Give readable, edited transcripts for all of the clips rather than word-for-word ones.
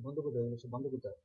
বন্ধ করতে হবে, সব বন্ধ করতে হবে।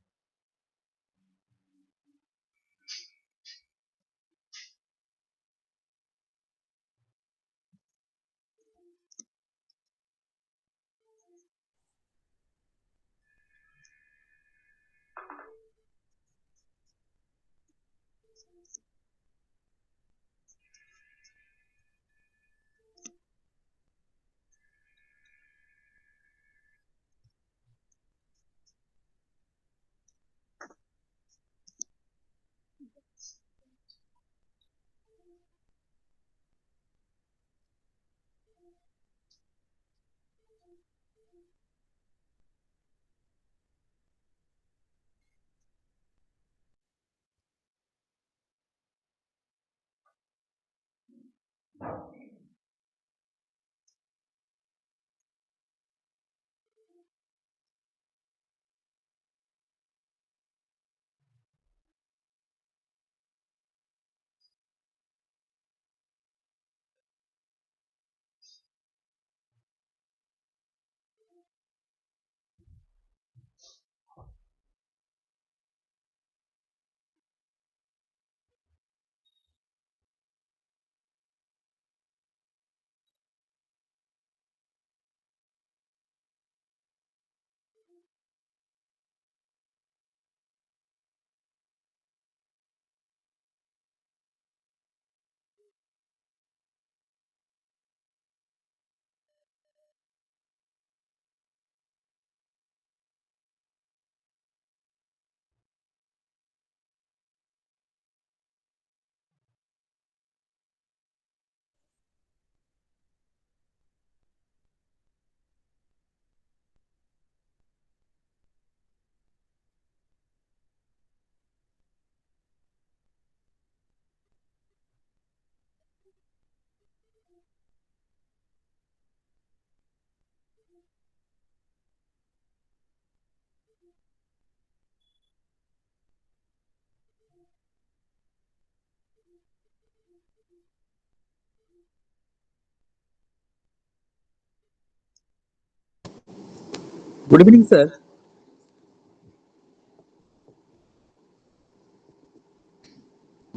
Good evening, sir.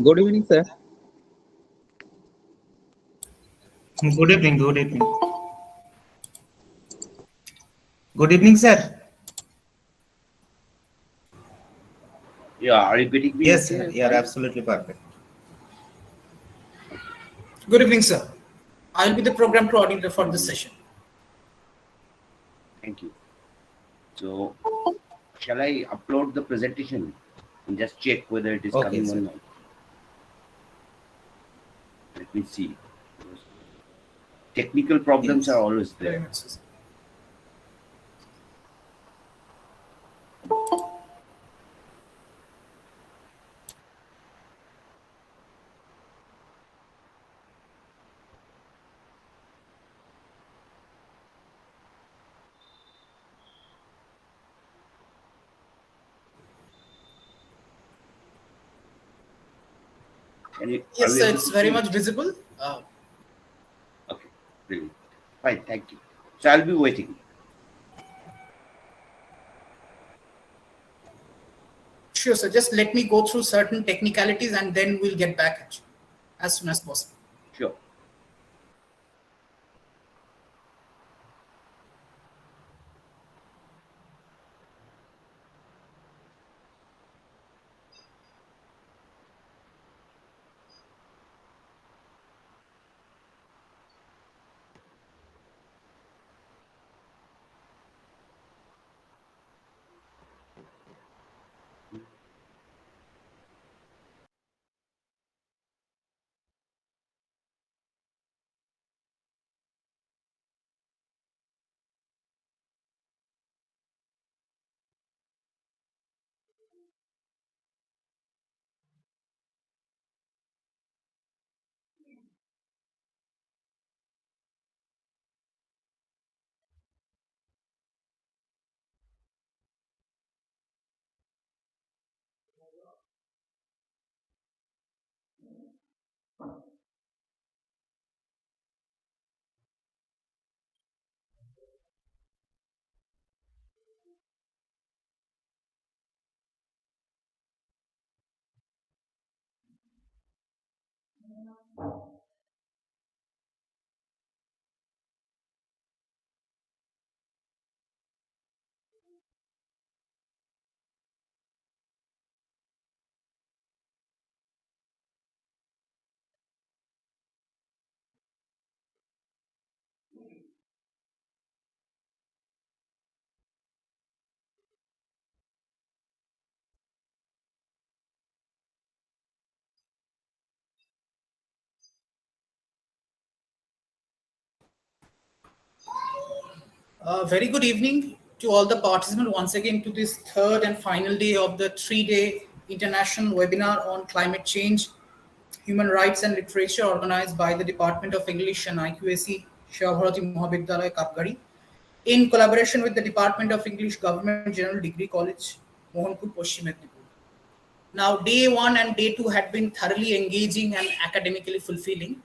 Good evening, sir. Good evening. Good evening. Good evening, sir. Yeah, are you getting me? Yes, sir. You are absolutely perfect. Good evening, sir. I'll be the program coordinator for this session. Thank you. So, shall I upload the presentation and just check whether it is Okay, coming sir. or not? Let me see. Technical problems Yes. are always Very there. much, sir. Yes, sir, it's very much visible. Okay, brilliant. Fine, thank you. So I'll be waiting. Sure, sir. Just let me go through certain technicalities and then we'll get back at you as soon as possible. Sure. Very good evening to all the participants once again to this third and final day of the 3-day international webinar on climate change, human rights and literature organized by the Department of English and IQAC, Bharati Mahavidyalaya, Kapgari, in collaboration with the Department of English Government General Degree College, Mohanpur, Paschim, Medinipur. Now, day 1 and day 2 had been thoroughly engaging and academically fulfilling.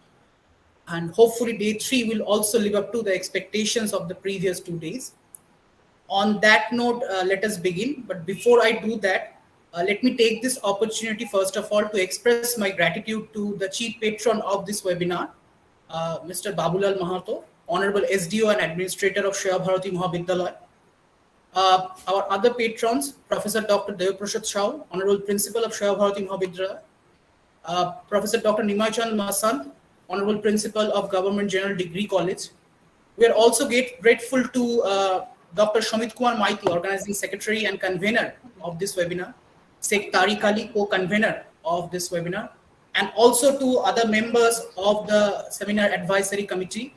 And hopefully day 3 will also live up to the expectations of the previous 2 days. On that note, let us begin. But before I do that, let me take this opportunity first of all to express my gratitude to the chief patron of this webinar, Mr. Babulal Mahato, Honorable SDO and Administrator of Bharati Mahavidyalaya. Our other patrons, Professor Dr. Devaprasad Shao, Honorable Principal of Bharati Mahavidyalaya, Professor Dr. Nimai Chand Masant, Honorable Principal of Government General Degree College. We are also grateful to Dr. Shamit Kumar Maiti, Organizing Secretary and Convener of this webinar, Sheikh Tariq Ali, Co-Convener of this webinar, and also to other members of the Seminar Advisory Committee,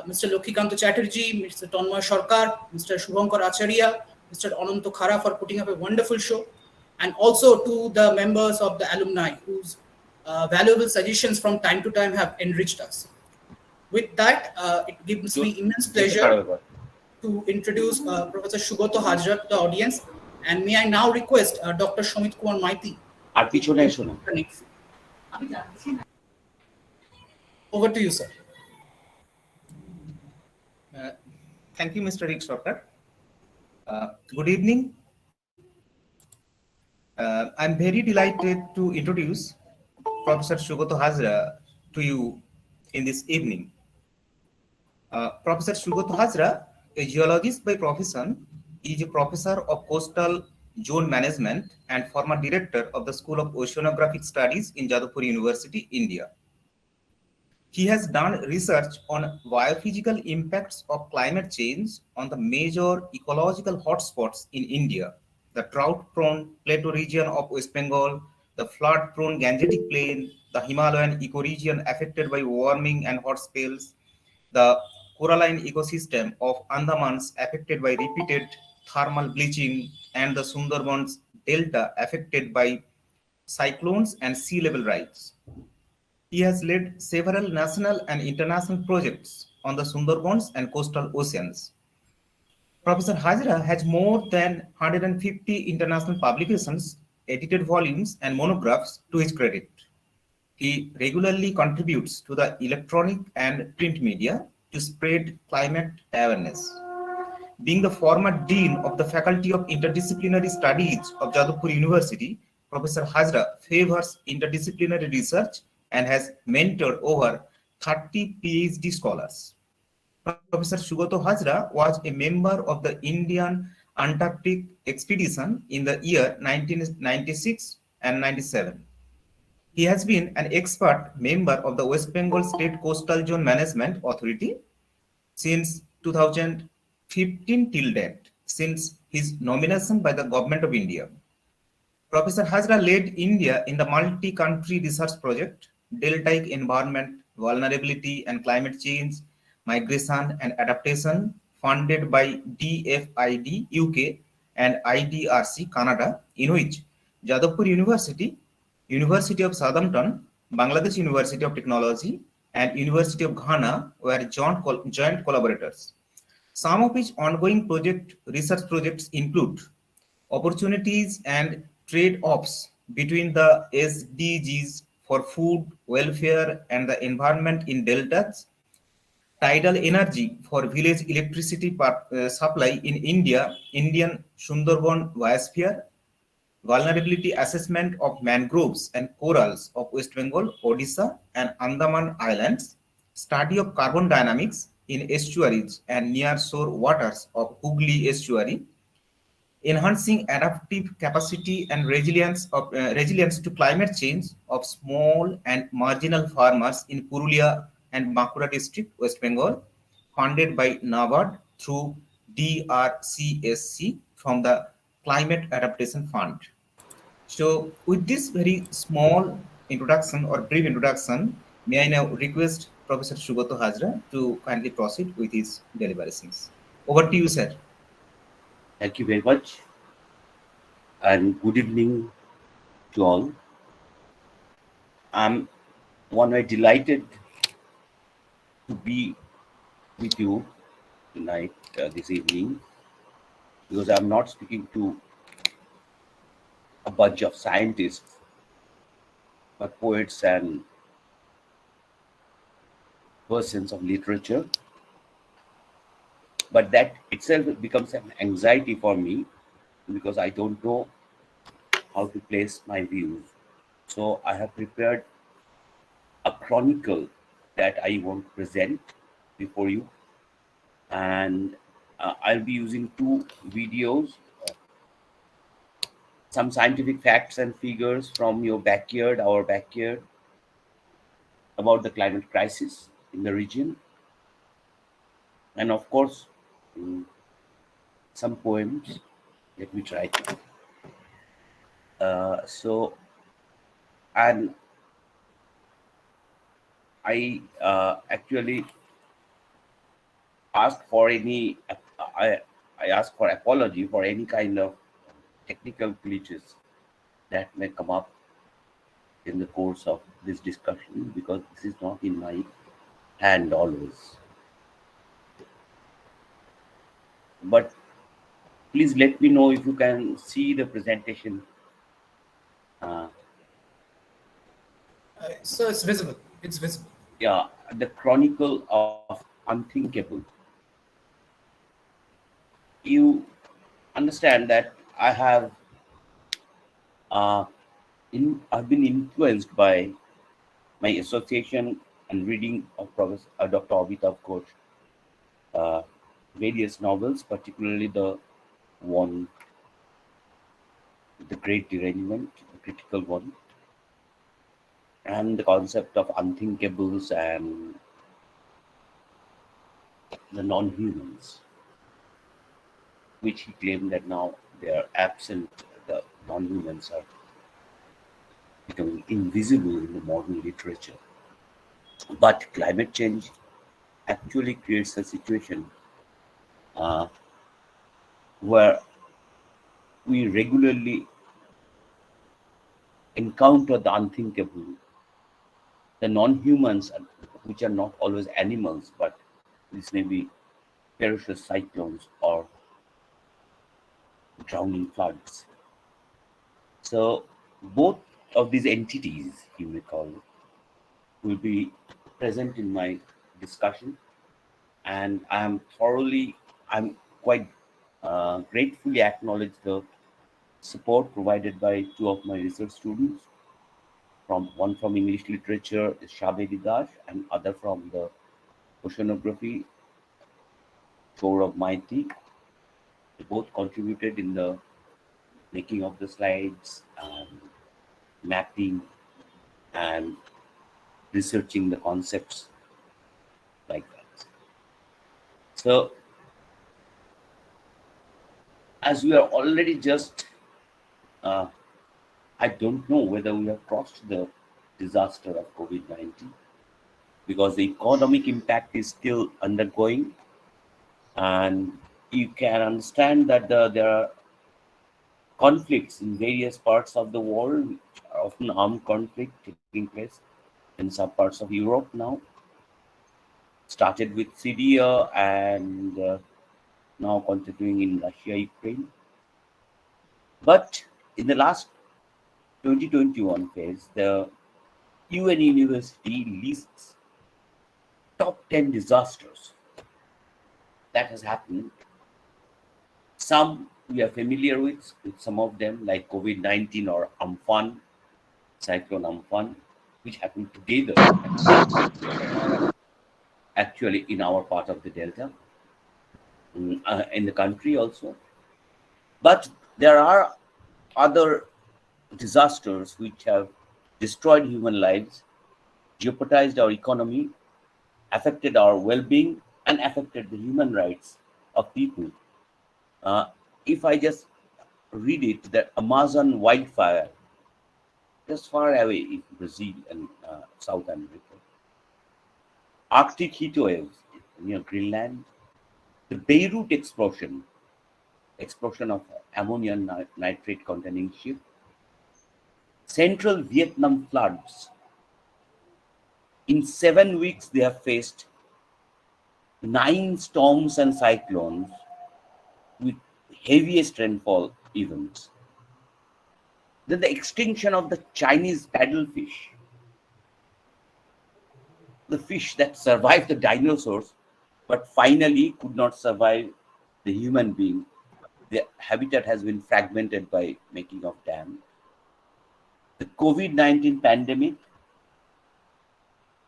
Mr. Lokhikanta Chatterjee, Mr. Tanmay Sarkar, Mr. Shubhankar Acharya, Mr. Ananto Khara for putting up a wonderful show, and also to the members of the alumni whose valuable suggestions from time to time have enriched us. With that, it gives me immense pleasure to introduce Professor Sugata HAZRA to the audience. And may I now request Dr. Shamit Kumar Maiti. Over to you, sir. Thank you, Mr. Rick Sarkar. Good evening. I'm very delighted to introduce Professor Sugata HAZRA to you in this evening. Professor Sugata HAZRA, a geologist by profession, is a professor of coastal zone management and former director of the School of Oceanographic Studies in Jadavpur University, India. He has done research on biophysical impacts of climate change on the major ecological hotspots in India, the drought-prone plateau region of West Bengal, the flood-prone Gangetic Plain, the Himalayan ecoregion affected by warming and hot spells, the coralline ecosystem of Andamans affected by repeated thermal bleaching, and the Sundarbans Delta affected by cyclones and sea level rise. He has led several national and international projects on the Sundarbans and coastal oceans. Professor HAZRA has more than 150 international publications, edited volumes, and monographs to his credit. He regularly contributes to the electronic and print media to spread climate awareness. Being the former Dean of the Faculty of Interdisciplinary Studies of Jadavpur University, Professor HAZRA favors interdisciplinary research and has mentored over 30 PhD scholars. Professor Sugata HAZRA was a member of the Indian Antarctic expedition in the year 1996 and 97. He has been an expert member of the West Bengal State Coastal Zone Management Authority since 2015 till date, since his nomination by the Government of India. Professor HAZRA led India in the multi-country research project, Deltaic Environment, Vulnerability and Climate Change, Migration and Adaptation, funded by DFID UK and IDRC Canada, in which Jadavpur University, University of Southampton, Bangladesh University of Technology, and University of Ghana were joint collaborators. Some of his ongoing research projects include opportunities and trade-offs between the SDGs for food, welfare, and the environment in deltas, tidal energy for village electricity supply in Indian Sundarban biosphere, vulnerability assessment of mangroves and corals of West Bengal, Odisha, and Andaman Islands, study of carbon dynamics in estuaries and near shore waters of Hooghly estuary, enhancing adaptive capacity and resilience to climate change of small and marginal farmers in Purulia and Bankura district, West Bengal, funded by NABARD through DRCSC from the Climate Adaptation Fund. So with this very small introduction or brief introduction, may I now request Professor Sugata HAZRA to kindly proceed with his deliberations. Over to you, sir. Thank you very much, and good evening to all. I'm one way delighted to be with you tonight, this evening, because I'm not speaking to a bunch of scientists, but poets and persons of literature. But that itself becomes an anxiety for me because I don't know how to place my views. So I have prepared a chronicle that I want to present before you, and I'll be using two videos, some scientific facts and figures from your backyard, our backyard, about the climate crisis in the region, and of course, some poems. Let me try to. And I actually asked for any, I asked for apology for any kind of technical glitches that may come up in the course of this discussion, because this is not in my hand always. But please let me know if you can see the presentation. So it's visible. It's visible. Yeah, the Chronicle of Unthinkable. You understand that I have I've been influenced by my association and reading of Professor Dr. Amitav Ghosh, various novels, particularly the one, The Great Derangement, the critical one, and the concept of unthinkables and the non-humans, which he claimed that now they are absent, the non-humans are becoming invisible in the modern literature. But climate change actually creates a situation where we regularly encounter the unthinkable, the non-humans, which are not always animals, but this may be ferocious cyclones or drowning floods. So both of these entities, you may call it, will be present in my discussion, and I'm quite gratefully acknowledge the support provided by two of my research students, one from English literature, Shabedi Das, and other from the Oceanography, Sourav Maiti. They both contributed in the making of the slides, mapping, and researching the concepts like that. So, as we are already just, I don't know whether we have crossed the disaster of COVID-19, because the economic impact is still undergoing, and you can understand that there are conflicts in various parts of the world, which are often armed conflict taking place in some parts of Europe now. Started with Syria and now continuing in Russia, Ukraine. But in the last 2021 phase, the UN University lists top 10 disasters that has happened. Some we are familiar with some of them, like COVID-19 or Amphan, Cyclone Amphan, which happened together actually in our part of the Delta, in the country also. But there are other disasters which have destroyed human lives, jeopardized our economy, affected our well-being, and affected the human rights of people. If I just read it, the Amazon wildfire, just far away in Brazil and South America, Arctic heat waves near Greenland, the Beirut explosion of ammonium nitrate containing ship, Central Vietnam floods. In 7 weeks, they have faced 9 storms and cyclones with heaviest rainfall events. Then the extinction of the Chinese paddlefish, the fish that survived the dinosaurs but finally could not survive the human being. Their habitat has been fragmented by making of dam. The COVID-19 pandemic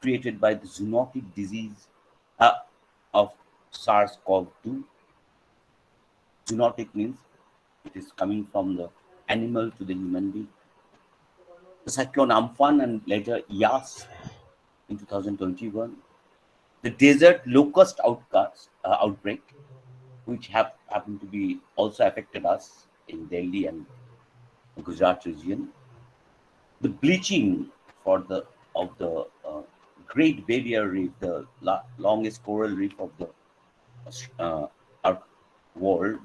created by the zoonotic disease of SARS-CoV-2. Zoonotic means it is coming from the animal to the human being. The cyclone Amphan and later Yas in 2021. The desert locust outbreak, which happened to be also affected us in Delhi and Gujarat region. The bleaching of the Great Barrier Reef, the longest coral reef of the our world,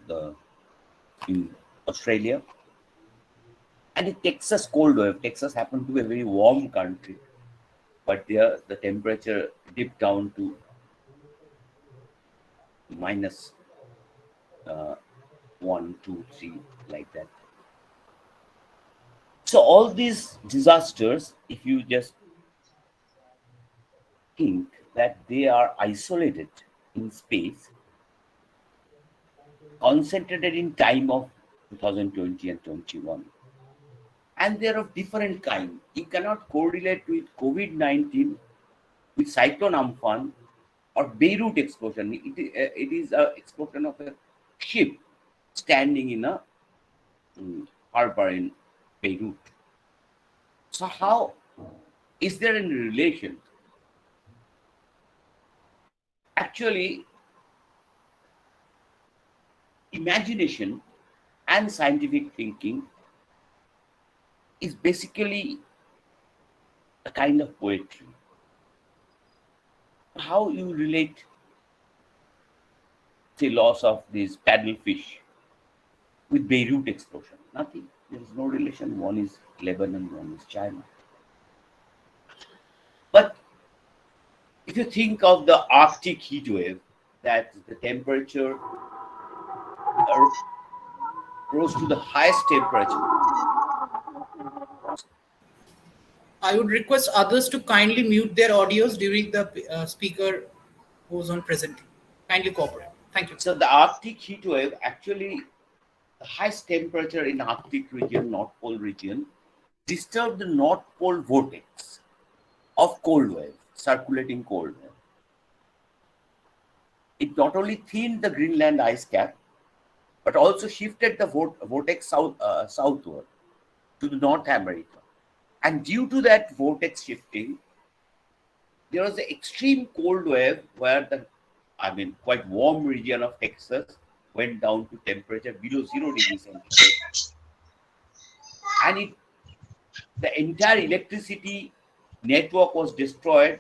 in Australia, and the Texas cold wave. Texas happened to be a very warm country, but there the temperature dipped down to minus 1, 2, 3, like that. So all these disasters, if you just think that they are isolated in space, concentrated in time of 2020 and 21, and they are of different kind. You cannot correlate with COVID-19 with Cyclone Amphan or Beirut explosion. It is an explosion of a ship standing in a harbor in Beirut. So how is there any relation? Actually, imagination and scientific thinking is basically a kind of poetry. How you relate the loss of these paddlefish with Beirut explosion? Nothing. There is no relation. One is Lebanon, one is China. But if you think of the Arctic heat wave, that the temperature rose to the highest temperature. I would request others to kindly mute their audios during the speaker goes on presenting. Kindly cooperate. Thank you. So the Arctic heat wave, actually, the highest temperature in Arctic region, North Pole region, disturbed the North Pole vortex of cold wave, circulating cold wave. It not only thinned the Greenland ice cap, but also shifted the vortex southward to the North America. And due to that vortex shifting, there was an extreme cold wave where quite warm region of Texas went down to temperature below 0 degrees centigrade. And the entire electricity network was destroyed,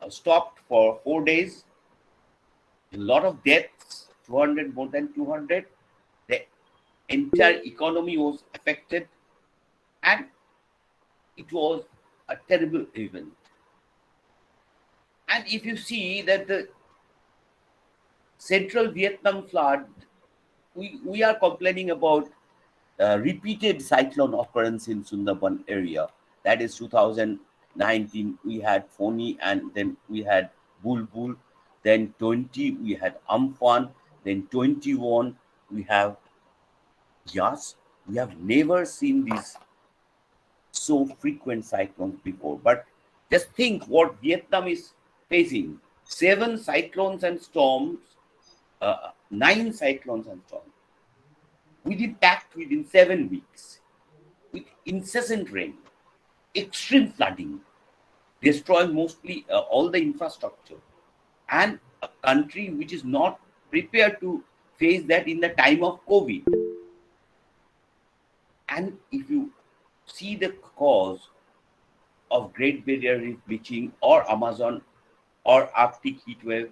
stopped for 4 days. A lot of deaths, more than 200. The entire economy was affected, and it was a terrible event. And if you see that the Central Vietnam flood, we are complaining about repeated cyclone occurrence in Sundarban area. That is 2019, we had Phony, and then we had Bulbul. Then 20, we had Amphan. Then 21, we have Yas. We have never seen these so frequent cyclones before. But just think what Vietnam is facing. 7 cyclones and storms, 9 cyclones and storms. Within 7 weeks, with incessant rain, extreme flooding, destroying mostly all the infrastructure, and a country which is not prepared to face that in the time of COVID. And if you see the cause of Great Barrier Reef bleaching or Amazon or Arctic heat wave,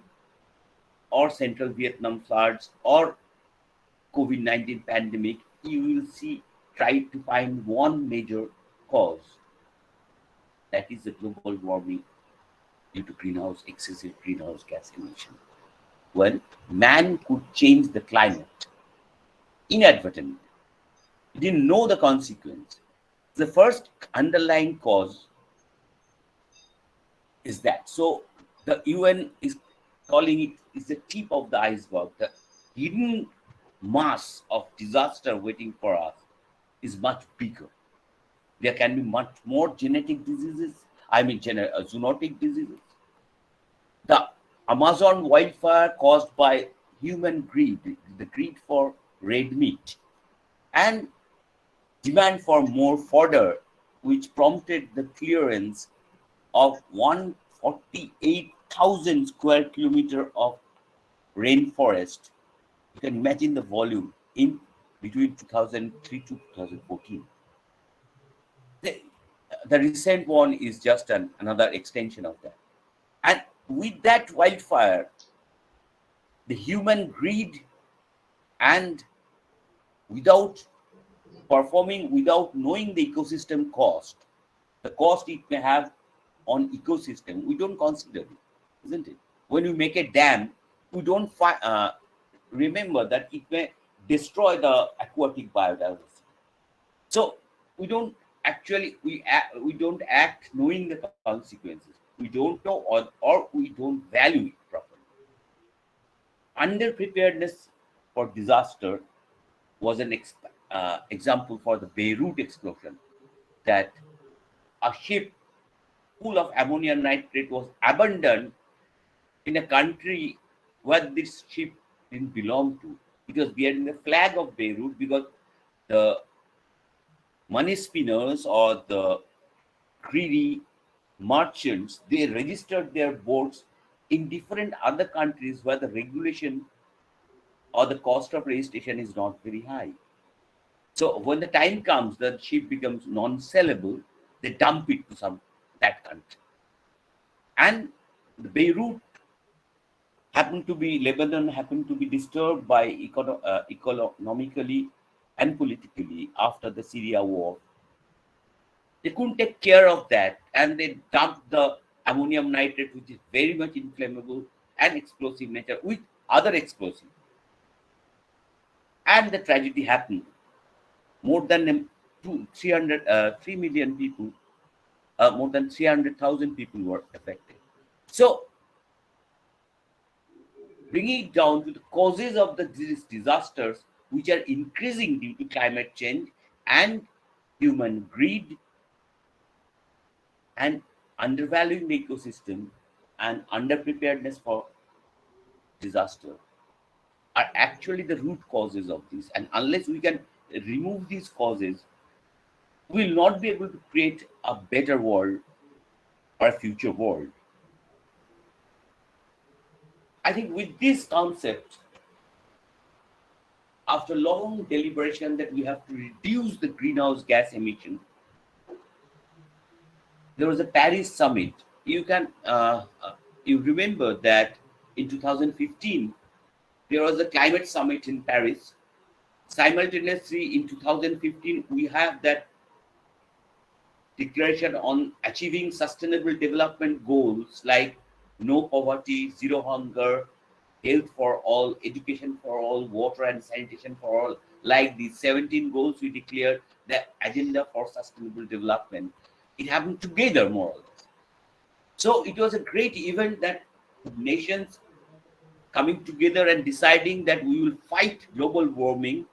or Central Vietnam floods or COVID-19 pandemic, you will see try to find one major cause, that is the global warming due to excessive greenhouse gas emission. Well, man could change the climate inadvertently. He didn't know the consequence. The first underlying cause is that. So the UN is calling it is the tip of the iceberg. The hidden mass of disaster waiting for us is much bigger. There can be much more genetic diseases, zoonotic diseases. The Amazon wildfire caused by human greed, the greed for red meat, and demand for more fodder, which prompted the clearance of 148,000 square kilometer of rainforest. You can imagine the volume in between 2003 to 2014. The recent one is just another extension of that. And with that wildfire, the human greed and without knowing the ecosystem cost, the cost it may have on ecosystem, we don't consider it, isn't it? When we make a dam, we don't remember that it may destroy the aquatic biodiversity. So we don't actually, we don't act knowing the consequences. We don't know or we don't value it properly. Underpreparedness for disaster was an example for the Beirut explosion, that a ship full of ammonium nitrate was abandoned in a country where this ship didn't belong to. It was bearing the flag of Beirut because the money spinners or the greedy merchants, they registered their boats in different other countries where the regulation or the cost of registration is not very high. So when the time comes, the ship becomes non-sellable, they dump it to that country. And the Beirut Lebanon happened to be disturbed by economically and politically after the Syria war. They couldn't take care of that, and they dumped the ammonium nitrate, which is very much inflammable and explosive nature, with other explosives. And the tragedy happened. More than 3 million people, more than 300,000 people were affected. So, bringing it down to the causes of these disasters, which are increasing due to climate change and human greed and undervaluing the ecosystem and underpreparedness for disaster, are actually the root causes of this. And unless we can remove these causes, we will not be able to create a better world or a future world. I think with this concept, after long deliberation that we have to reduce the greenhouse gas emission, there was a Paris summit. You remember that in 2015, there was a climate summit in Paris. Simultaneously, in 2015, we have that declaration on achieving sustainable development goals like no poverty, zero hunger, health for all, education for all, water and sanitation for all. Like the 17 goals we declared, the agenda for sustainable development, it happened together more or less. So it was a great event that nations coming together and deciding that we will fight global warming,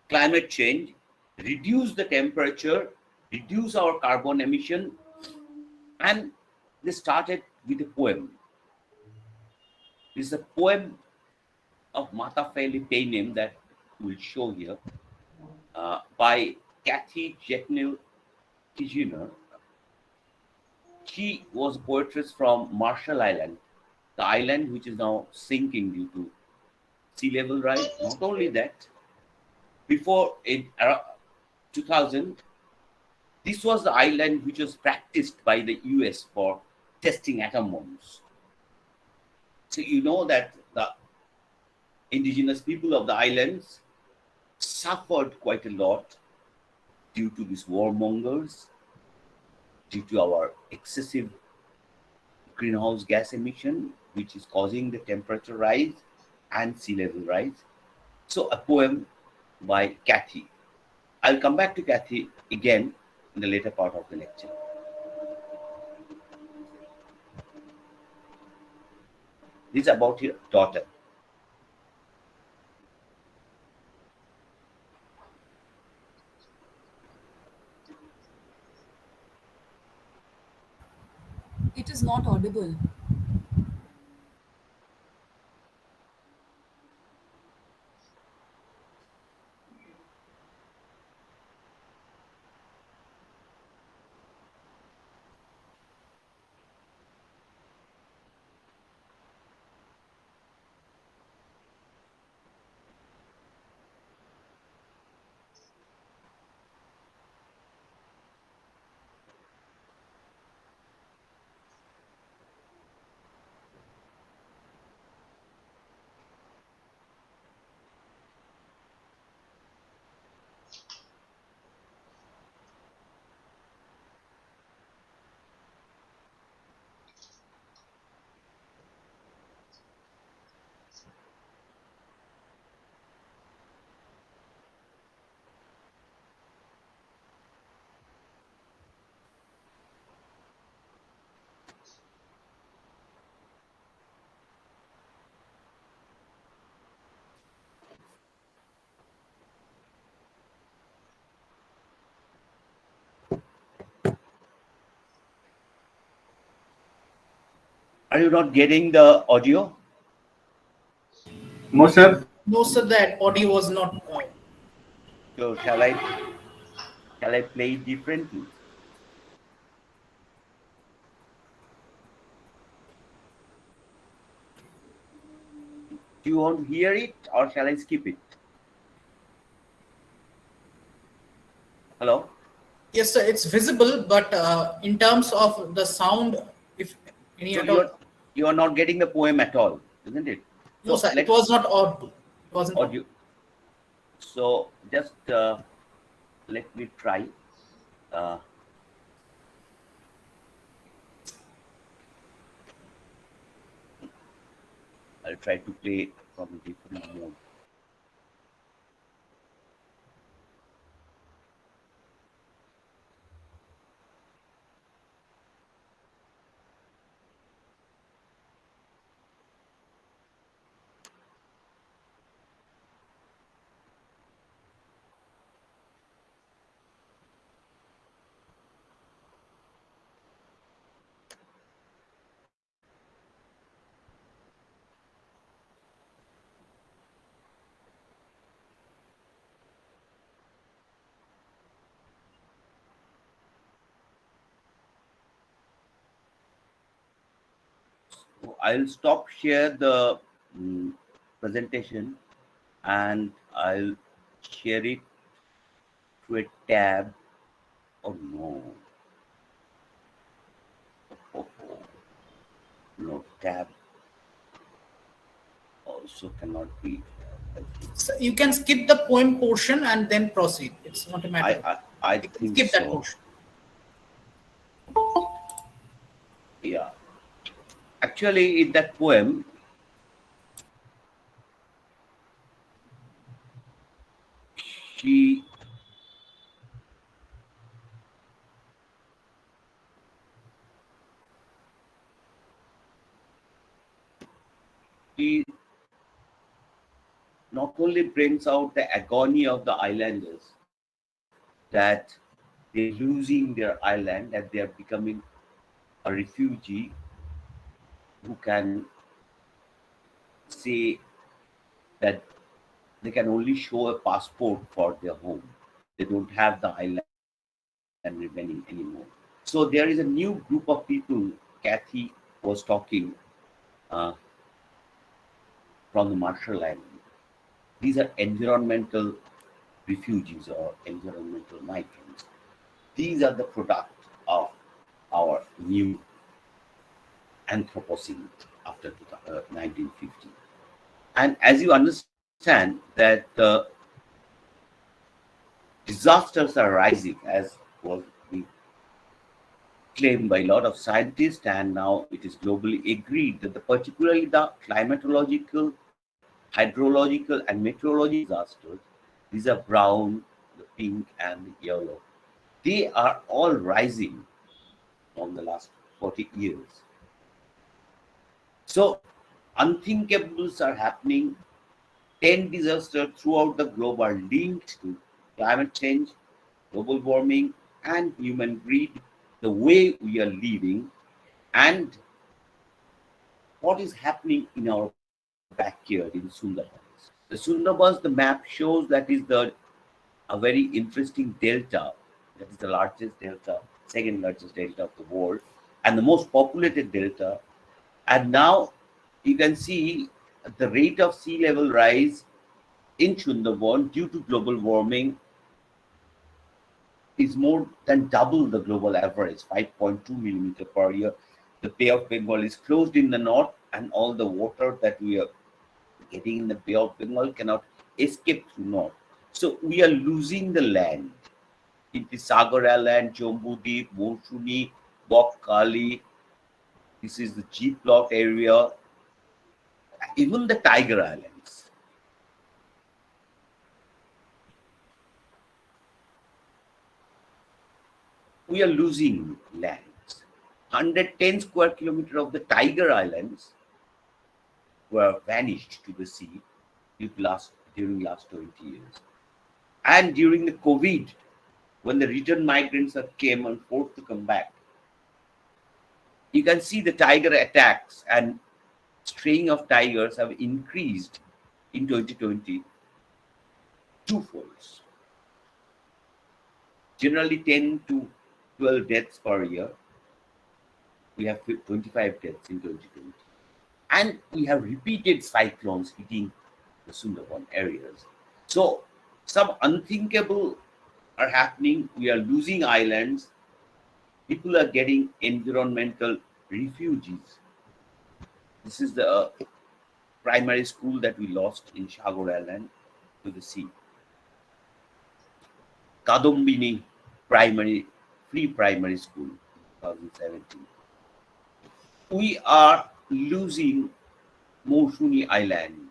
climate change, reduce the temperature, reduce our carbon emission, and they started with a poem. This is a poem of Martha Fairley Painem that we'll show here by Kathy Jekyll Kijiner. She was a poetess from Marshall Island, the island which is now sinking due to sea level rise. Not only that, before 2000, this was the island which was practiced by the US for testing atom bombs. So you know that the indigenous people of the islands suffered quite a lot due to these warmongers, due to our excessive greenhouse gas emission, which is causing the temperature rise and sea level rise. So a poem by Kathy. I'll come back to Kathy again in the later part of the lecture. This is about your daughter. It is not audible. Are you not getting the audio? No, sir. No, sir, that audio was not. So shall I play it differently? Do you want to hear it or shall I skip it? Hello? Yes, sir, it's visible, but in terms of the sound, if any So at all, you are not getting the poem at all, isn't it? no, sir, it was not audible. It wasn't audio. So just let me try. I'll try to play from a different mode. I'll stop share the presentation and I'll share it to a tab. Oh no. Oh, no, tab also cannot be. So you can skip the poem portion and then proceed. It's not a matter. I You can think skip that so. portion. Yeah. Actually, in that poem, she not only brings out the agony of the islanders that they're losing their island, that they are becoming a refugee who can say that they can only show a passport for their home. They don't have the island remaining anymore. So there is a new group of people. Kathy was talking from the Marshall Islands. These are environmental refugees or environmental migrants. These are the product of our new Anthropocene after 1950. And as you understand that the disasters are rising, as was being claimed by a lot of scientists, and now it is globally agreed that particularly the climatological, hydrological, and meteorological disasters, these are brown, the pink, and the yellow. They are all rising from the last 40 years. So, unthinkables are happening. 10 disasters throughout the globe are linked to climate change, global warming, and human greed, the way we are living, and what is happening in our backyard in Sundarbans. The Sundarbans, the map shows that is a very interesting delta. That is the largest delta, second largest delta of the world, and the most populated delta. And now you can see the rate of sea level rise in Sundarban due to global warming is more than double the global average, 5.2 millimeter per year. The Bay of Bengal is closed in the north, and all the water that we are getting in the Bay of Bengal cannot escape through north. So we are losing the land. It is Sagar Island, Jambudip, Moshuni, Bokkali. This is the G plot area, even the Tiger Islands. We are losing lands. 110 square kilometers of the Tiger Islands were vanished to the sea during last 20 years. And during the COVID, when the return migrants came and forced to come back, you can see the tiger attacks and straying of tigers have increased in 2020 twofolds. Generally 10 to 12 deaths per year. We have 25 deaths in 2020. And we have repeated cyclones hitting the Sundarban areas. So some unthinkable are happening. We are losing islands. People are getting environmental refugees. This is the primary school that we lost in Sagar Island to the sea. Kadumbini free primary school, 2017. We are losing Moshuni Island.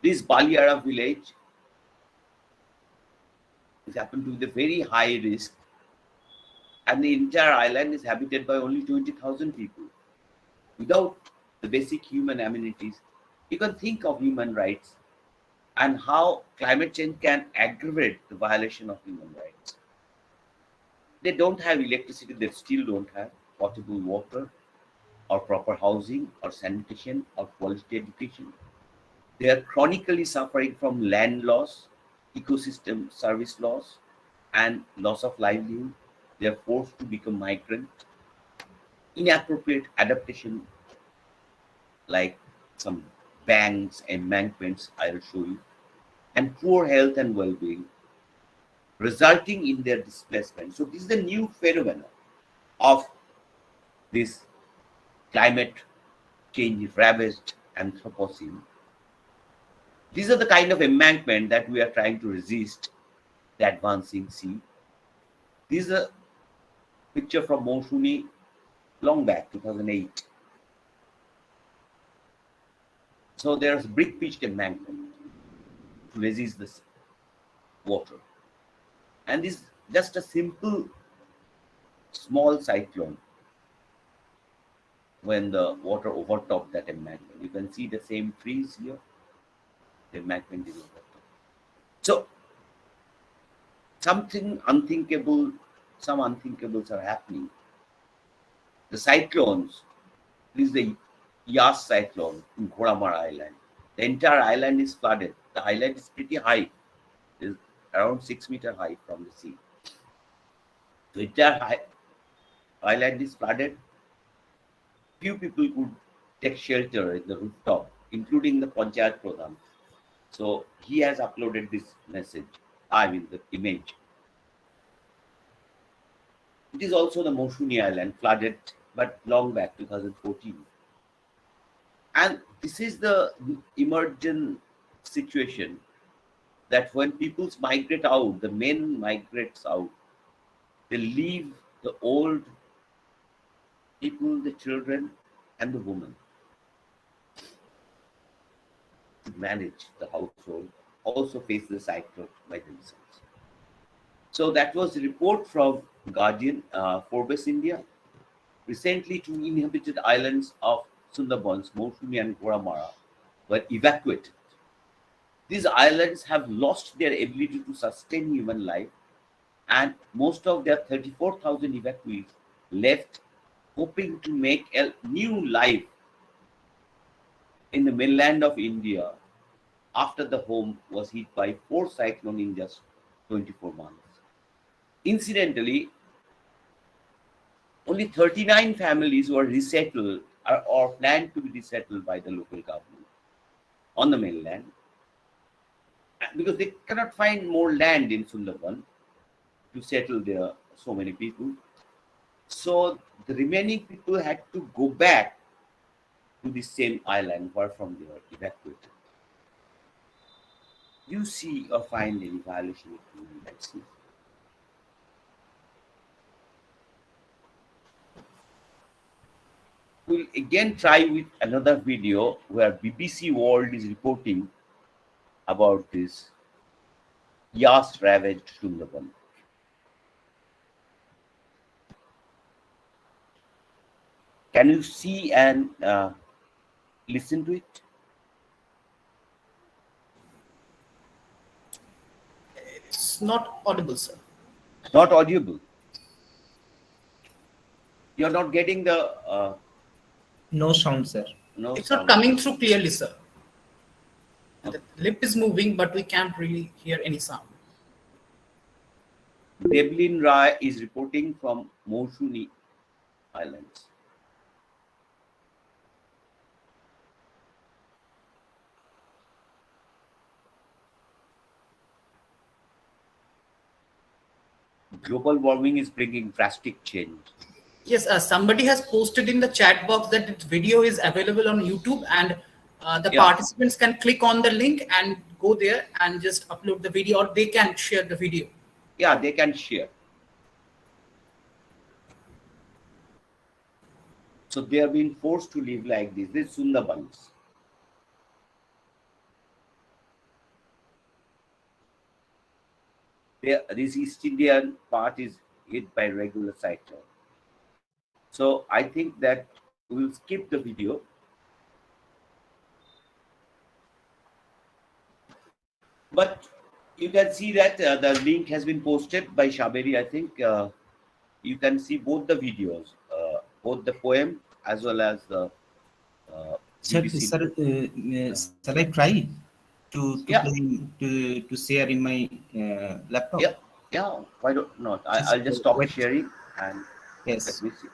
This Baliara village is happened to be the very high risk, and the entire island is habited by only 20,000 people. Without the basic human amenities, you can think of human rights and how climate change can aggravate the violation of human rights. They don't have electricity, they still don't have potable water, or proper housing, or sanitation, or quality education. They are chronically suffering from land loss, ecosystem service loss, and loss of livelihood. They are forced to become migrant. Inappropriate adaptation, like some banks, embankments, I will show you, and poor health and well-being, resulting in their displacement. So this is the new phenomenon of this climate change ravaged Anthropocene. These are the kind of embankment that we are trying to resist the advancing sea. This is a picture from Moshuni long back, 2008. So there's brick pitched embankment to resist this water. And this is just a simple small cyclone. When the water overtopped that embankment, you can see the same trees here. The embankment is overtopped. So something unthinkable, some unthinkables are happening. The cyclones, this is the Yas cyclone in Ghoramar Island. The entire island is flooded. The island is pretty high. It is around 6 meters high from the sea. The entire island is flooded. Few people could take shelter in the rooftop, including the Panchayat Pradhan. So he has uploaded this message, the image. It is also the Moshuni Island, flooded, but long back, 2014. And this is the emergent situation, that when people migrate out, the men migrates out, they leave the old people, the children, and the women to manage the household, also face the cycle by themselves. So that was a report from Guardian, Forbes India. Recently, two inhabited islands of Sundarbans, Moshuni and Goramara, were evacuated. These islands have lost their ability to sustain human life, and most of their 34,000 evacuees left, hoping to make a new life in the mainland of India after the home was hit by 4 cyclones in just 24 months. Incidentally, only 39 families were resettled or planned to be resettled by the local government on the mainland, because they cannot find more land in Sundarban to settle there so many people. So the remaining people had to go back to the same island where from they were evacuated. You see or find any violation of human rights? We'll again try with another video where BBC World is reporting about this Yas ravaged Sundarban. Can you see and listen to it? It's not audible, sir. Not audible. You're not getting the No sound, sir. no It's sound. not coming through clearly, sir. Okay. The lip is moving, but we can't really hear any sound. Devlin Rai is reporting from Moshuni Islands. Global warming is bringing drastic change. Yes, somebody has posted in the chat box that its video is available on YouTube, and the Yeah. participants can click on the link and go there and just upload the video, or they can share the video. Yeah, they can share. So they are being forced to live like this. This is Sundarbans. This East Indian part is hit by regular cyclone. So I think that we'll skip the video. But you can see that the link has been posted by Shaberi. I think you can see both the videos, both the poem as well as the Sir, BBC. shall I try to Yeah. to share in my laptop? Yeah, why not? I'll just stop Wait. sharing and Yes. let me see.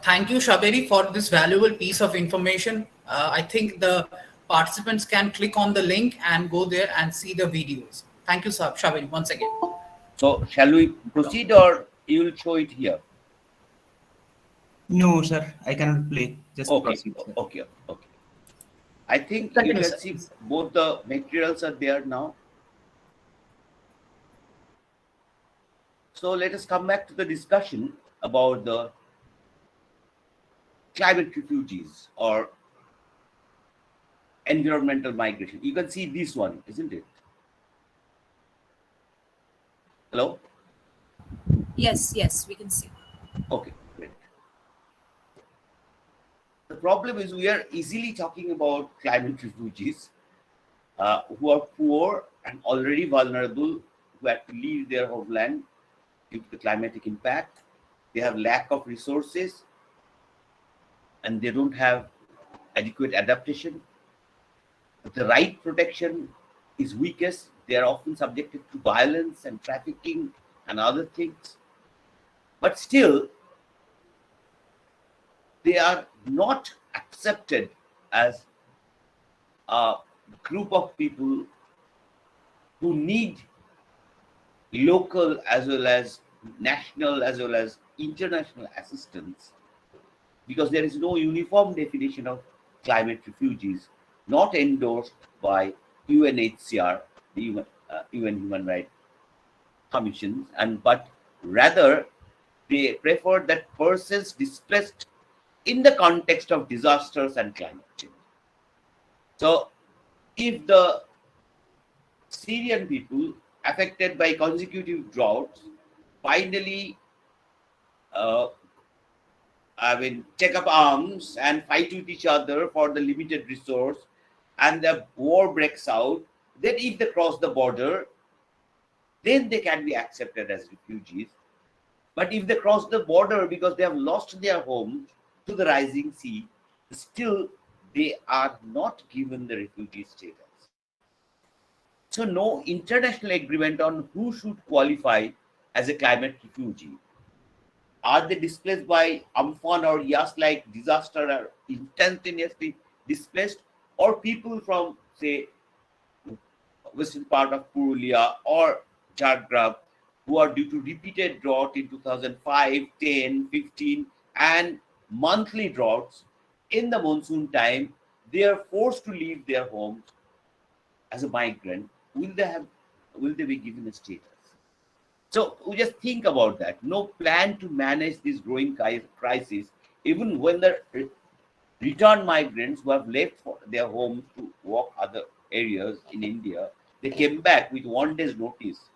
Thank you, Shaberi, for this valuable piece of information. I think the participants can click on the link and go there and see the videos. Thank you, Shaberi, once again. So shall we proceed, or you will show it here? No, sir, I cannot play. Just Okay, proceed, sir. okay. I think Continue, you sir. can see both the materials are there now. So let us come back to the discussion about the climate refugees or environmental migration. You can see this one, isn't it? Hello? Yes, we can see. Okay, great. The problem is we are easily talking about climate refugees who are poor and already vulnerable, who have to leave their homeland due to the climatic impact. They have lack of resources and they don't have adequate adaptation. The right protection is weakest. They are often subjected to violence and trafficking and other things. But still, they are not accepted as a group of people who need local as well as national as well as international assistance, because there is no uniform definition of climate refugees, not endorsed by UNHCR, the UN Human Rights Commission, and but rather they prefer that persons displaced in the context of disasters and climate change. So, if the Syrian people affected by consecutive droughts finally take up arms and fight with each other for the limited resource, and the war breaks out, then if they cross the border, then they can be accepted as refugees. But if they cross the border because they have lost their homes to the rising sea, still they are not given the refugee status. So no international agreement on who should qualify as a climate refugee. Are they displaced by Amphan or Yas-like disaster, or instantaneously displaced, or people from, say, western part of Purulia or Jhargram, who are due to repeated drought in 2005, 10, 15, and monthly droughts in the monsoon time, they are forced to leave their homes as a migrant. Will they be given a status? So we just think about that. No plan to manage this growing crisis, even when the return migrants who have left for their homes to work other areas in India, they came back with 1 day's notice.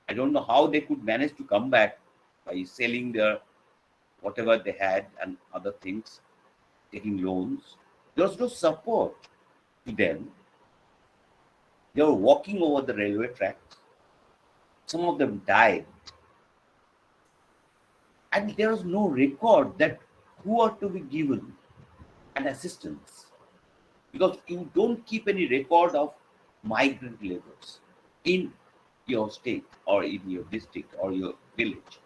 I don't know how they could manage to come back by selling their whatever they had and other things, taking loans. There was no support to them. They were walking over the railway tracks. Some of them died. And there was no record that who are to be given an assistance, because you don't keep any record of migrant laborers in your state or in your district or your village.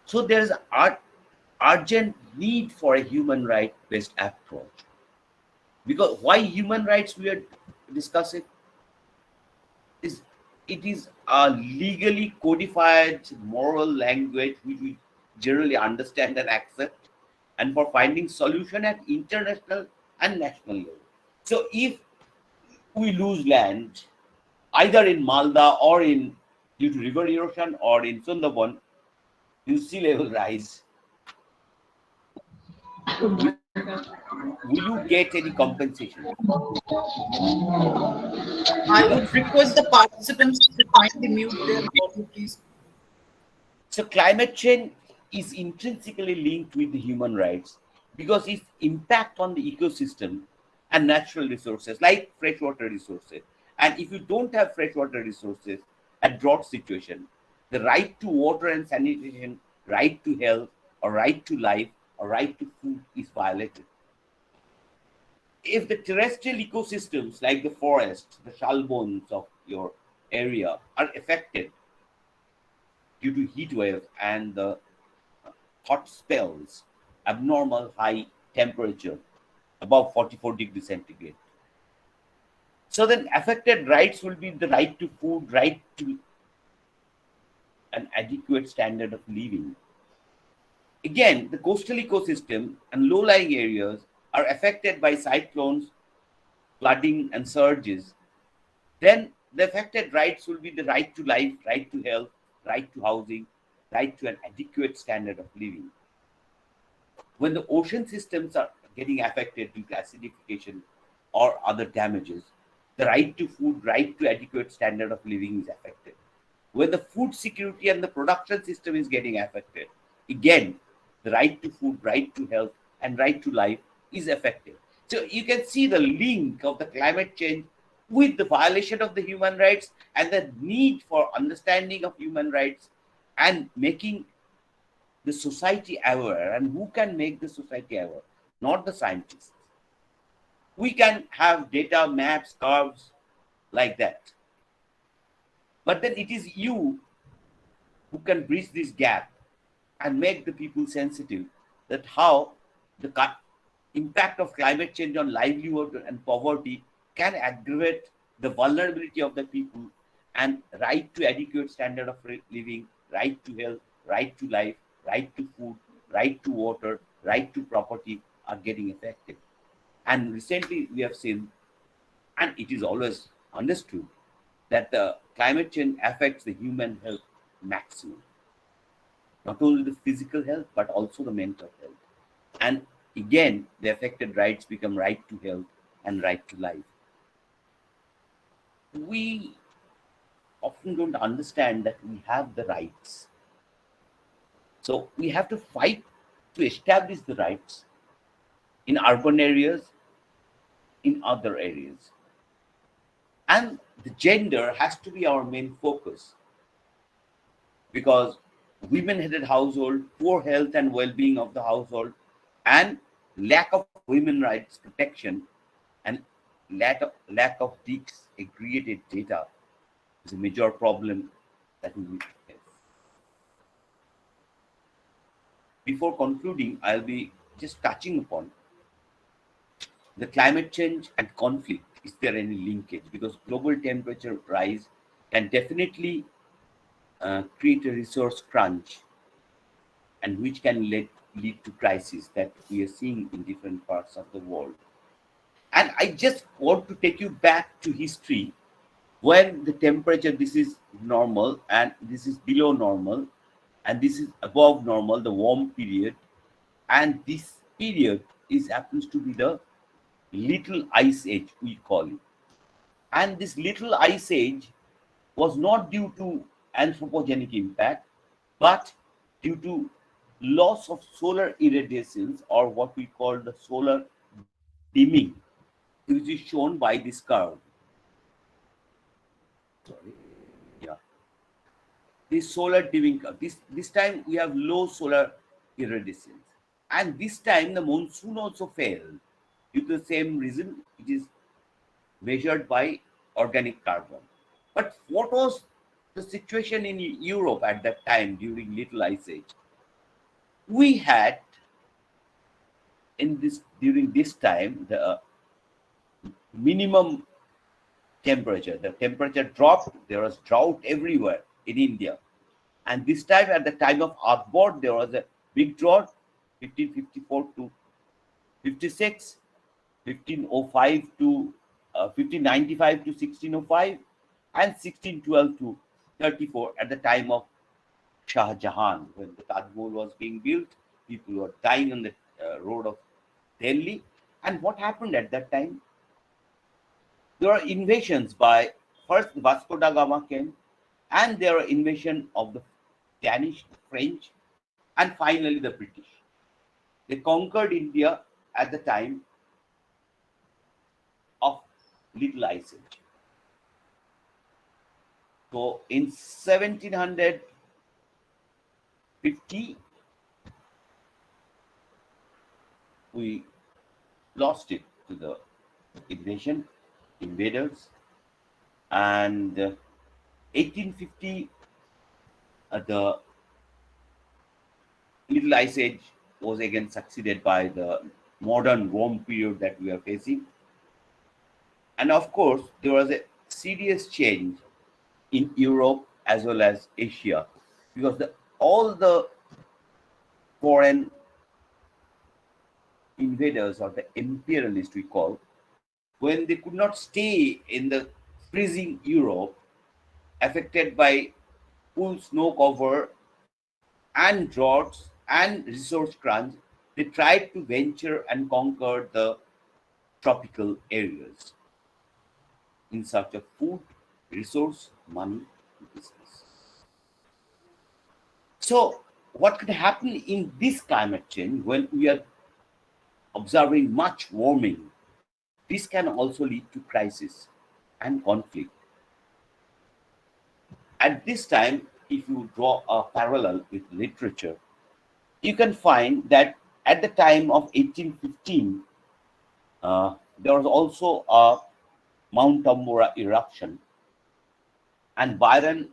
So there is an urgent need for a human right based approach. Because why human rights we are discussing is it is a legally codified moral language which we generally understand and accept, and for finding solution at international and national level. So if we lose land either in Malda or in due to river erosion or in Sundarban, will sea level rise? Will you get any compensation? I would request the participants to kindly mute their audio, please. So climate change is intrinsically linked with the human rights because its impact on the ecosystem and natural resources like freshwater resources. And if you don't have freshwater resources at drought situation, the right to water and sanitation, right to health, or right to life, or right to food is violated. If the terrestrial ecosystems like the forests, the shalbones of your area are affected due to heat waves and the hot spells, abnormal high temperature above 44 degrees centigrade. So then affected rights will be the right to food, right to an adequate standard of living. Again, the coastal ecosystem and low-lying areas are affected by cyclones, flooding, and surges. Then the affected rights will be the right to life, right to health, right to housing, right to an adequate standard of living. When the ocean systems are getting affected due to acidification or other damages, the right to food, right to adequate standard of living is affected. When the food security and the production system is getting affected, again, the right to food, right to health, and right to life is affected. So you can see the link of the climate change with the violation of the human rights and the need for understanding of human rights and making the society aware. And who can make the society aware? Not the scientists. We can have data, maps, curves like that. But then it is you who can bridge this gap and make the people sensitive that how the impact of climate change on livelihood and poverty can aggravate the vulnerability of the people, and right to adequate standard of living, right to health, right to life, right to food, right to water, right to property are getting affected. And recently we have seen, and it is always understood, that the climate change affects the human health maximum. Not only the physical health, but also the mental health. And again, the affected rights become right to health and right to life. We often don't understand that we have the rights. So we have to fight to establish the rights in urban areas, in other areas. And the gender has to be our main focus, because women-headed household, poor health and well-being of the household, and lack of women rights protection, and lack of disaggregated data is a major problem that we will face. Before concluding, I'll be just touching upon the climate change and conflict. Is there any linkage? Because global temperature rise can definitely create a resource crunch, and which can lead to crises that we are seeing in different parts of the world. And I just want to take you back to history, when the temperature, this is normal and this is below normal, and this is above normal, the warm period, and this period happens to be the little ice age, we call it. And this little ice age was not due to anthropogenic impact, but due to loss of solar irradiance, or what we call the solar dimming, which is shown by this curve. Sorry. Yeah. This solar dimming curve. This time we have low solar irradiance. And this time the monsoon also failed. Due to the same reason, it is measured by organic carbon. But what was the situation in Europe at that time during Little Ice Age? We had during this time the minimum temperature. The temperature dropped. There was drought everywhere in India. And this time, at the time of Akbar, there was a big drought, 1554 to 56, 1505 to 1595 to 1605, and 1612 to 34 at the time of Shah Jahan, when the Taj Mahal was being built. People were dying on the road of Delhi. And what happened at that time? There were invasions by, first Vasco da Gama came, and there were invasion of the Danish, the French, and finally the British. They conquered India at the time of Little Ice Age. So in 1750, we lost it to the invaders, and 1850, the Little Ice Age was again succeeded by the modern warm period that we are facing. And of course, there was a serious change in Europe as well as Asia, because all the foreign invaders, or the imperialists we call, when they could not stay in the freezing Europe, affected by full snow cover and droughts and resource crunch, they tried to venture and conquer the tropical areas in search of food, resource, money, business. So what could happen in this climate change when we are observing much warming? This can also lead to crisis and conflict. At this time, if you draw a parallel with literature, you can find that at the time of 1815, there was also a Mount Tambora eruption, and Byron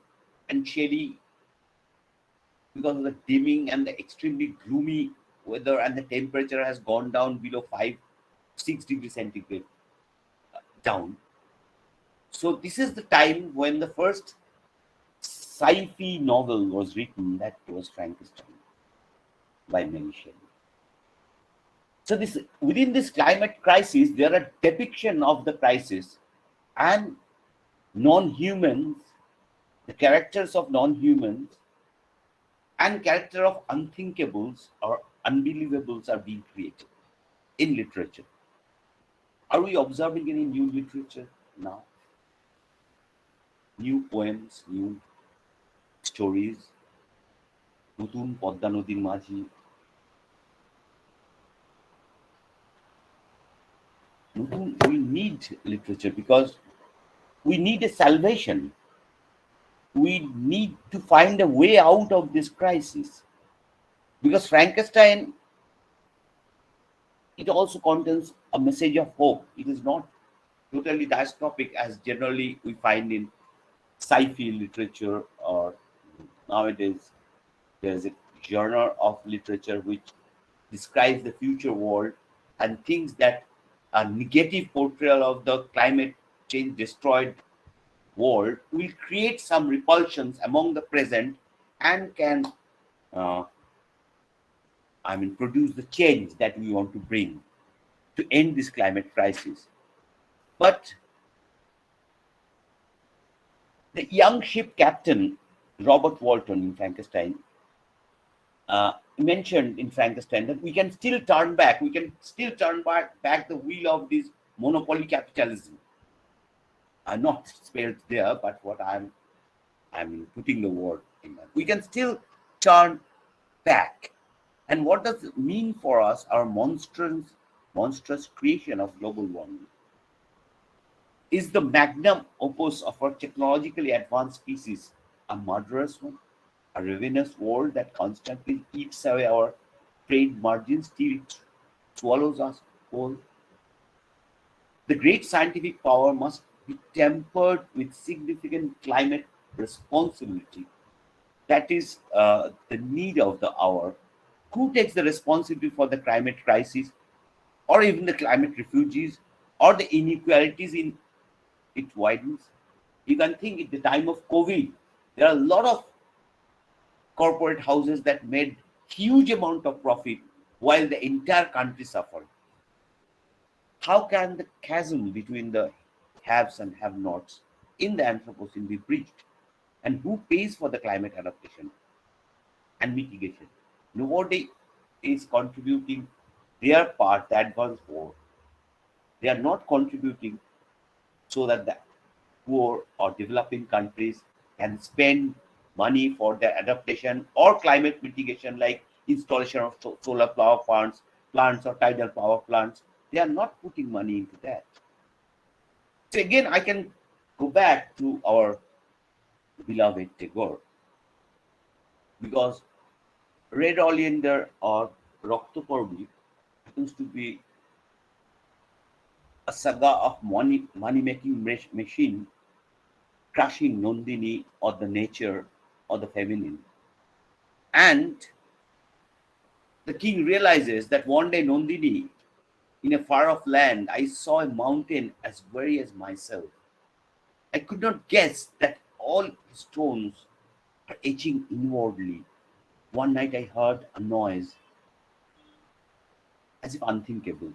and Shelley because of the dimming and the extremely gloomy weather, and the temperature has gone down below 6 degrees centigrade down. So this is the time when the first sci-fi novel was written, that was Frankenstein by Mary Shelley. So this, within this climate crisis, there are depiction of the crisis, and non-humans, the characters of non-humans and character of unthinkables or unbelievables are being created in literature. Are we observing any new literature now? New poems, new stories, নতুন পদ্মা নদীর মাঝি, we need literature because we need a salvation. We need to find a way out of this crisis, because Frankenstein, it also contains a message of hope. It is not totally dystopic as generally we find in sci-fi literature, or nowadays there is a genre of literature which describes the future world and thinks that a negative portrayal of the climate change destroyed world will create some repulsions among the present and can produce the change that we want to bring to end this climate crisis. But the young ship captain Robert Walton in Frankenstein mentioned in Frankenstein that we can still turn back back the wheel of this monopoly capitalism. Not spelled there, but what I'm putting the word in that. We can still turn back. And what does it mean for us, our monstrous creation of global warming? Is the magnum opus of our technologically advanced species a murderous one? A ravenous world that constantly eats away our trade margins till it swallows us whole? The great scientific power must be tempered with significant climate responsibility. That is the need of the hour. Who takes the responsibility for the climate crisis, or even the climate refugees, or the inequalities in it widens? You can think at the time of COVID, there are a lot of corporate houses that made huge amount of profit while the entire country suffered. How can the chasm between the haves and have-nots in the Anthropocene be bridged? And who pays for the climate adaptation and mitigation? Nobody is contributing their part, the advanced world. They are not contributing so that the poor or developing countries can spend money for their adaptation or climate mitigation, like installation of solar power plants or tidal power plants. They are not putting money into that. So again, I can go back to our beloved Tagore, because Red Oleander or Raktoporbi happens to be a saga of money-making machine crushing Nandini, or the nature, or the feminine. And the king realizes that one day, Nandini, in a far-off land, I saw a mountain as very as myself. I could not guess that all stones are etching inwardly. One night I heard a noise, as if unthinkable,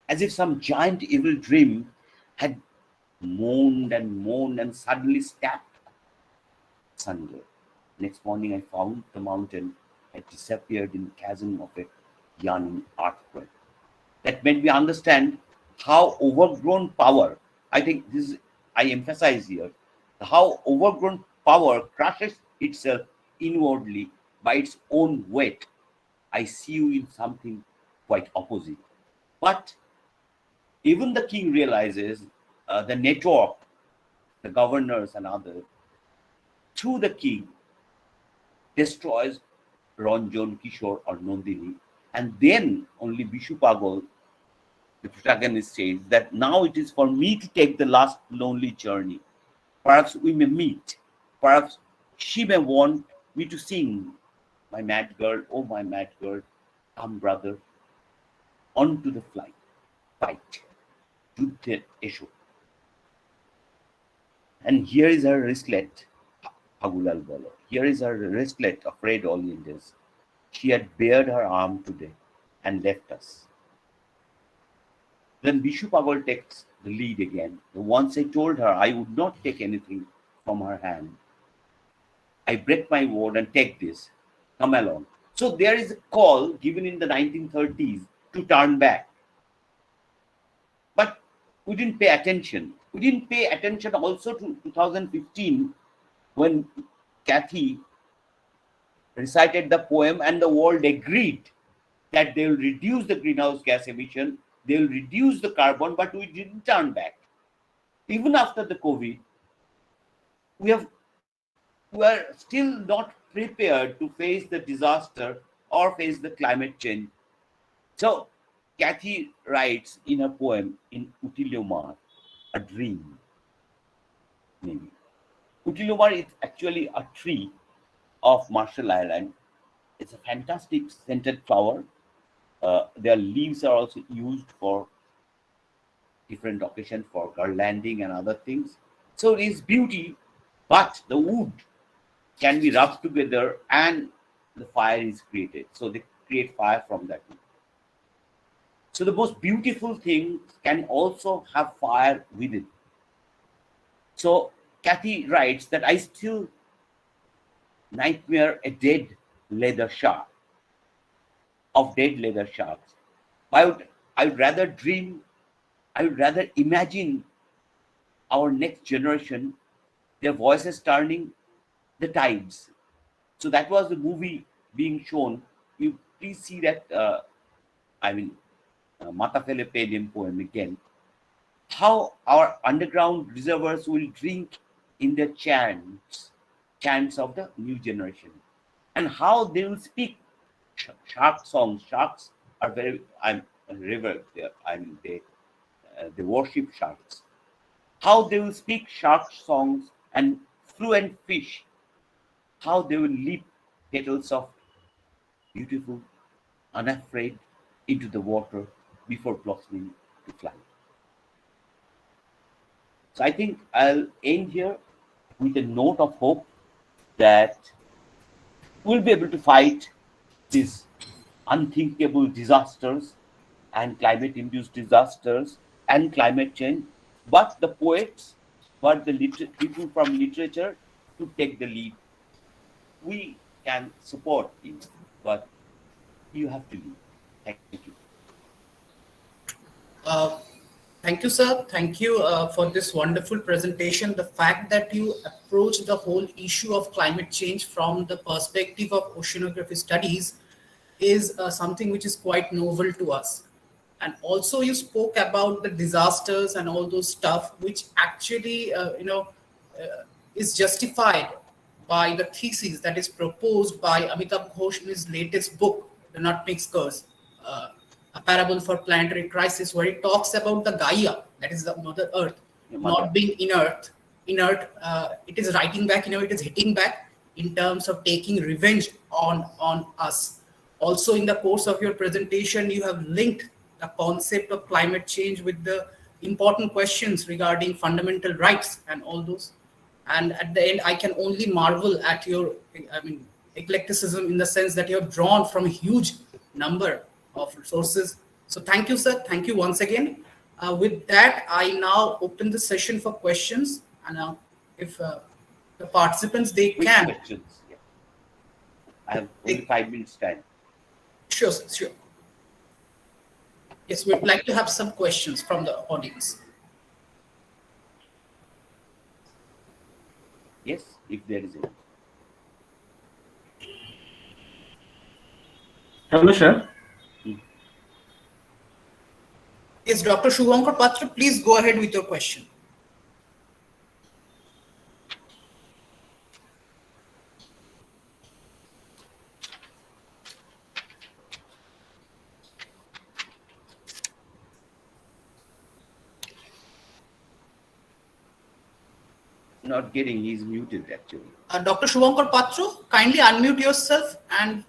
as if some giant evil dream had moaned and suddenly snapped asunder. Next morning I found the mountain had disappeared in the chasm of a yawning earthquake. That made me understand how overgrown power, I think this is, I emphasize here, how overgrown power crushes itself inwardly by its own weight. I see you in something quite opposite. But even the king realizes the network, the governors and others, through the king, destroys Ranjan, Kishore or Nandini, and then only Bishu Pagal, the protagonist, says that now it is for me to take the last lonely journey. Perhaps we may meet. Perhaps she may want me to sing my mad girl, oh my mad girl, come brother, onto the fight, যুদ্ধের এসো. And here is her wristlet, Agulal bolo. Here is her wristlet of red oleanders. She had bared her arm today and left us. Then Bishu Pagal takes the lead again. Once I told her I would not take anything from her hand. I break my word and take this. Come along. So there is a call given in the 1930s to turn back. But we didn't pay attention. We didn't pay attention also to 2015 when Kathy recited the poem and the world agreed that they will reduce the greenhouse gas emission, they will reduce the carbon, but we didn't turn back. Even after the COVID, we are still not prepared to face the disaster or face the climate change. So Kathy writes in her poem, in Utilomar, a dream, maybe. Utilomar is actually a tree of Marshall Island. It's a fantastic scented flower. Their leaves are also used for different occasions, for garlanding and other things. So it is beauty, but the wood can be rubbed together and the fire is created. So they create fire from that wood. So the most beautiful things can also have fire within. So Kathy writes that I still nightmare a dead leather shark, of dead leather sharks. I would rather dream, I would rather imagine our next generation, their voices turning the tides. So that was the movie being shown. You please see that, Matafele Pelim poem again. How our underground reservoirs will drink in their chants of the new generation. And how they will speak shark songs. Sharks are very, revered. They worship sharks. How they will speak shark songs and fluent fish. How they will leap petals of beautiful, unafraid into the water before blossoming to fly. So I think I'll end here with a note of hope that we'll be able to fight these unthinkable disasters and climate-induced disasters and climate change, but the poets, but the people from literature to take the lead. We can support you, but you have to lead. Thank you. Thank you, sir. Thank you for this wonderful presentation. The fact that you approach the whole issue of climate change from the perspective of oceanography studies is something which is quite novel to us. And also you spoke about the disasters and all those stuff, which actually, is justified by the thesis that is proposed by Amitabh Ghosh in his latest book, The Nutmeg's Curse. A parable for planetary crisis, where it talks about the Gaia, that is the Mother Earth, not being inert. It is writing back, it is hitting back in terms of taking revenge on us. Also, in the course of your presentation, you have linked the concept of climate change with the important questions regarding fundamental rights and all those. And at the end, I can only marvel at your, eclecticism, in the sense that you have drawn from a huge number of resources. So thank you, sir. Thank you once again. With that, I now open the session for questions. And if the participants, they Quick can. questions. Yeah. I have only 5 minutes time. Sure, sir, sure. Yes, we'd like to have some questions from the audience. Yes, if there is any. Hello, sir. Yes, Dr. Shubhankar Patra, please go ahead with your question. not getting. He's muted actually. Dr. Shubhankar Patro, kindly unmute yourself and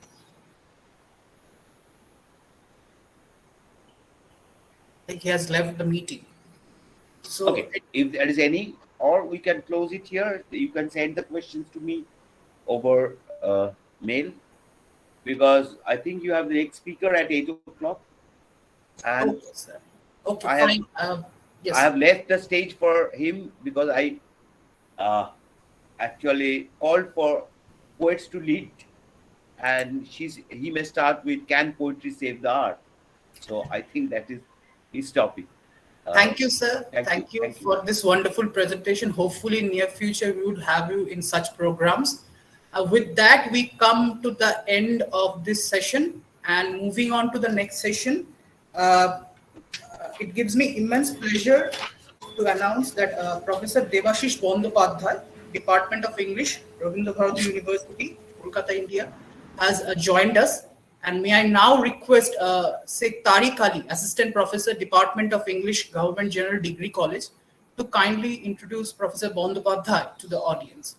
I think he has left the meeting. So Okay, if there is any, or we can close it here. You can send the questions to me over mail, because I think you have the next speaker at 8 o'clock. And okay, sir. Okay, I have- fine. Yes. I have left the stage for him because I actually called for poets to lead, and he may start with "Can Poetry Save the Art?" So I think that is his topic. Thank you, sir. Thank you. For this wonderful presentation. Hopefully, in near future, we would have you in such programs. With that, we come to the end of this session, and moving on to the next session. It gives me immense pleasure to announce that Professor Debashish Bandyopadhyay, Department of English, Rabindra Bharati University, Kolkata, India, has joined us. And may I now request Sheikh Tariq Ali, Assistant Professor, Department of English, Government General Degree College, to kindly introduce Professor Bandyopadhyay to the audience.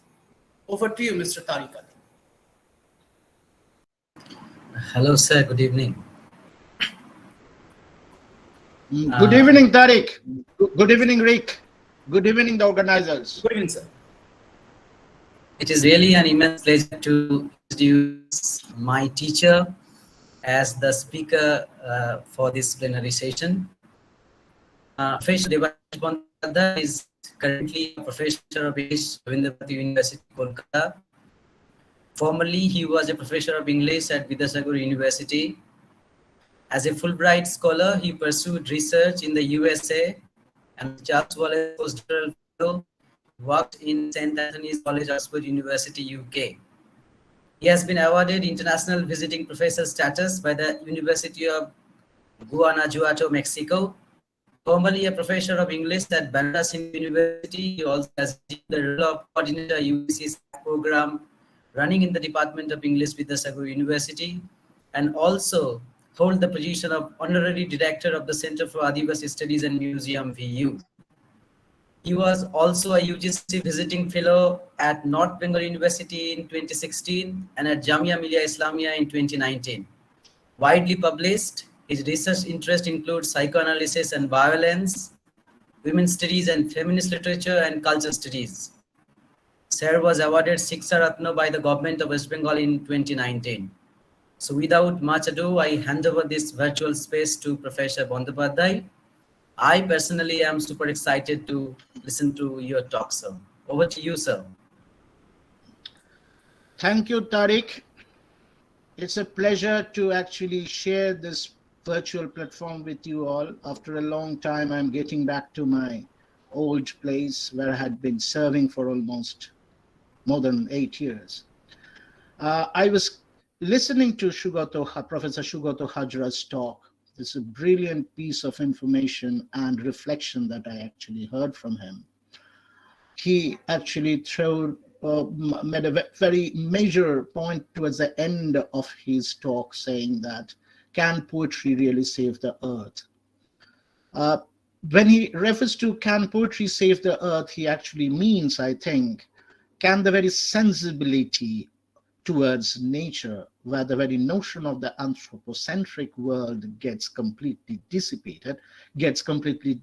Over to you, Mr. Tariq Ali. Hello, sir. Good evening. Good evening, Tariq. Good evening, Rick. Good evening, the organizers. Good evening, sir. It is really an immense pleasure to introduce my teacher as the speaker for this plenary session. Professor Debashish Bandyopadhyay is currently a professor of English at Rabindra University, Kolkata. Formerly, he was a professor of English at Vidyasagar University. As a Fulbright scholar, he pursued research in the USA and Charles Wallace Postdoctoral Fellow, worked in St. Anthony's College, Oxford University, UK. He has been awarded International Visiting Professor status by the University of Guanajuato, Mexico. Formerly a professor of English at Bandas University, he also has the role of coordinator UGC program running in the Department of English with Vidyasagar University, and also hold the position of Honorary Director of the Center for Adivasi Studies and Museum, VU. He was also a UGC Visiting Fellow at North Bengal University in 2016 and at Jamia Millia Islamia in 2019. Widely published, his research interests include psychoanalysis and violence, women's studies and feminist literature and culture studies. Sir was awarded Shiksha Ratna by the government of West Bengal in 2019. So without much ado, I hand over this virtual space to Professor Bandyopadhyay. I personally am super excited to listen to your talk, sir. Over to you, sir. Thank you, Tariq. It's a pleasure to actually share this virtual platform with you all. After a long time, I'm getting back to my old place where I had been serving for almost more than 8 years. I was listening to Professor Sugata HAZRA's talk. It's a brilliant piece of information and reflection that I actually heard from him. He actually made a very major point towards the end of his talk, saying that, can poetry really save the earth? When he refers to can poetry save the earth, he actually means, I think, can the very sensibility towards nature, where the very notion of the anthropocentric world gets completely dissipated, gets completely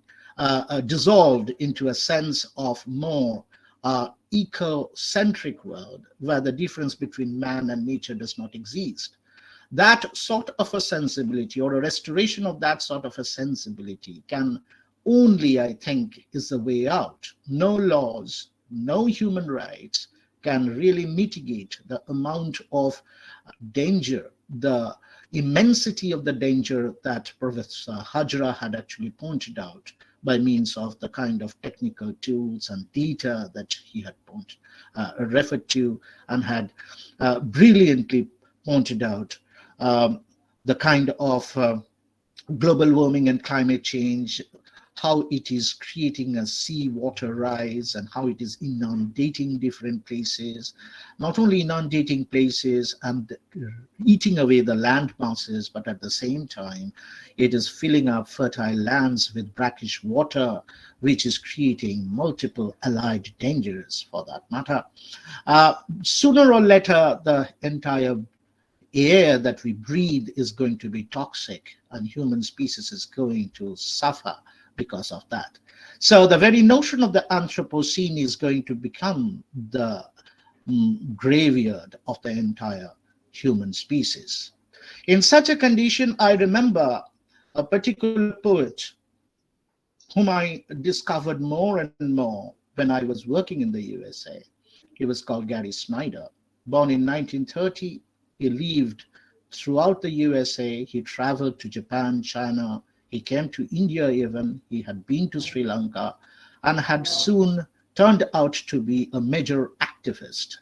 dissolved into a sense of more ecocentric world, where the difference between man and nature does not exist. That sort of a sensibility, or a restoration of that sort of a sensibility, can only, I think, is the way out. No laws, no human rights can really mitigate the amount of danger, the immensity of the danger that Professor HAZRA had actually pointed out by means of the kind of technical tools and data that he had referred to and had brilliantly pointed out, the kind of global warming and climate change, how it is creating a seawater rise and how it is inundating different places, not only inundating places and eating away the land masses, but at the same time, it is filling up fertile lands with brackish water, which is creating multiple allied dangers for that matter. Sooner or later, the entire air that we breathe is going to be toxic, and human species is going to suffer because of that. So the very notion of the Anthropocene is going to become the graveyard of the entire human species. In such a condition, I remember a particular poet whom I discovered more and more when I was working in the USA. He was called Gary Snyder. Born in 1930, he lived throughout the USA. He traveled to Japan, China. He came to India even. He had been to Sri Lanka and had soon turned out to be a major activist,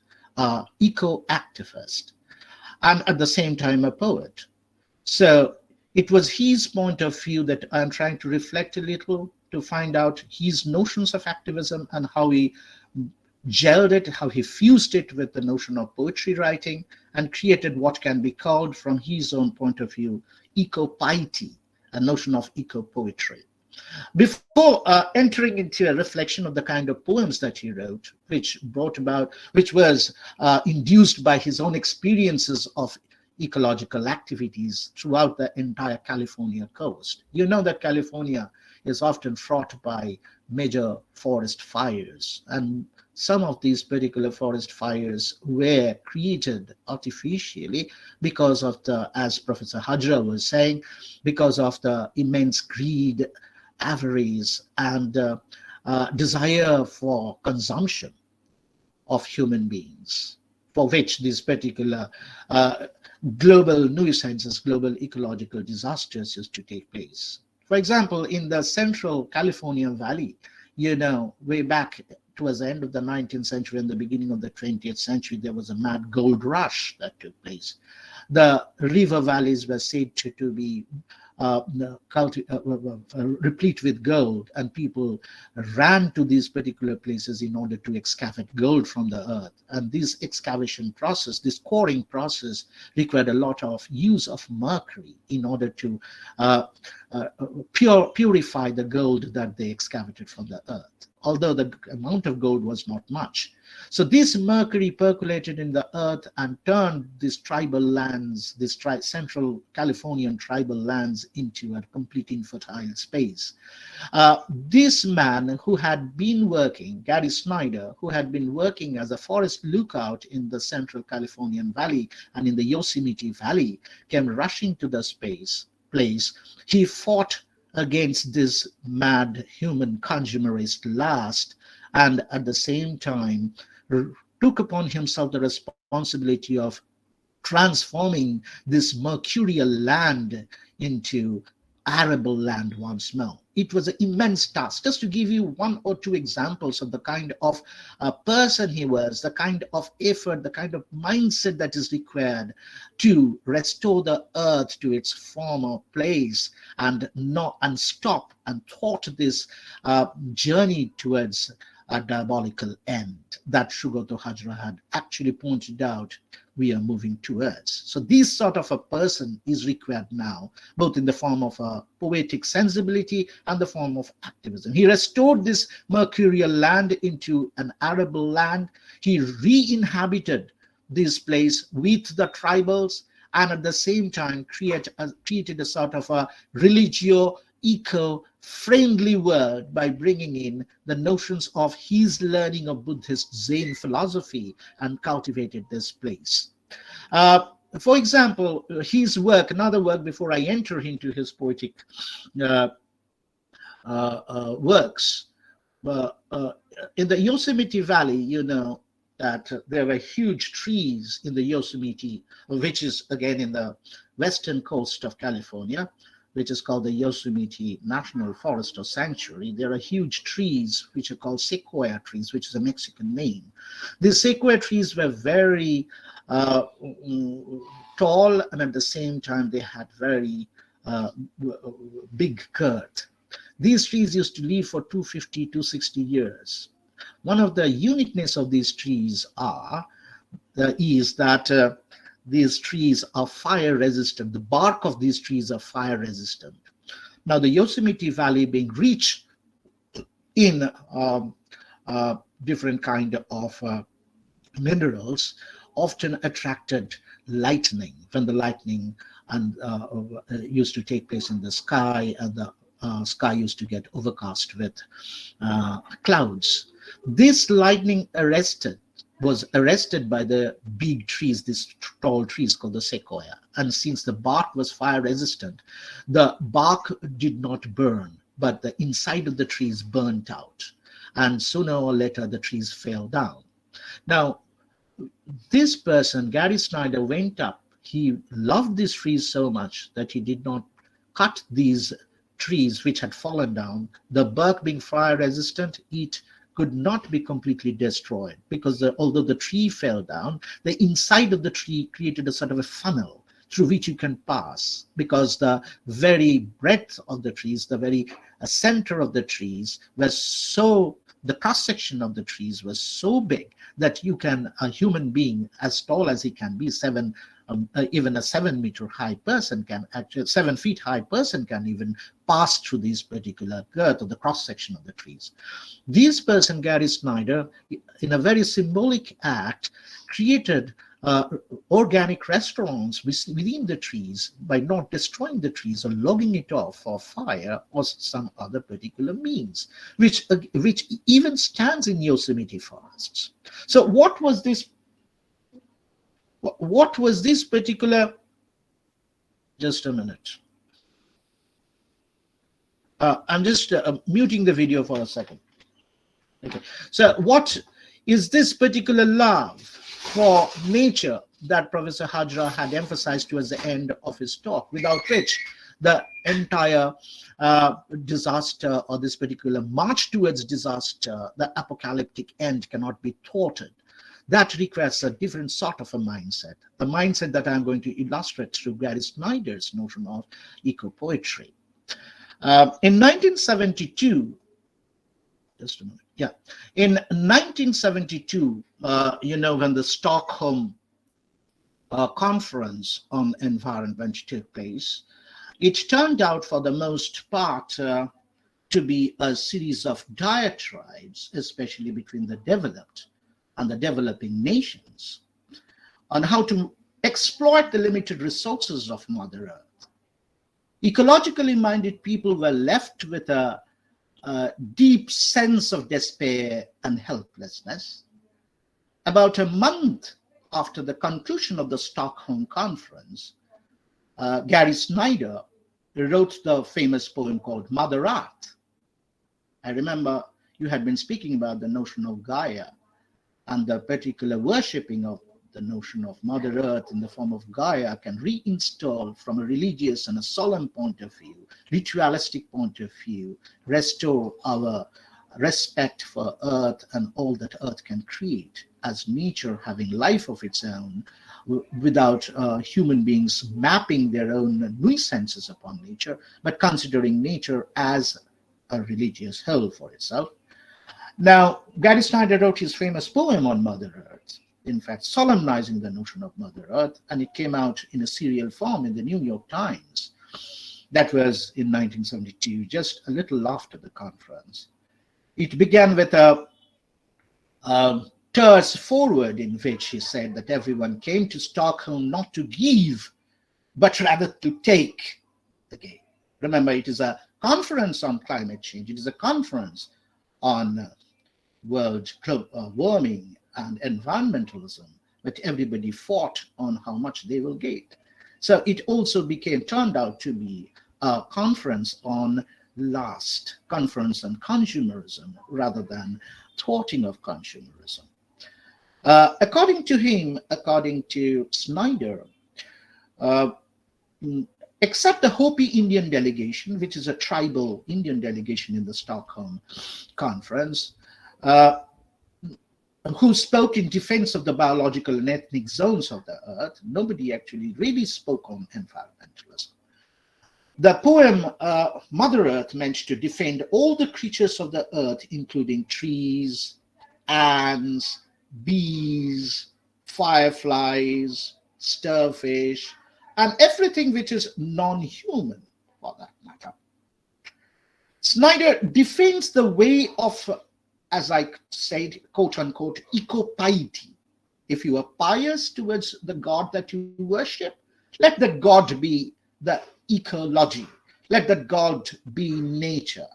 eco-activist, and at the same time a poet. So it was his point of view that I'm trying to reflect a little to find out his notions of activism and how he gelled it, how he fused it with the notion of poetry writing and created what can be called, from his own point of view, ecopiety, a notion of eco-poetry. Before entering into a reflection of the kind of poems that he wrote, which was induced by his own experiences of ecological activities throughout the entire California coast. You know that California is often fraught by major forest fires, and some of these particular forest fires were created artificially because of the, as Professor HAZRA was saying, because of the immense greed, avarice, and desire for consumption of human beings, for which these particular global nuisances, global ecological disasters used to take place. For example, in the central California Valley, you know, way back towards the end of the 19th century and the beginning of the 20th century, there was a mad gold rush that took place. The river valleys were said to be replete with gold, and people ran to these particular places in order to excavate gold from the earth. And this excavation process, this coring process, required a lot of use of mercury in order to purify the gold that they excavated from the earth, although the amount of gold was not much. So this mercury percolated in the earth and turned these tribal lands, this central Californian tribal lands, into a complete infertile space. This man who had been working, Gary Snyder, who had been working as a forest lookout in the central Californian Valley and in the Yosemite Valley, came rushing to the place. He fought against this mad human consumerist lust, and at the same time took upon himself the responsibility of transforming this mercurial land into arable land once more. It was an immense task. Just to give you one or two examples of the kind of person he was, the kind of effort, the kind of mindset that is required to restore the earth to its former place and stop and thwart this journey towards a diabolical end that Sugoto HAZRA had actually pointed out we are moving towards. So this sort of a person is required now, both in the form of a poetic sensibility and the form of activism. He restored this mercurial land into an arable land. He re-inhabited this place with the tribals, and at the same time created a sort of a religio eco-friendly world by bringing in the notions of his learning of Buddhist Zen philosophy and cultivated this place. For example, his work, another work before I enter into his poetic works, in the Yosemite Valley, you know that there were huge trees in the Yosemite, which is again in the western coast of California, which is called the Yosemite National Forest or Sanctuary. There are huge trees which are called sequoia trees, which is a Mexican name. These sequoia trees were very tall, and at the same time they had very big girth. These trees used to live for 250, 260 years. One of the uniqueness of these trees is that these trees are fire resistant. The bark of these trees are fire resistant. Now, the Yosemite Valley being rich in different kind of minerals often attracted lightning. When the lightning used to take place in the sky, and the sky used to get overcast with clouds. This lightning was arrested by the big trees, these tall trees called the sequoia. And since the bark was fire resistant, the bark did not burn, but the inside of the trees burnt out. And sooner or later, the trees fell down. Now, this person, Gary Snyder, went up. He loved these trees so much that he did not cut these trees which had fallen down. The bark being fire resistant, it could not be completely destroyed, because although the tree fell down, the inside of the tree created a sort of a funnel through which you can pass, because the very breadth of the trees, the very center of the trees was so, the cross section of the trees was so big that you can, a human being as tall as he can be, even a 7 meter high person can actually, 7 feet high person can even pass through this particular girth of the cross section of the trees. This person, Gary Snyder, in a very symbolic act, created organic restaurants within the trees by not destroying the trees or logging it off for fire or some other particular means, which even stands in Yosemite forests. So what was this particular, just a minute. I'm just muting the video for a second. Okay. So what is this particular love for nature that Professor HAZRA had emphasized towards the end of his talk, without which the entire disaster, or this particular march towards disaster, the apocalyptic end, cannot be thwarted? That requires a different sort of a mindset, the mindset that I'm going to illustrate through Gary Snyder's notion of eco-poetry. In 1972, just a minute, yeah. In 1972, when the Stockholm Conference on Environment took place, it turned out for the most part to be a series of diatribes, especially between the developed and the developing nations, on how to exploit the limited resources of Mother Earth. Ecologically minded people were left with a deep sense of despair and helplessness. About a month after the conclusion of the Stockholm Conference, Gary Snyder wrote the famous poem called Mother Earth. I remember you had been speaking about the notion of Gaia and the particular worshipping of the notion of Mother Earth in the form of Gaia can reinstall from a religious and a solemn point of view, ritualistic point of view, restore our respect for Earth and all that Earth can create as nature having life of its own, without human beings mapping their own nuisances upon nature, but considering nature as a religious whole for itself. Now, Gary Snyder wrote his famous poem on Mother Earth, in fact, solemnizing the notion of Mother Earth, and it came out in a serial form in the New York Times. That was in 1972, just a little after the conference. It began with a terse foreword in which he said that everyone came to Stockholm not to give, but rather to take again. Remember, it is a conference on climate change. It is a conference on world warming and environmentalism, but everybody fought on how much they will get. So it also turned out to be a conference on lust, conference on consumerism, rather than thwarting of consumerism. According to him, according to Snyder, except the Hopi Indian delegation, which is a tribal Indian delegation in the Stockholm Conference, who spoke in defense of the biological and ethnic zones of the Earth, nobody actually really spoke on environmentalism. The poem Mother Earth meant to defend all the creatures of the earth, including trees, ants, bees, fireflies, starfish, and everything which is non-human for that matter. Snyder defends the way of, as I said, quote unquote, eco-piety. If you are pious towards the God that you worship, let the God be the ecology. Let the God be nature.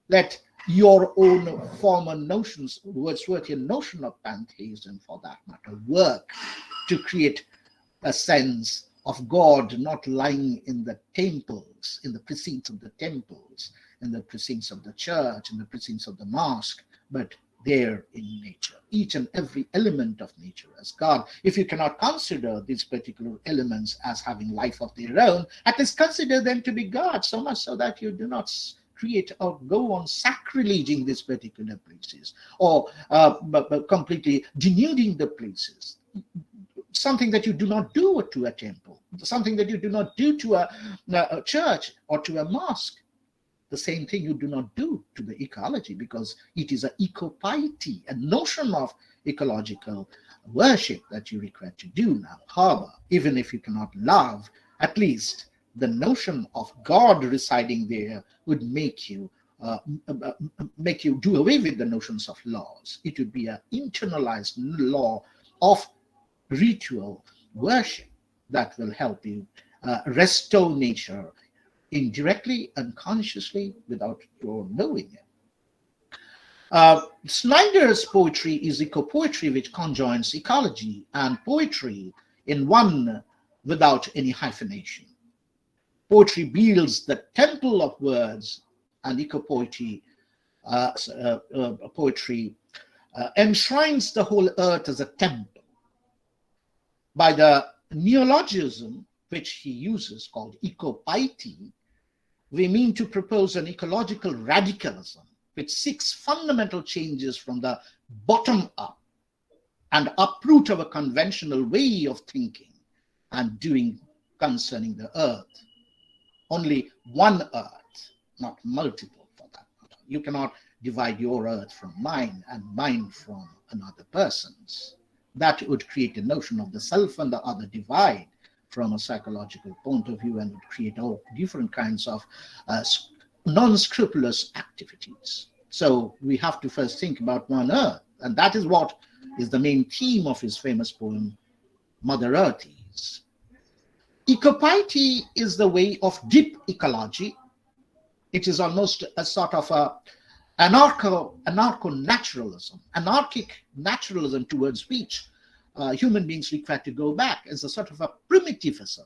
Let your own former notions, Wordsworthian notion of pantheism for that matter, work to create a sense of God not lying in the temples, in the precincts of the temples, in the precincts of the church, in the precincts of the mosque, but there in nature, each and every element of nature as God. If you cannot consider these particular elements as having life of their own, at least consider them to be God, so much so that you do not create or go on sacrileging these particular places, or completely denuding the places. Something that you do not do to a temple, something that you do not do to a church or to a mosque. The same thing you do not do to the ecology, because it is an eco-piety, a notion of ecological worship that you require to do now. However, even if you cannot love, at least the notion of God residing there would make you do away with the notions of laws. It would be an internalized law of ritual worship that will help you restore nature indirectly, unconsciously, without your knowing it. Snyder's poetry is eco-poetry, which conjoins ecology and poetry in one without any hyphenation. Poetry builds the temple of words, and eco-poetry enshrines the whole earth as a temple. By the neologism which he uses, called eco-piety, we mean to propose an ecological radicalism which seeks fundamental changes from the bottom up and uproot our conventional way of thinking and doing concerning the earth. Only one earth, not multiple for that matter. You cannot divide your earth from mine and mine from another person's. That would create a notion of the self and the other divide from a psychological point of view, and would create all different kinds of non-scrupulous activities. So we have to first think about one earth, and that is what is the main theme of his famous poem, Mother Earth is. Ecopiety is the way of deep ecology. It is almost a sort of a anarcho-naturalism, anarchic naturalism towards which human beings require to go back, as a sort of a primitivism,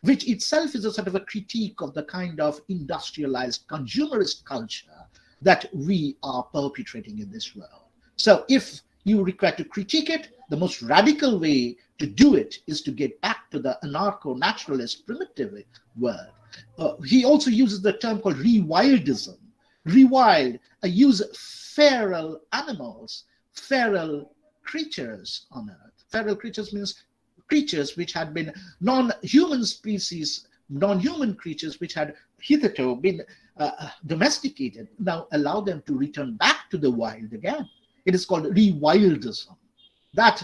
which itself is a sort of a critique of the kind of industrialized consumerist culture that we are perpetrating in this world. So if you require to critique it, the most radical way to do it is to get back to the anarcho-naturalist primitive word. He also uses the term called rewildism. Rewild, use feral animals, feral creatures on earth. Feral creatures means creatures which had been non-human species, non-human creatures which had hitherto been domesticated. Now allow them to return back to the wild again. It is called rewildism. That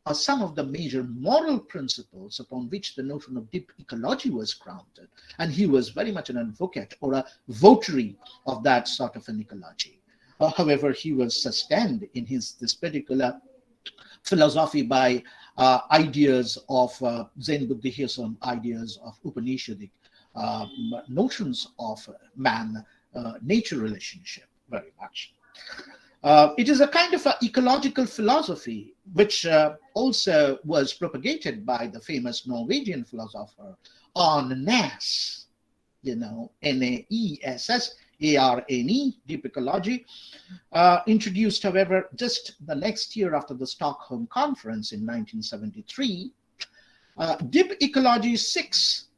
are some of the major moral principles upon which the notion of deep ecology was grounded. And he was very much an advocate or a votary of that sort of an ecology. However, he was sustained in this particular philosophy by ideas of Zen Buddhism, ideas of Upanishadic notions of man-nature relationship very much. It is a kind of a ecological philosophy which also was propagated by the famous Norwegian philosopher Arne Næss, Naess, ARNE, deep ecology, introduced, however, just the next year after the Stockholm Conference in 1973. Deep ecology seeks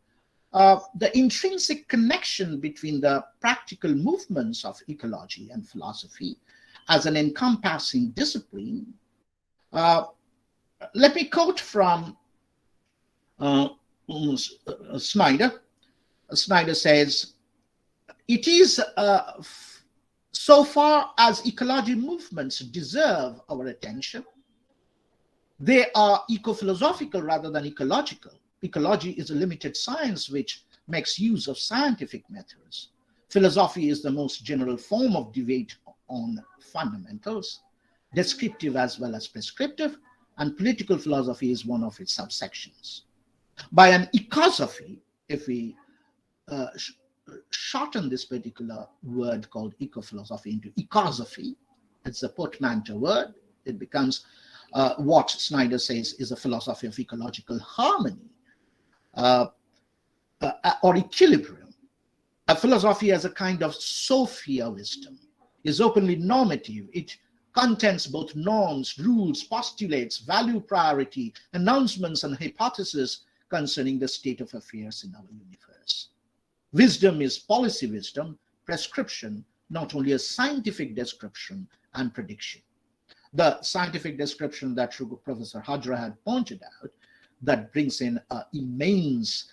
the intrinsic connection between the practical movements of ecology and philosophy as an encompassing discipline. Let me quote from Snyder. Snyder says, it is so far as ecology movements deserve our attention, they are eco-philosophical rather than ecological. Ecology is a limited science which makes use of scientific methods. Philosophy is the most general form of debate on fundamentals, descriptive as well as prescriptive, and political philosophy is one of its subsections. By an ecosophy, if we shorten this particular word called eco-philosophy into ecosophy, it's a portmanteau word, it becomes what Snyder says is a philosophy of ecological harmony or equilibrium. A philosophy as a kind of Sophia wisdom is openly normative. It contains both norms, rules, postulates, value priority, announcements, and hypotheses concerning the state of affairs in our universe. Wisdom is policy wisdom, prescription, not only a scientific description and prediction. The scientific description that Professor HAZRA had pointed out that brings in immense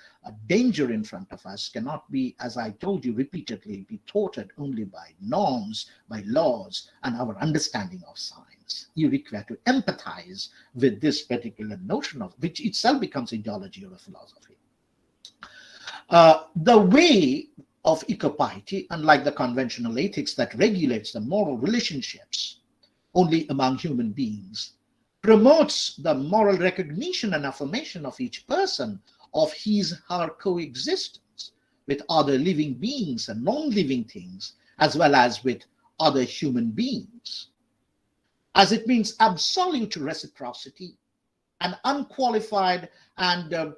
danger in front of us cannot be, as I told you repeatedly, be thwarted only by norms, by laws, and our understanding of science. You require to empathize with this particular notion of which itself becomes ideology or a philosophy. The way of ecopiety, unlike the conventional ethics that regulates the moral relationships only among human beings, promotes the moral recognition and affirmation of each person of his or her coexistence with other living beings and non-living things, as well as with other human beings, as it means absolute reciprocity, an unqualified and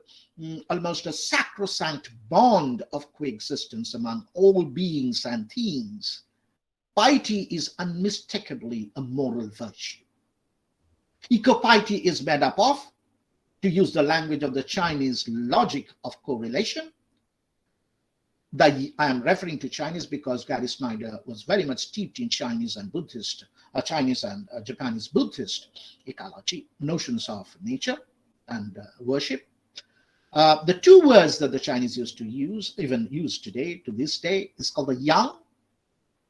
almost a sacrosanct bond of coexistence among all beings and things. Piety is unmistakably a moral virtue. Ecopiety is made up of, to use the language of the Chinese logic of correlation, I am referring to Chinese because Gary Snyder was very much steeped in Chinese and Buddhist, Chinese and Japanese Buddhist ecology, notions of nature and worship. The two words that the Chinese used to use, even use today, to this day, is called the yang,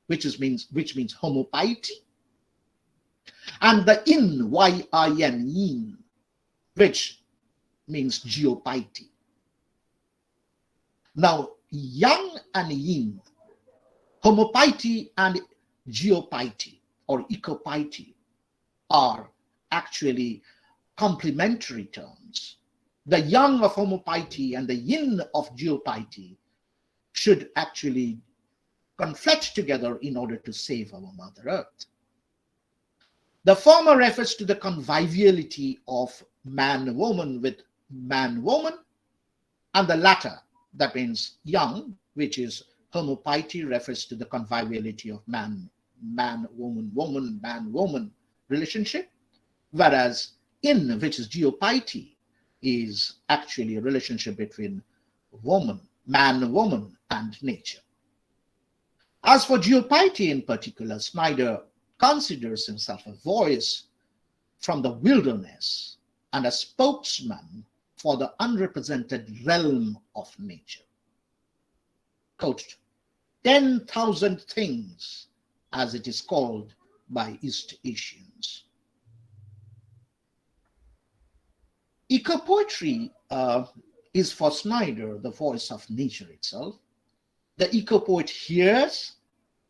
which means homopiety, and the yin, Y-I-N, yin, which means geopiety. Now, yang and yin, homopiety and geopiety or ecopiety are actually complementary terms. The yang of homopiety and the yin of geopiety should actually conflict together in order to save our Mother Earth. The former refers to the conviviality of man-woman with man-woman, and the latter, that means yang, which is homopiety, refers to the conviviality of man-woman, woman-man-woman relationship, whereas yin, which is geopiety, is actually a relationship between woman, man-woman, and nature. As for geopiety in particular, Snyder considers himself a voice from the wilderness and a spokesman for the unrepresented realm of nature. Quote, 10,000 things, as it is called by East Asians. Ecopoetry is for Snyder the voice of nature itself. The ecopoet hears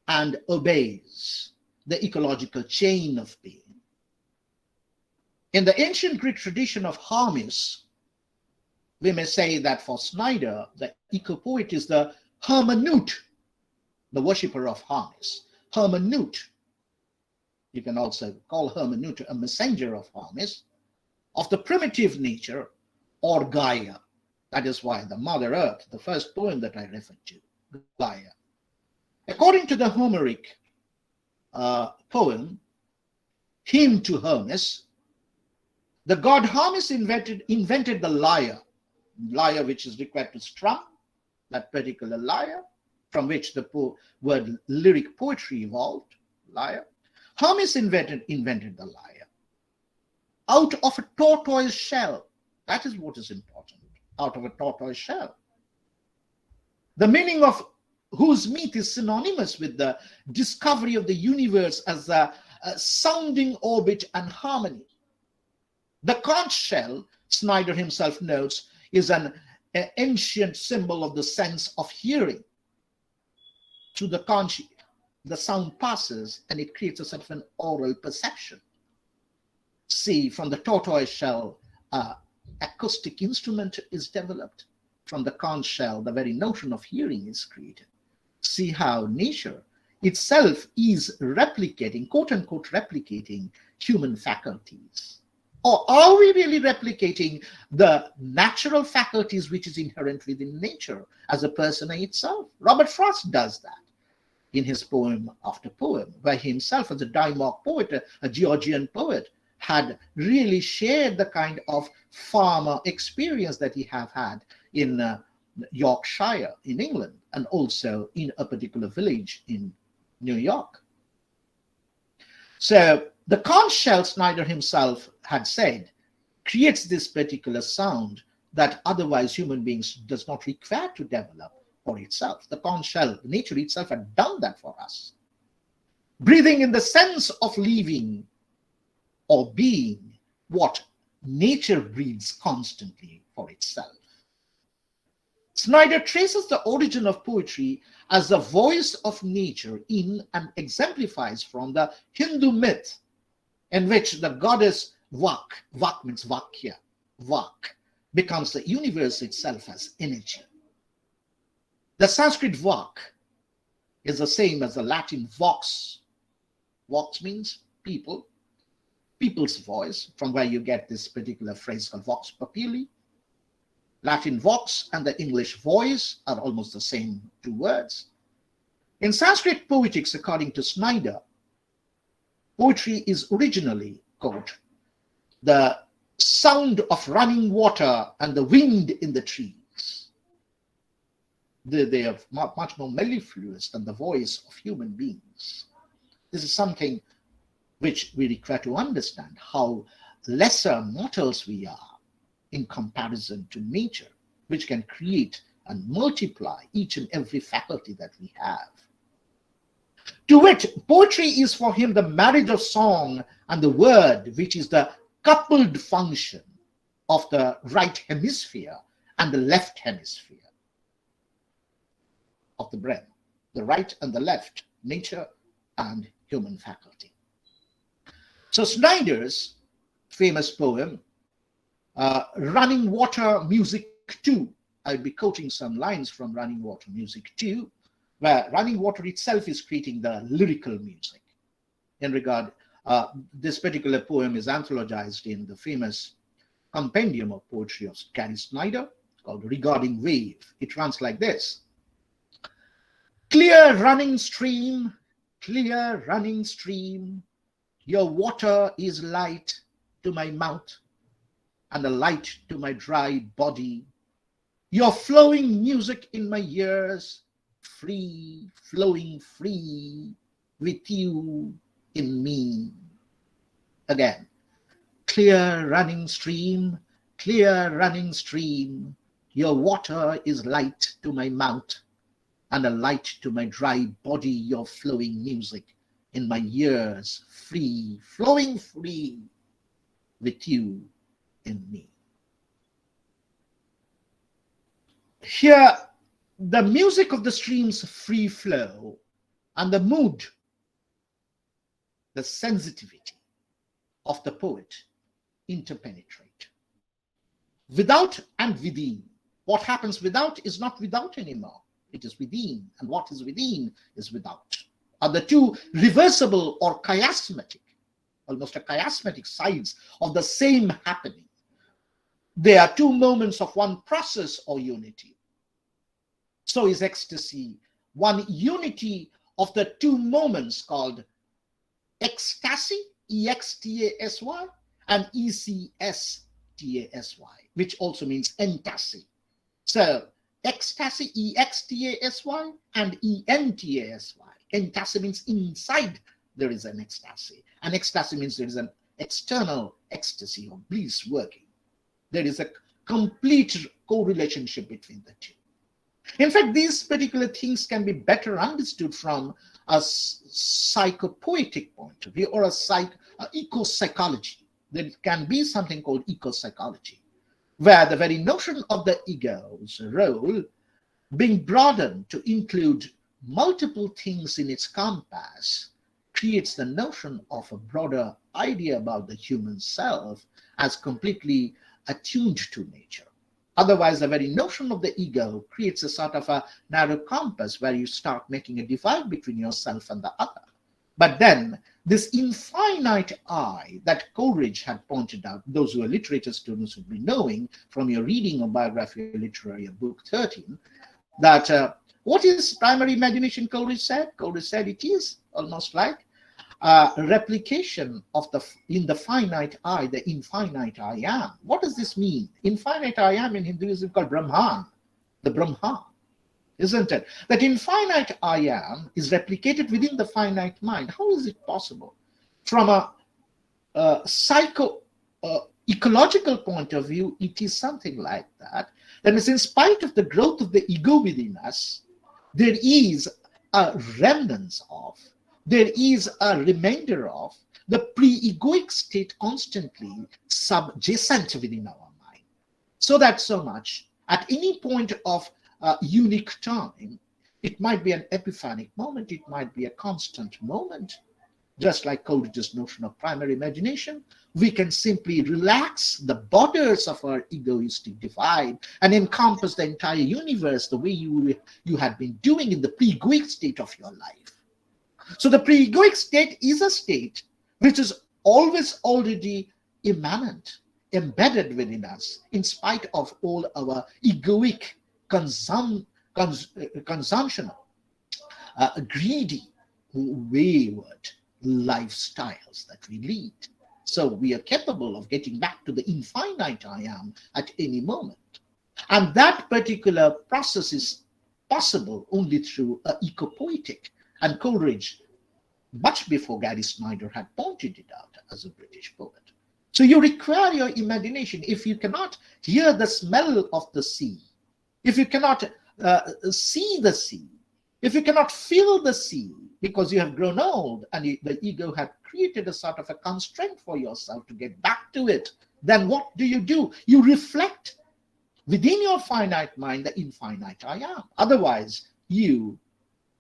and obeys the ecological chain of being. In the ancient Greek tradition of Hermes, we may say that for Snyder, the ecopoet is the hermeneut, the worshipper of Hermes. Hermeneut, you can also call hermeneut a messenger of Hermes, of the primitive nature or Gaia. That is why the Mother Earth, the first poem that I referred to, Gaia. According to the Homeric poem, Hymn to Hermes, the god Hermes invented the lyre, which is required to strum, that particular lyre, from which the word lyric poetry evolved, lyre. Hermes invented the lyre out of a tortoise shell. That is what is important, out of a tortoise shell. The meaning of whose meet is synonymous with the discovery of the universe as a sounding orbit and harmony. The conch shell, Snyder himself notes, is an ancient symbol of the sense of hearing. Through the conch, the sound passes and it creates a sort of an oral perception. See, from the tortoise shell, acoustic instrument is developed. From the conch shell, the very notion of hearing is created. See how nature itself is replicating, quote unquote, replicating human faculties. Or are we really replicating the natural faculties which is inherent within nature as a persona itself? Robert Frost does that in his poem after poem, where he himself, as a Dymock poet, a Georgian poet, had really shared the kind of farmer experience that he have had in Yorkshire in England, and also in a particular village in New York. So the conch shell, Snyder himself had said, creates this particular sound that otherwise human beings does not require to develop for itself. The conch shell, nature itself had done that for us. Breathing in the sense of living or being what nature breathes constantly for itself. Snyder traces the origin of poetry as the voice of nature in and exemplifies from the Hindu myth in which the goddess Vak means Vakya, Vak, becomes the universe itself as energy. The Sanskrit Vak is the same as the Latin vox. Vox means people, people's voice, from where you get this particular phrase called vox populi. Latin vox and the English voice are almost the same two words. In Sanskrit poetics, according to Snyder, poetry is originally, quote, the sound of running water and the wind in the trees. They are much more mellifluous than the voice of human beings. This is something which we require to understand, how lesser mortals we are in comparison to nature, which can create and multiply each and every faculty that we have. To wit, poetry is for him the marriage of song and the word, which is the coupled function of the right hemisphere and the left hemisphere of the brain, the right and the left, nature and human faculty. So Snyder's famous poem, Running Water Music 2, I'll be quoting some lines from Running Water Music 2, where running water itself is creating the lyrical music. In regard, this particular poem is anthologized in the famous compendium of poetry of Gary Snyder called Regarding Wave. It runs like this. Clear running stream, your water is light to my mouth and a light to my dry body. Your flowing music in my ears, free, flowing free, with you in me. Again, clear running stream, your water is light to my mouth and a light to my dry body, your flowing music in my ears, free, flowing free, with you in me. Here, the music of the stream's free flow and the mood, the sensitivity of the poet interpenetrate. Without and within. What happens without is not without anymore. It is within, and what is within is without. Are the two reversible or chiasmatic, almost a chiasmatic sides of the same happening. They are two moments of one process or unity. So is ecstasy one unity of the two moments called ecstasy, E-X-T-A-S-Y, and E-C-S-T-A-S-Y, which also means entasy. So ecstasy, E-X-T-A-S-Y, and E-N-T-A-S-Y. Entasy means inside there is an ecstasy. And ecstasy means there is an external ecstasy or bliss working. There is a complete correlationship between the two. In fact, these particular things can be better understood from a psychopoetic point of view, or a eco-psychology. There can be something called eco-psychology, where the very notion of the ego's role being broadened to include multiple things in its compass creates the notion of a broader idea about the human self as completely attuned to nature. Otherwise, the very notion of the ego creates a sort of a narrow compass where you start making a divide between yourself and the other. But then this infinite I that Coleridge had pointed out, those who are literature students would be knowing from your reading of Biography of Literature, book 13, that what is primary imagination, Coleridge said? Coleridge said it is almost like replication of in the finite I, the infinite I am. What does this mean? Infinite I am in Hinduism called Brahman, the Brahma, isn't it? That infinite I am is replicated within the finite mind. How is it possible? From a ecological point of view, it is something like that. That means, in spite of the growth of the ego within us, there is a remnants of, there is a remainder of the pre-egoic state constantly subjacent within our mind. So that so much, at any point of unique time, it might be an epiphanic moment, it might be a constant moment. Just like Coleridge's notion of primary imagination, we can simply relax the borders of our egoistic divide and encompass the entire universe the way you had been doing in the pre-egoic state of your life. So the pre-egoic state is a state which is always already immanent, embedded within us, in spite of all our egoic consumption, greedy, wayward lifestyles that we lead. So we are capable of getting back to the infinite I am at any moment. And that particular process is possible only through an ecopoetic. And Coleridge, much before Gary Snyder, had pointed it out as a British poet. So you require your imagination. If you cannot hear the smell of the sea, if you cannot see the sea, if you cannot feel the sea, because you have grown old and the ego had created a sort of a constraint for yourself to get back to it, then what do? You reflect within your finite mind the infinite I am. Otherwise, you,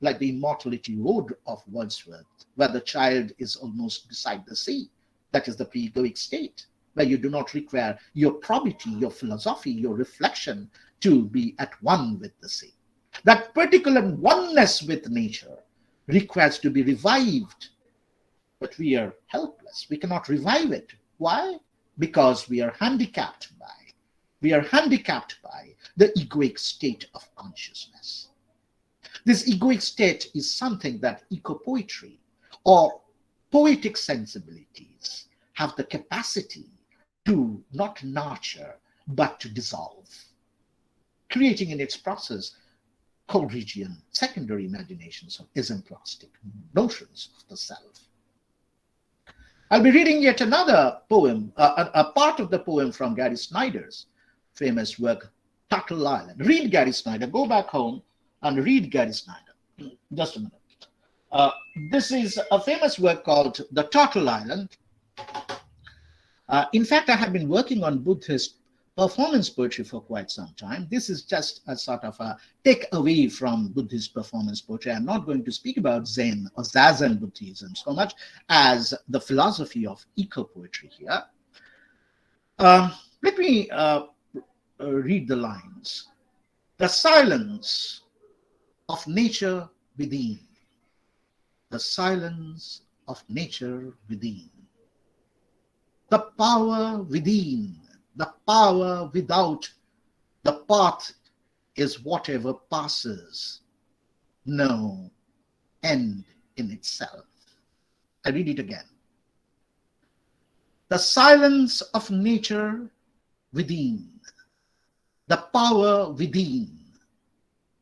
like the Immortality Ode of Wordsworth, where the child is almost beside the sea, that is the pre-egoic state, where you do not require your probity, your philosophy, your reflection to be at one with the sea. That particular oneness with nature requires to be revived, but we are helpless. We cannot revive it. Why? Because we are handicapped by the egoic state of consciousness. This egoic state is something that ecopoetry or poetic sensibilities have the capacity to not nurture, but to dissolve, creating in its process Coleridgean secondary imaginations of isemplastic notions of the self. I'll be reading yet another poem, a part of the poem from Gary Snyder's famous work, Turtle Island. Read Gary Snyder. Go back home and read Gary Snyder. Just a minute. This is a famous work called The Turtle Island. In fact, I have been working on Buddhist performance poetry for quite some time. This is just a sort of a take away from Buddhist performance poetry. I'm not going to speak about Zen or Zazen Buddhism so much as the philosophy of eco-poetry here. Let me read the lines. The silence of nature within. The silence of nature within. The power within. The power without. The path is whatever passes. No end in itself. I read it again. The silence of nature within. The power within.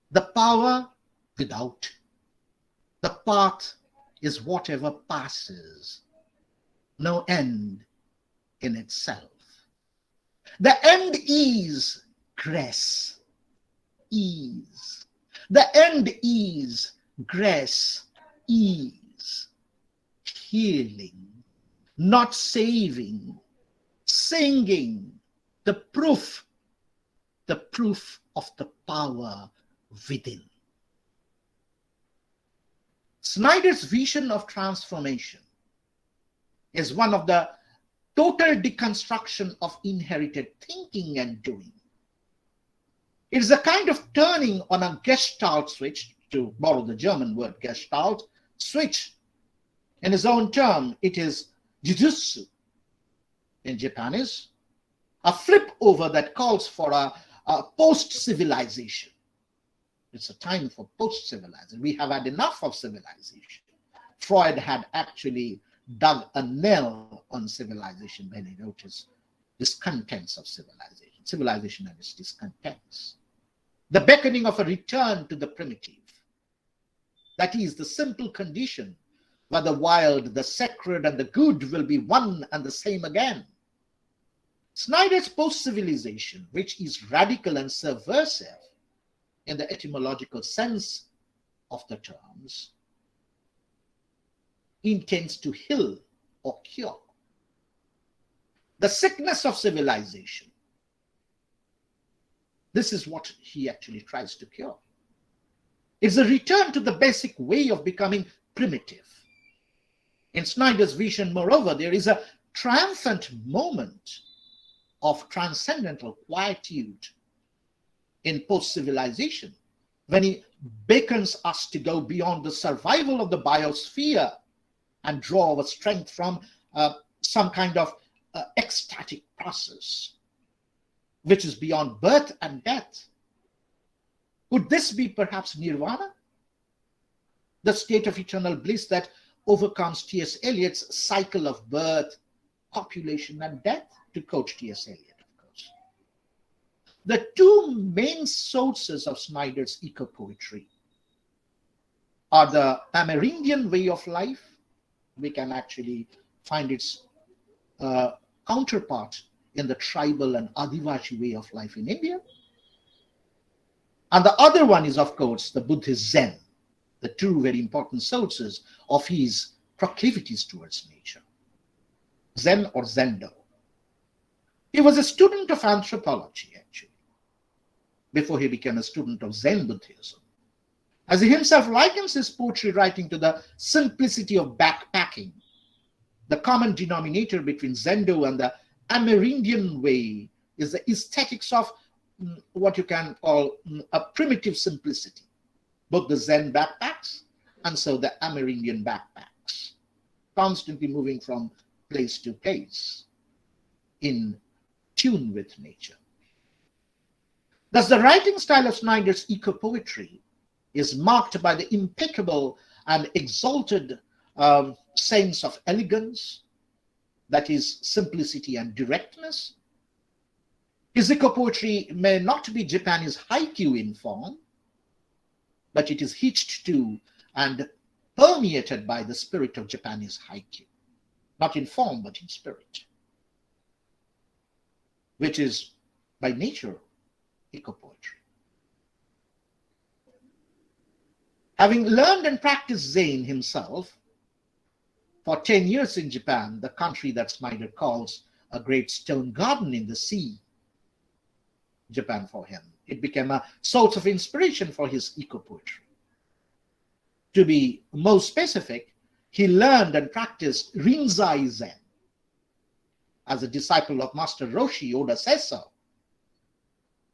The power without. The path is whatever passes. No end in itself. The end is grace, ease. The end is grace, ease, healing, not saving, singing, the proof of the power within. Snyder's vision of transformation is one of the total deconstruction of inherited thinking and doing. It is a kind of turning on a Gestalt switch, to borrow the German word Gestalt, switch. In his own term, it is jujutsu in Japanese, a flip over that calls for a post-civilization. It's a time for post-civilization. We have had enough of civilization. Freud had actually dug a nail on civilization when he wrote his discontents of civilization. Civilization and its discontents. The beckoning of a return to the primitive. That is the simple condition where the wild, the sacred, and the good will be one and the same again. Snyder's post-civilization, which is radical and subversive in the etymological sense of the terms, intends to heal or cure the sickness of civilization. This is what he actually tries to cure. It's a return to the basic way of becoming primitive. In Snyder's vision, moreover, there is a triumphant moment of transcendental quietude in post-civilization when he beckons us to go beyond the survival of the biosphere and draw our strength from some kind of ecstatic process, which is beyond birth and death. Could this be perhaps nirvana? The state of eternal bliss that overcomes T.S. Eliot's cycle of birth, copulation, and death, to quote T.S. Eliot, of course. The two main sources of Snyder's eco-poetry are the Amerindian way of life. We can actually find its counterpart in the tribal and Adivasi way of life in India. And the other one is, of course, the Buddhist Zen, the two very important sources of his proclivities towards nature. Zen or Zendo. He was a student of anthropology, actually, before he became a student of Zen Buddhism. As he himself likens his poetry writing to the simplicity of backpacking, the common denominator between Zendo and the Amerindian way is the aesthetics of what you can call a primitive simplicity. Both the Zen backpacks and so the Amerindian backpacks, constantly moving from place to place in tune with nature. Thus, the writing style of Snyder's eco-poetry is marked by the impeccable and exalted sense of elegance, that is, simplicity and directness. His eco-poetry may not be Japanese haiku in form, but it is hitched to and permeated by the spirit of Japanese haiku, not in form, but in spirit, which is by nature eco-poetry. Having learned and practiced Zen himself for 10 years in Japan, the country that Snyder calls a great stone garden in the sea, Japan for him, it became a source of inspiration for his eco-poetry. To be more specific, he learned and practiced Rinzai Zen as a disciple of Master Roshi Oda Sesso,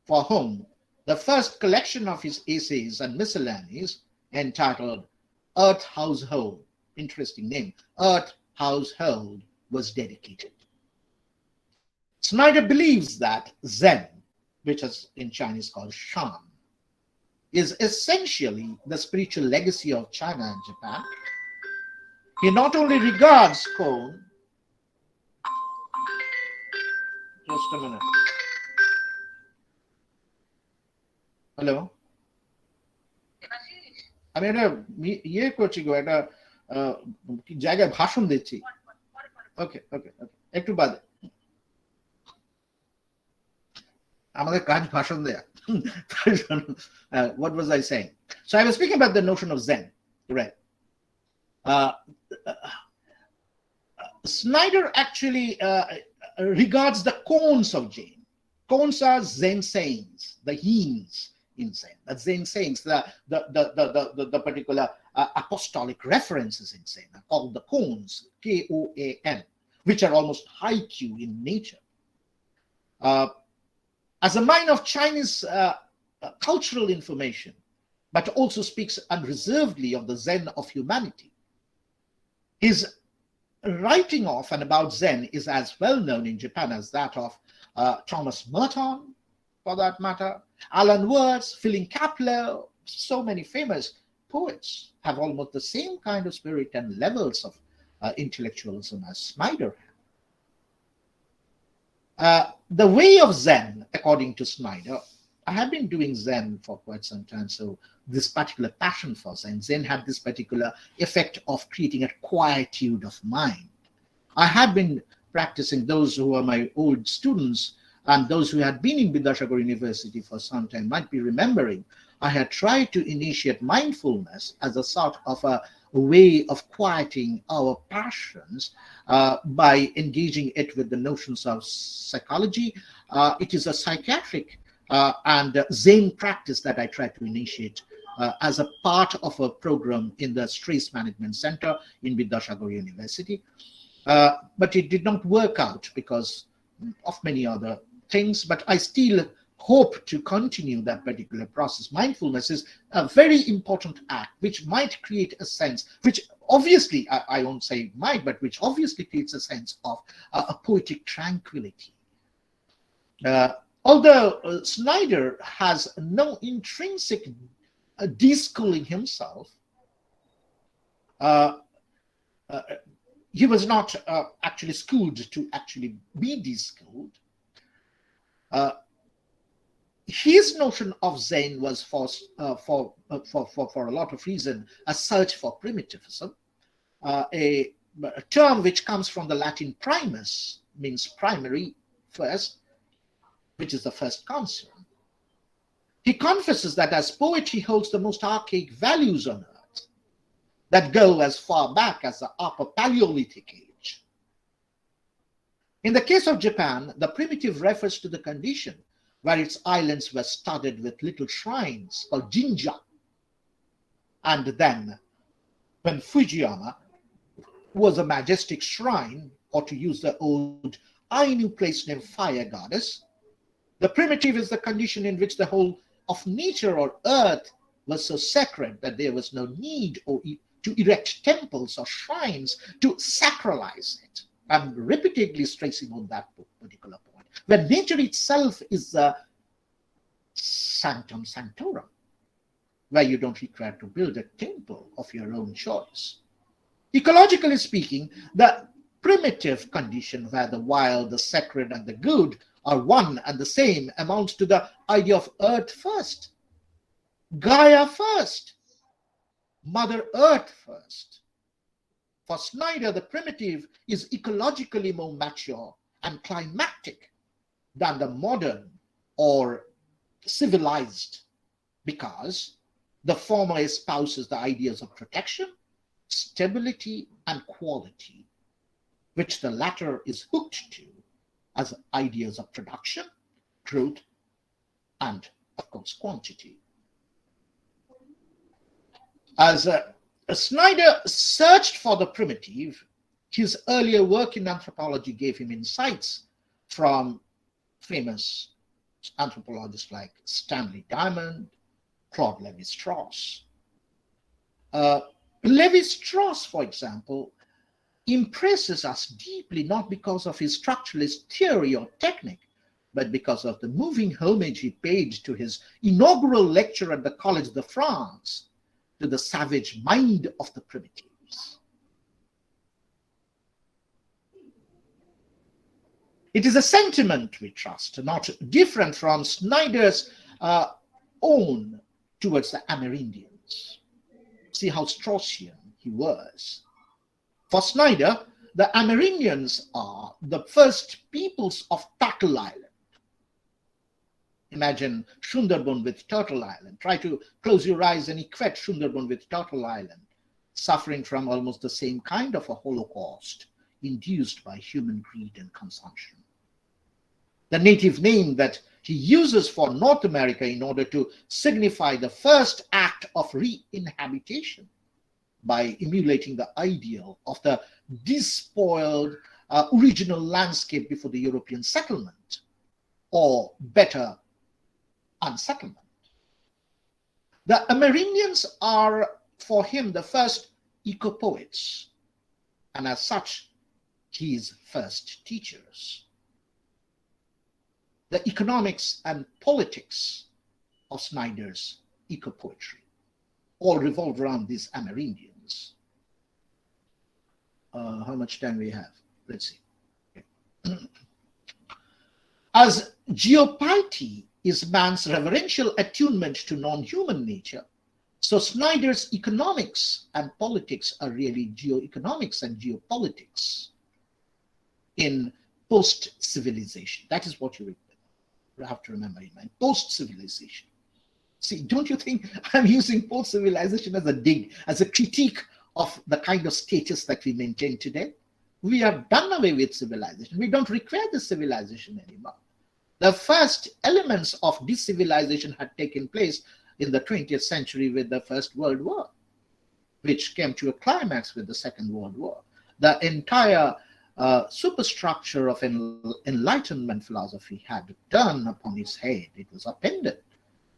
for whom the first collection of his essays and miscellanies, entitled Earth Household, interesting name, Earth Household, was dedicated. Snyder believes that Zen, which is in Chinese called Shan, is essentially the spiritual legacy of China and Japan. He not only regards Koan, just a minute. Hello? আমি একটা ইয়ে করছি গো, একটা জায়গায় ভাষণ দিচ্ছি। ওকে ওকে ওকে, একটু বাদে। আমাদের কাজ ভাষণ দেয়া. What was I saying? So I was speaking about the notion of Zen, right? Snyder actually regards the koans of Zen. Koans are Zen sayings, the hymns in Zen. The Zen sayings, the particular apostolic references in Zen are called the koans, K-O-A-N, which are almost haiku in nature. As a mine of Chinese cultural information, but also speaks unreservedly of the Zen of humanity. His writing of and about Zen is as well known in Japan as that of Thomas Merton, for that matter, Alan Watts, Philip Kapler. So many famous poets have almost the same kind of spirit and levels of intellectualism as Snyder had. The way of Zen, according to Snyder, I have been doing Zen for quite some time, so this particular passion for Zen had this particular effect of creating a quietude of mind. I had been practicing, those who are my old students and those who had been in Vidyasagar University for some time might be remembering, I had tried to initiate mindfulness as a sort of a way of quieting our passions by engaging it with the notions of psychology. It is a psychiatric and Zen practice that I tried to initiate as a part of a program in the Stress Management Center in Vidyasagar University. But it did not work out because of many other things, but I still hope to continue that particular process. Mindfulness is a very important act which might create a sense, which obviously, I won't say might, but which obviously creates a sense of a poetic tranquility. Although Snyder has no intrinsic deschooling himself, he was not actually schooled to actually be deschooled. His notion of Zen was for a lot of reasons a search for primitivism, a term which comes from the Latin primus, means primary, first, which is the first concern. He confesses that as poetry holds the most archaic values on earth that go as far back as the Upper Paleolithic age. In the case of Japan, the primitive refers to the condition where its islands were studded with little shrines called jinja. And then, when Fujiyama was a majestic shrine, or to use the old Ainu place name fire goddess, the primitive is the condition in which the whole of nature or earth was so sacred that there was no need to erect temples or shrines to sacralize it. I'm repeatedly stressing on that particular point, where nature itself is the sanctum sanctorum, where you don't require to build a temple of your own choice. Ecologically speaking, the primitive condition where the wild, the sacred, and the good are one and the same amounts to the idea of earth first, Gaia first, Mother Earth first. For Snyder, the primitive is ecologically more mature and climatic than the modern or civilized, because the former espouses the ideas of protection, stability, and quality, which the latter is hooked to as ideas of production, growth, and of course quantity. As Snyder searched for the primitive, his earlier work in anthropology gave him insights from famous anthropologists like Stanley Diamond, Claude Lévi-Strauss. Lévi-Strauss, for example, impresses us deeply not because of his structuralist theory or technique, but because of the moving homage he paid to his inaugural lecture at the Collège de France to the savage mind of the primitives. It is a sentiment, we trust, not different from Snyder's own towards the Amerindians. See how Straussian he was. For Snyder, the Amerindians are the first peoples of Turtle Island. Imagine Sundarban with Turtle Island. Try to close your eyes and equate Sundarban with Turtle Island, suffering from almost the same kind of a holocaust induced by human greed and consumption. The native name that he uses for North America in order to signify the first act of re-inhabitation by emulating the ideal of the despoiled original landscape before the European settlement, or better, unsettlement. The Amerindians are, for him, the first eco-poets, and as such, his first teachers. The economics and politics of Snyder's eco-poetry all revolve around these Amerindians. How much time we have? Let's see. Okay. As geopiety is man's reverential attunement to non-human nature, so Snyder's economics and politics are really geoeconomics and geopolitics in post-civilization. That is what you have to remember in mind. Post-civilization. See, don't you think I'm using post-civilization as a dig, as a critique of the kind of status that we maintain today? We have done away with civilization. We don't require the civilization anymore. The first elements of decivilization had taken place in the 20th century with the First World War, which came to a climax with the Second World War. The entire superstructure of Enlightenment philosophy had turned upon its head. It was upended,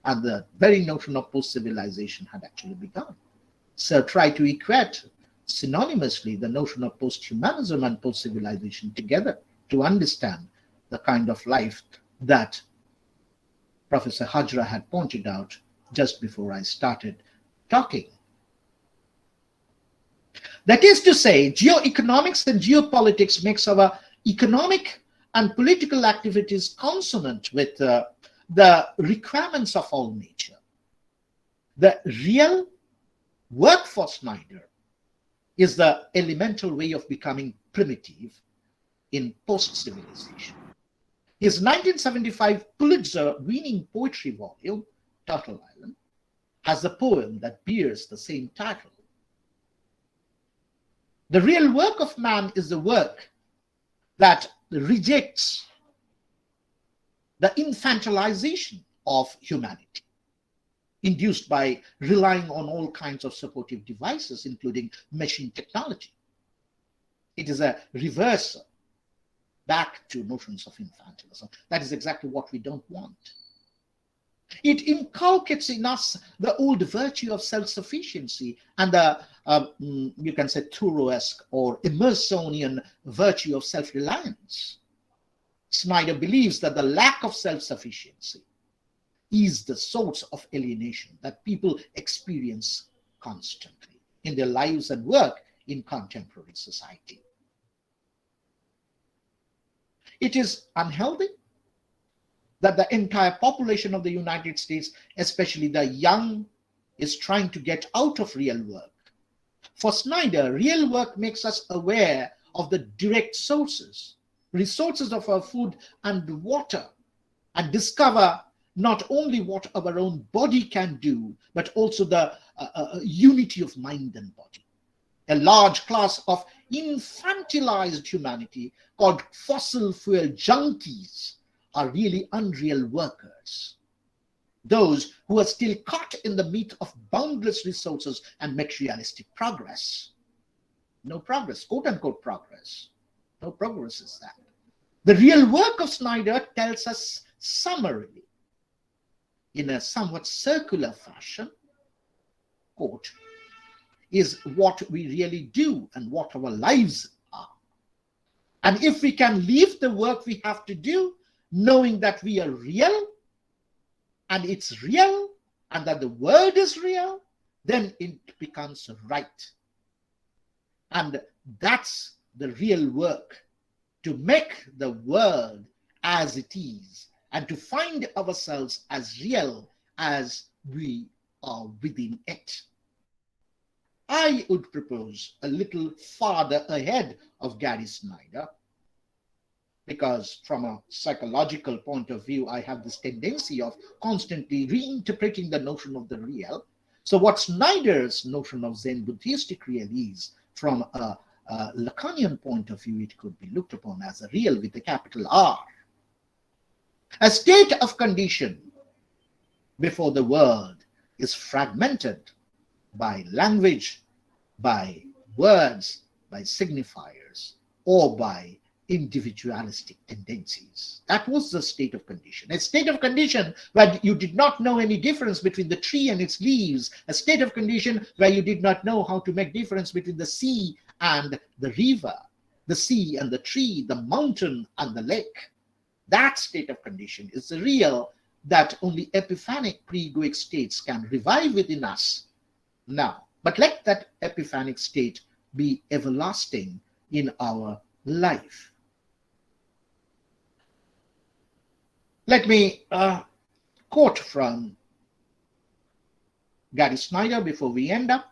and the very notion of post-civilization had actually begun. So try to equate synonymously the notion of post-humanism and post-civilization together to understand the kind of life that Professor HAZRA had pointed out just before I started talking. That is to say, geoeconomics and geopolitics makes our economic and political activities consonant with the requirements of all nature. The real work for Snyder is the elemental way of becoming primitive in post-civilization. His 1975 Pulitzer-winning poetry volume, Turtle Island, has a poem that bears the same title. The real work of man is the work that rejects the infantilization of humanity, induced by relying on all kinds of supportive devices, including machine technology. It is a reversal back to notions of infantilism. That is exactly what we don't want. It inculcates in us the old virtue of self-sufficiency and the, you can say, Thoreauesque or Emersonian virtue of self-reliance. Snyder believes that the lack of self-sufficiency is the source of alienation that people experience constantly in their lives and work in contemporary society. It is unhealthy that the entire population of the United States, especially the young, is trying to get out of real work. For Snyder, real work makes us aware of the direct resources of our food and water, and discover not only what our own body can do, but also the unity of mind and body. A large class of infantilized humanity called fossil fuel junkies are really unreal workers. Those who are still caught in the meat of boundless resources and materialistic progress. No progress, quote unquote progress. No progress is that. The real work of Snyder tells us summarily, in a somewhat circular fashion, quote, is what we really do and what our lives are. And if we can leave the work we have to do, knowing that we are real, and it's real, and that the world is real, then it becomes right. And that's the real work, to make the world as it is, and to find ourselves as real as we are within it. I would propose a little farther ahead of Gary Snyder because from a psychological point of view, I have this tendency of constantly reinterpreting the notion of the real. So what Snyder's notion of Zen Buddhistic real is, from a Lacanian point of view, it could be looked upon as a real with a capital R. A state of condition before the world is fragmented by language, by words, by signifiers, or by individualistic tendencies. That was the state of condition. A state of condition where you did not know any difference between the tree and its leaves. A state of condition where you did not know how to make difference between the sea and the river, the sea and the tree, the mountain and the lake. That state of condition is the real that only epiphanic pre-egoic states can revive within us now. But let that epiphanic state be everlasting in our life. Let me quote from Gary Snyder before we end up.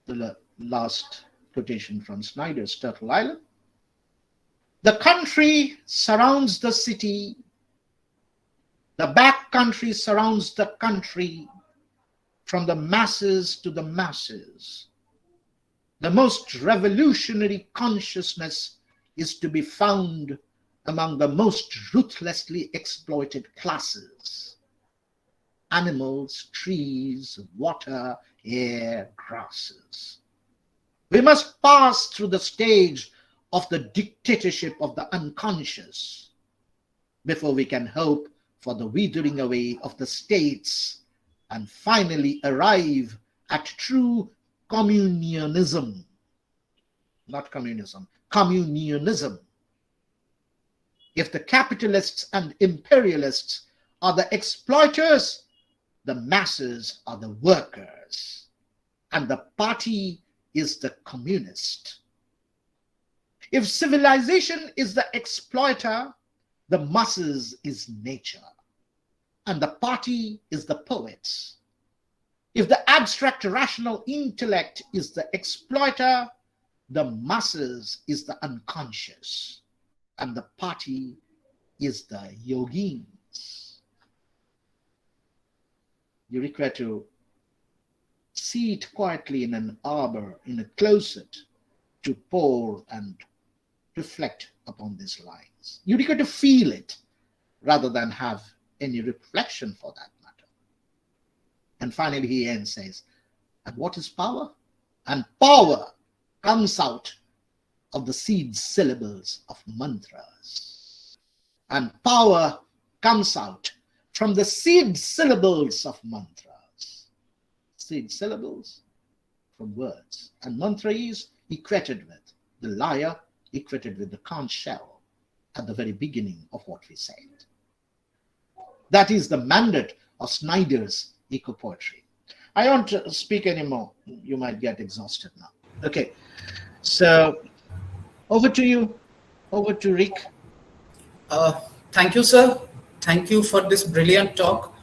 The last quotation from Snyder's Turtle Island. The country surrounds the city. The back country surrounds the country, from the masses to the masses. The most revolutionary consciousness is to be found among the most ruthlessly exploited classes: animals, trees, water, air, grasses. We must pass through the stage of the dictatorship of the unconscious before we can hope for the withering away of the states and finally arrive at true communionism. Not communism, communionism. If the capitalists and imperialists are the exploiters, the masses are the workers, and the party is the communist. If civilization is the exploiter, the masses is nature, and the party is the poets. If the abstract rational intellect is the exploiter, the masses is the unconscious, and the party is the yogins. You require to sit quietly in an arbor, in a closet, to pore and reflect upon these lines. You require to feel it rather than have any reflection for that matter. And finally he ends, says, and what is power? And power comes out of the seed syllables of mantras. And power comes out from the seed syllables of mantras. Seed syllables from words. And mantra is equated with the lyre, equated with the conch shell at the very beginning of what we said. That is the mandate of Snyder's Ecopoetry. I won't speak anymore. You might get exhausted now. Okay, so over to you. Over to Rick. Thank you, sir. Thank you for this brilliant talk.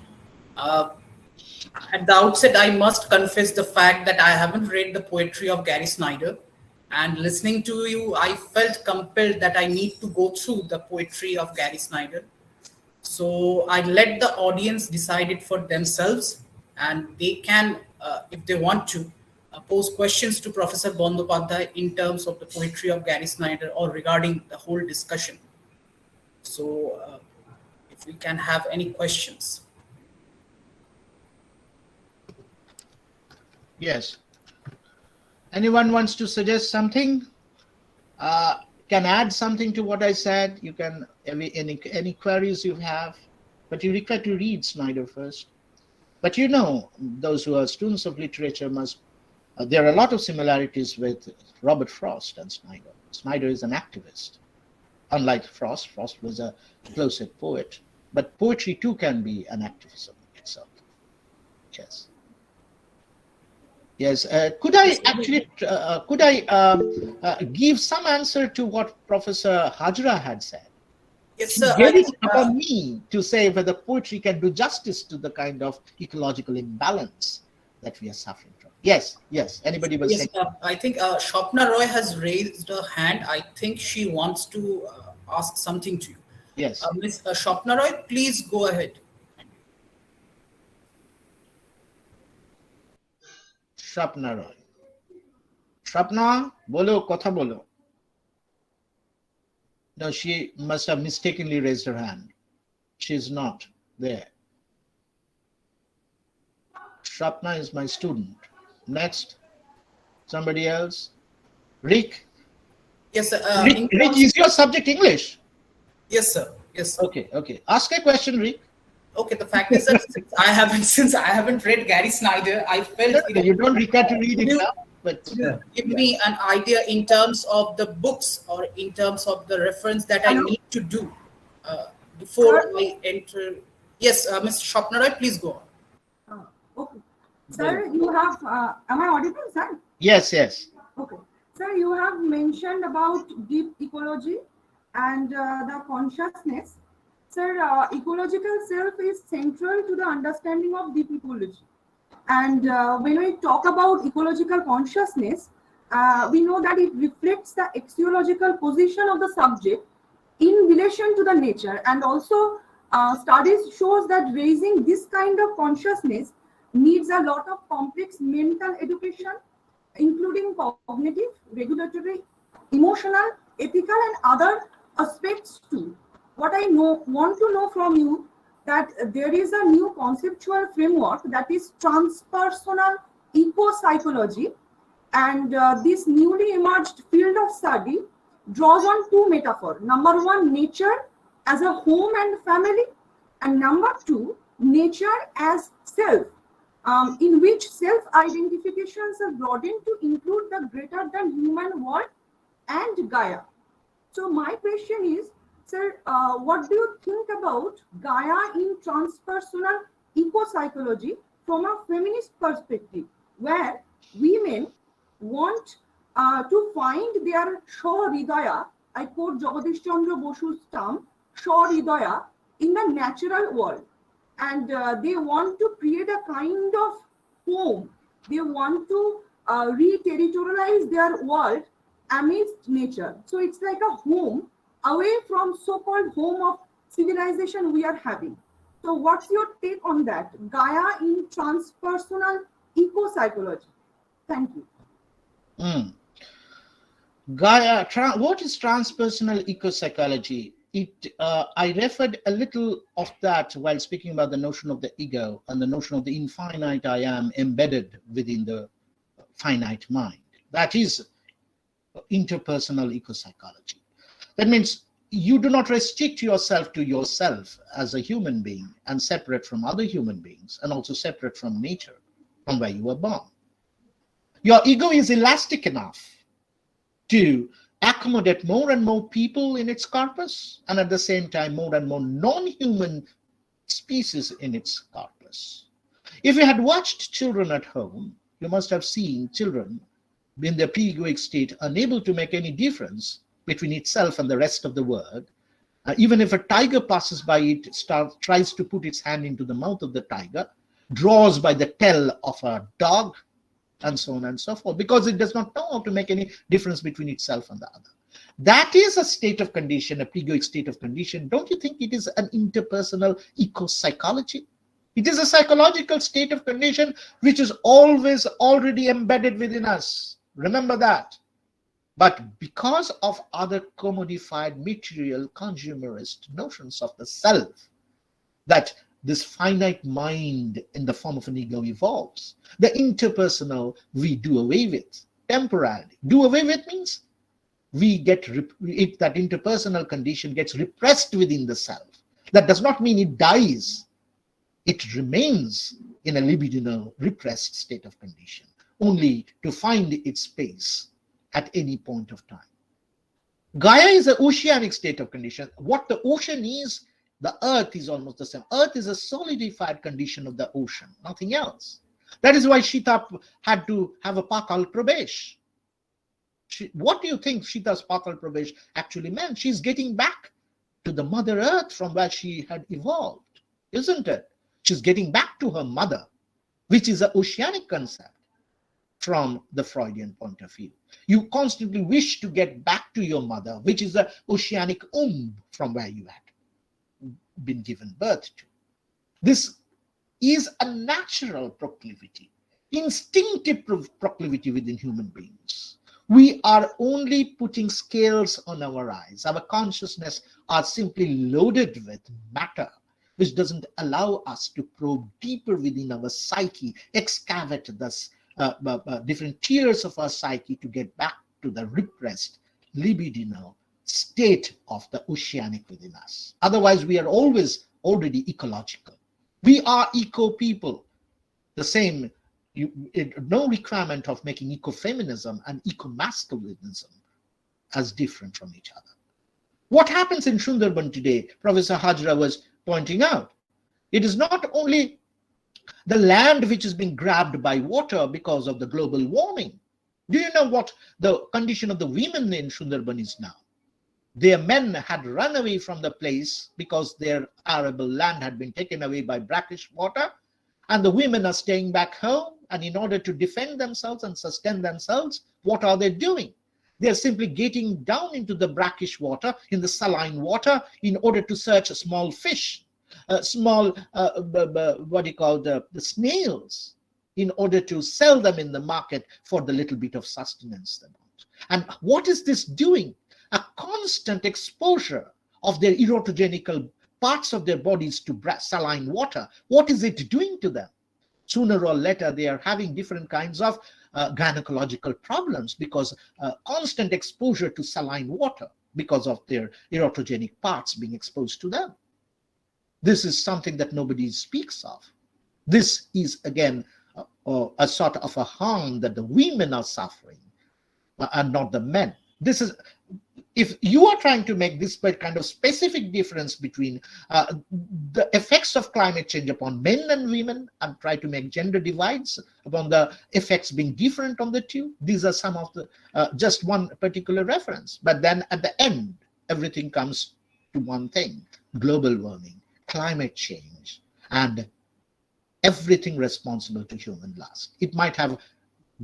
At the outset, I must confess the fact that I haven't read the poetry of Gary Snyder. And listening to you, I felt compelled that I need to go through the poetry of Gary Snyder. So I let the audience decide it for themselves, and they can, if they want to, pose questions to Professor Bandyopadhyay in terms of the poetry of Gary Snyder or regarding the whole discussion. So if we can have any questions. Yes. Anyone wants to suggest something? Can add something to what I said. You can, any queries you have, but you require to read Snyder first. But you know, those who are students of literature must, there are a lot of similarities with Robert Frost and Snyder. Snyder is an activist. Unlike Frost, Frost was a closet poet, but poetry too can be an activism itself. Yes. Yes, could I actually, give some answer to what Professor HAZRA had said? Yes, sir. It is upon me to say whether poetry can do justice to the kind of ecological imbalance that we are suffering from. Yes, yes. Anybody was Yes, saying? I think Shopna Roy has raised her hand. I think she wants to ask something to you. Yes. Miss Shopna Roy, please go ahead. Shapna Roy. Shapna, bolo, kotha bolo. No, she must have mistakenly raised her hand. She's not there. Shapna is my student. Next, somebody else. Rick. Yes, sir. Rick, is your subject English? Yes, sir. Yes, sir. Okay, okay. Ask a question, Rick. Okay, the fact is that since I haven't read Gary Snyder, I felt You don't require to read it now, but give me an idea in terms of the books or in terms of the reference that I need to do before I enter. Yes, Mr. Shopnaroy, please go on. Okay. Sir, you have, am I audible, sir? Yes, yes. Okay. Sir, you have mentioned about deep ecology and the consciousness. Sir, ecological self is central to the understanding of deep ecology. And when we talk about ecological consciousness, we know that it reflects the axiological position of the subject in relation to the nature. And also studies shows that raising this kind of consciousness needs a lot of complex mental education, including cognitive, regulatory, emotional, ethical, and other aspects too. What I want to know from you that there is a new conceptual framework that is transpersonal eco-psychology, and this newly emerged field of study draws on two metaphors. Number one, nature as a home and family, and number two, nature as self, in which self-identifications are broadened to include the greater than human world and Gaia. So my question is, sir, what do you think about Gaia in transpersonal eco-psychology from a feminist perspective, where women want to find their Shahridaya, I quote Jagadish Chandra Bosu's term, Shahridaya, in the natural world. And they want to create a kind of home. They want to re-territorialize their world amidst nature. So it's like a home away from so-called home of civilization we are having. So what's your take on that? Gaia in transpersonal eco-psychology. Thank you. Gaia, what is transpersonal eco-psychology? I referred a little of that while speaking about the notion of the ego and the notion of the infinite I am embedded within the finite mind. That is interpersonal eco-psychology. That means you do not restrict yourself to yourself as a human being and separate from other human beings and also separate from nature, from where you were born. Your ego is elastic enough to accommodate more and more people in its corpus, and at the same time more and more non-human species in its corpus. If you had watched children at home, you must have seen children in their pre-egoic state unable to make any difference between itself and the rest of the world. Even if a tiger passes by, it tries to put its hand into the mouth of the tiger, draws by the tail of a dog, and so on and so forth, because it does not know how to make any difference between itself and the other. That is a state of condition, a pre-egoic state of condition. Don't you think it is an interpersonal eco-psychology? It is a psychological state of condition which is always already embedded within us. Remember that. But because of other commodified material consumerist notions of the self, that this finite mind in the form of an ego evolves, the interpersonal we do away with temporarily. Do away with means we get that interpersonal condition gets repressed within the self. That does not mean it dies. It remains in a libidinal repressed state of condition, only to find its space at any point of time. Gaia is an oceanic state of condition. What the ocean is, the earth is almost the same. Earth is a solidified condition of the ocean, nothing else. That is why Sita had to have a Patal Pravesh. What do you think Sita's Patal Pravesh actually meant? She's getting back to the Mother Earth from where she had evolved, isn't it? She's getting back to her mother, which is an oceanic concept. from the Freudian point of view. You constantly wish to get back to your mother, which is the oceanic womb from where you had been given birth to. This is a natural proclivity, instinctive proclivity within human beings. We are only putting scales on our eyes. Our consciousness are simply loaded with matter, which doesn't allow us to probe deeper within our psyche, excavate the different tiers of our psyche to get back to the repressed, libidinal state of the oceanic within us. Otherwise, we are always already ecological. We are eco people. The same, no requirement of making ecofeminism and eco-masculinism as different from each other. What happens in Sundarban today, Professor HAZRA was pointing out, it is not only the land which is being grabbed by water because of the global warming. Do you know what the condition of the women in Sundarban is now? Their men had run away from the place because their arable land had been taken away by brackish water, and the women are staying back home, and in order to defend themselves and sustain themselves, what are they doing? They're simply getting down into the brackish water, in the saline water, in order to search a small fish, small, what do you call, the snails, in order to sell them in the market for the little bit of sustenance they want. And what is this doing? A constant exposure of their erotogenical parts of their bodies to saline water. What is it doing to them? Sooner or later, they are having different kinds of gynecological problems because constant exposure to saline water because of their erotogenic parts being exposed to them. This is something that nobody speaks of. This is, again, a sort of a harm that the women are suffering and not the men. This is, if you are trying to make this kind of specific difference between the effects of climate change upon men and women and try to make gender divides upon the effects being different on the two, these are some of the, just one particular reference. But then at the end, everything comes to one thing: global warming, climate change, and everything responsible to human lust. It might have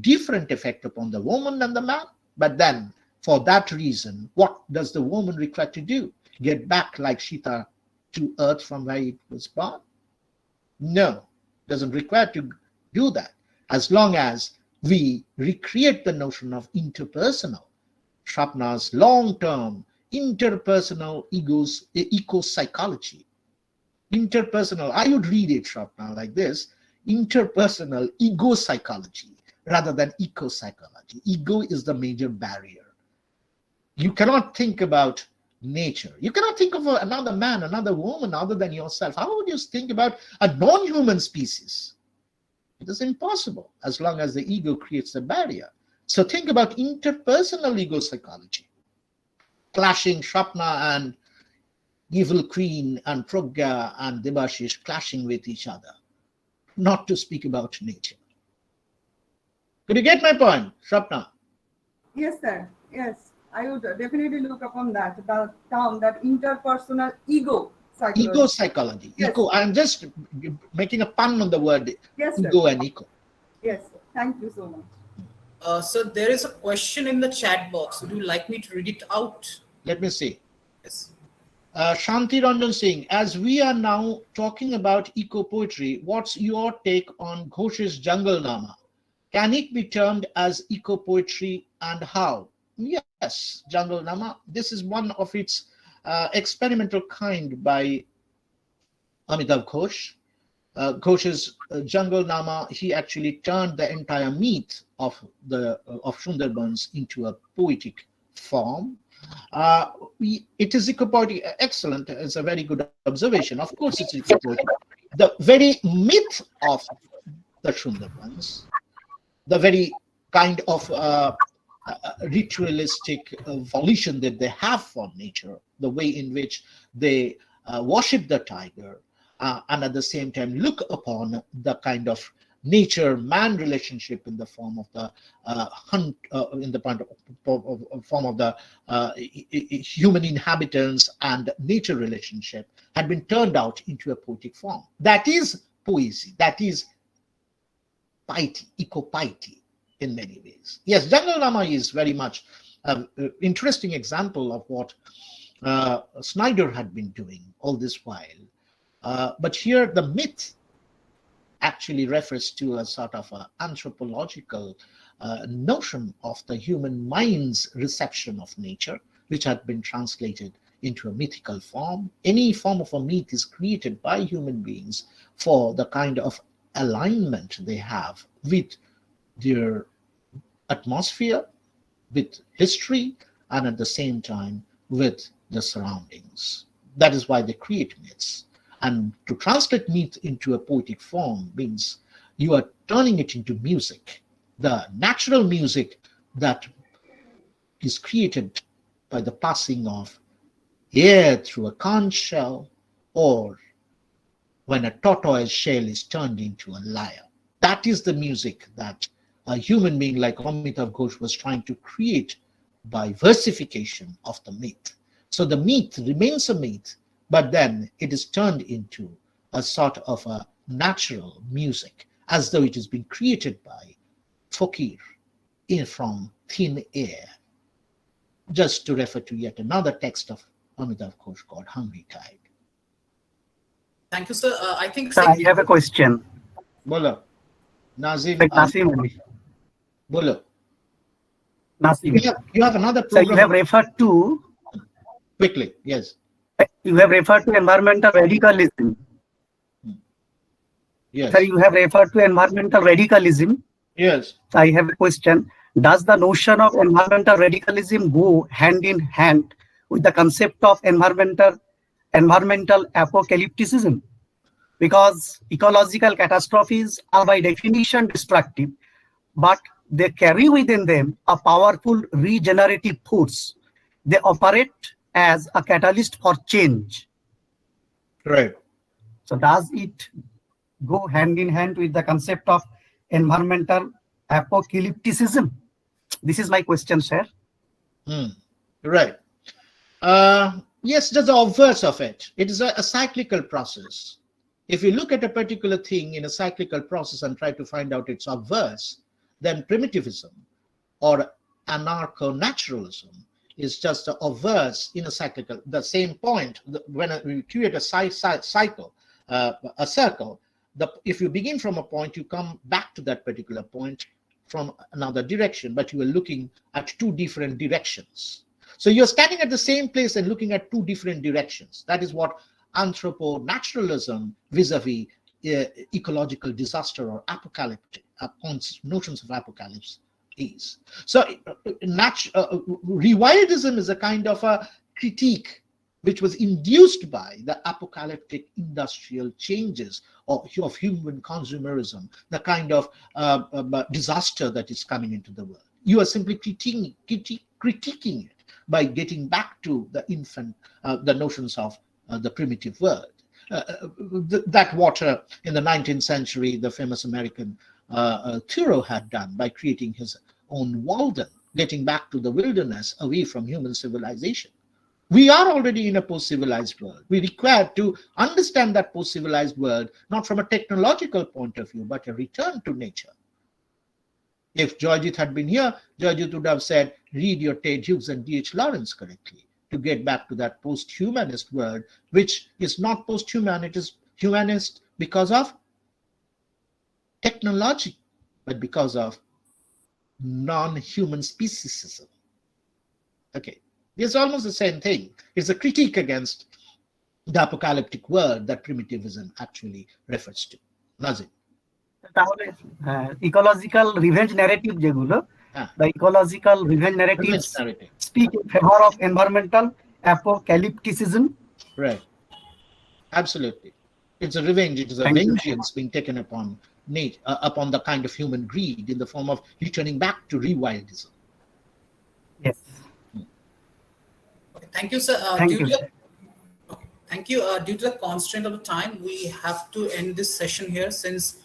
different effect upon the woman and the man, but then for that reason, what does the woman require to do? Get back like Sita to earth from where it was born? No, doesn't require to do that, as long as we recreate the notion of interpersonal, Shrapna's long-term interpersonal eco-psychology. Interpersonal, I would read it, Shrapna, like this: interpersonal ego-psychology rather than eco-psychology. Ego is the major barrier. You cannot think about nature. You cannot think of another man, another woman other than yourself. How would you think about a non-human species? It is impossible as long as the ego creates a barrier. So think about interpersonal ego psychology. Clashing Shrapna and Evil Queen and Pragya and Debashish clashing with each other. Not to speak about nature. Could you get my point, Shrapna? Yes, sir. Yes. I would definitely look upon that, the term, that interpersonal ego psychology. Ego psychology. Yes. Eco. I'm just making a pun on the word ego and eco. Yes, sir. Thank you so much. So there is a question in the chat box. Would you like me to read it out? Let me see. Yes. Shanti Ranjan Singh, as we are now talking about eco-poetry, what's your take on Ghosh's Jungle Nama? Can it be termed as eco-poetry, and how? Yes, Jungle Nama. This is one of its experimental kind by Amitav Ghosh. Ghosh's Jungle Nama, he actually turned the entire myth of Sundarbans into a poetic form. It is eco-poetic. Excellent. It's a very good observation. Of course, it's eco-poetic. The very myth of the Sundarbans, the very kind of ritualistic volition that they have for nature, the way in which they worship the tiger, and at the same time look upon the kind of nature-man relationship in the form of the hunt, in the form of the human inhabitants and nature relationship, had been turned out into a poetic form. That is poesy. That is piety, eco-piety. in many ways. Yes, Jungle Lama is very much an interesting example of what Snyder had been doing all this while. But here the myth actually refers to a sort of a anthropological notion of the human mind's reception of nature, which had been translated into a mythical form. Any form of a myth is created by human beings for the kind of alignment they have with their atmosphere, with history, and at the same time with the surroundings. That is why they create myths. And to translate myth into a poetic form means you are turning it into music, the natural music that is created by the passing of air through a conch shell, or when a tortoise shell is turned into a lyre. That is the music that a human being like Amitav Ghosh was trying to create by versification of the myth. So the myth remains a myth, but then it is turned into a sort of a natural music, as though it has been created by Fakir from thin air. Just to refer to yet another text of Amitav Ghosh called Hungry Tide. Thank you, sir. I think Sir, I have a question. Bolo. Nazim. Nasim Ali. Bolo. Nasim. You have another Sir, program. you have referred to Quickly, yes. You have referred to environmental radicalism. Yes. Sir, you have referred to environmental radicalism. Yes. I have a question. Does the notion of environmental radicalism go hand in hand with the concept of environmental apocalypticism? Because ecological catastrophes are by definition destructive, but they carry within them a powerful regenerative force. They operate as a catalyst for change. Right. So does it go hand in hand with the concept of environmental apocalypticism? This is my question, sir. Right. Yes, there's the obverse of it. It is a cyclical process. If you look at a particular thing in a cyclical process and try to find out its obverse, then primitivism or anarcho-naturalism is just the obverse in a cyclical, the same point. When we create a cycle, a circle, if you begin from a point, you come back to that particular point from another direction, but you are looking at two different directions. So you're standing at the same place and looking at two different directions. That is what anthropo-naturalism vis-a-vis ecological disaster or apocalyptic notions of apocalypse is. So rewildism is a kind of a critique which was induced by the apocalyptic industrial changes of human consumerism, the kind of disaster that is coming into the world. You are simply critiquing it by getting back to the notions of the primitive world. That water in the 19th century, the famous American Thoreau had done by creating his own Walden, getting back to the wilderness away from human civilization. We are already in a post-civilized world. We require to understand that post-civilized world, not from a technological point of view, but a return to nature. If Joyjit had been here, Joyjit would have said, read your Ted Hughes and D.H. Lawrence correctly, to get back to that post-humanist world, which is not post-human, it is humanist because of technology, but because of non-human speciesism. Okay. It's almost the same thing. It's a critique against the apocalyptic world that primitivism actually refers to. Nazim. Ecological revenge narrative jegulo, the ecological revenge narratives speak in favor of environmental apocalypticism. Right. Absolutely. It's a revenge. It is a vengeance being taken upon nature, upon the kind of human greed in the form of returning back to rewildism. Yes. Thank you, sir. Thank you. Thank you. Due to the constraint of the time, we have to end this session here since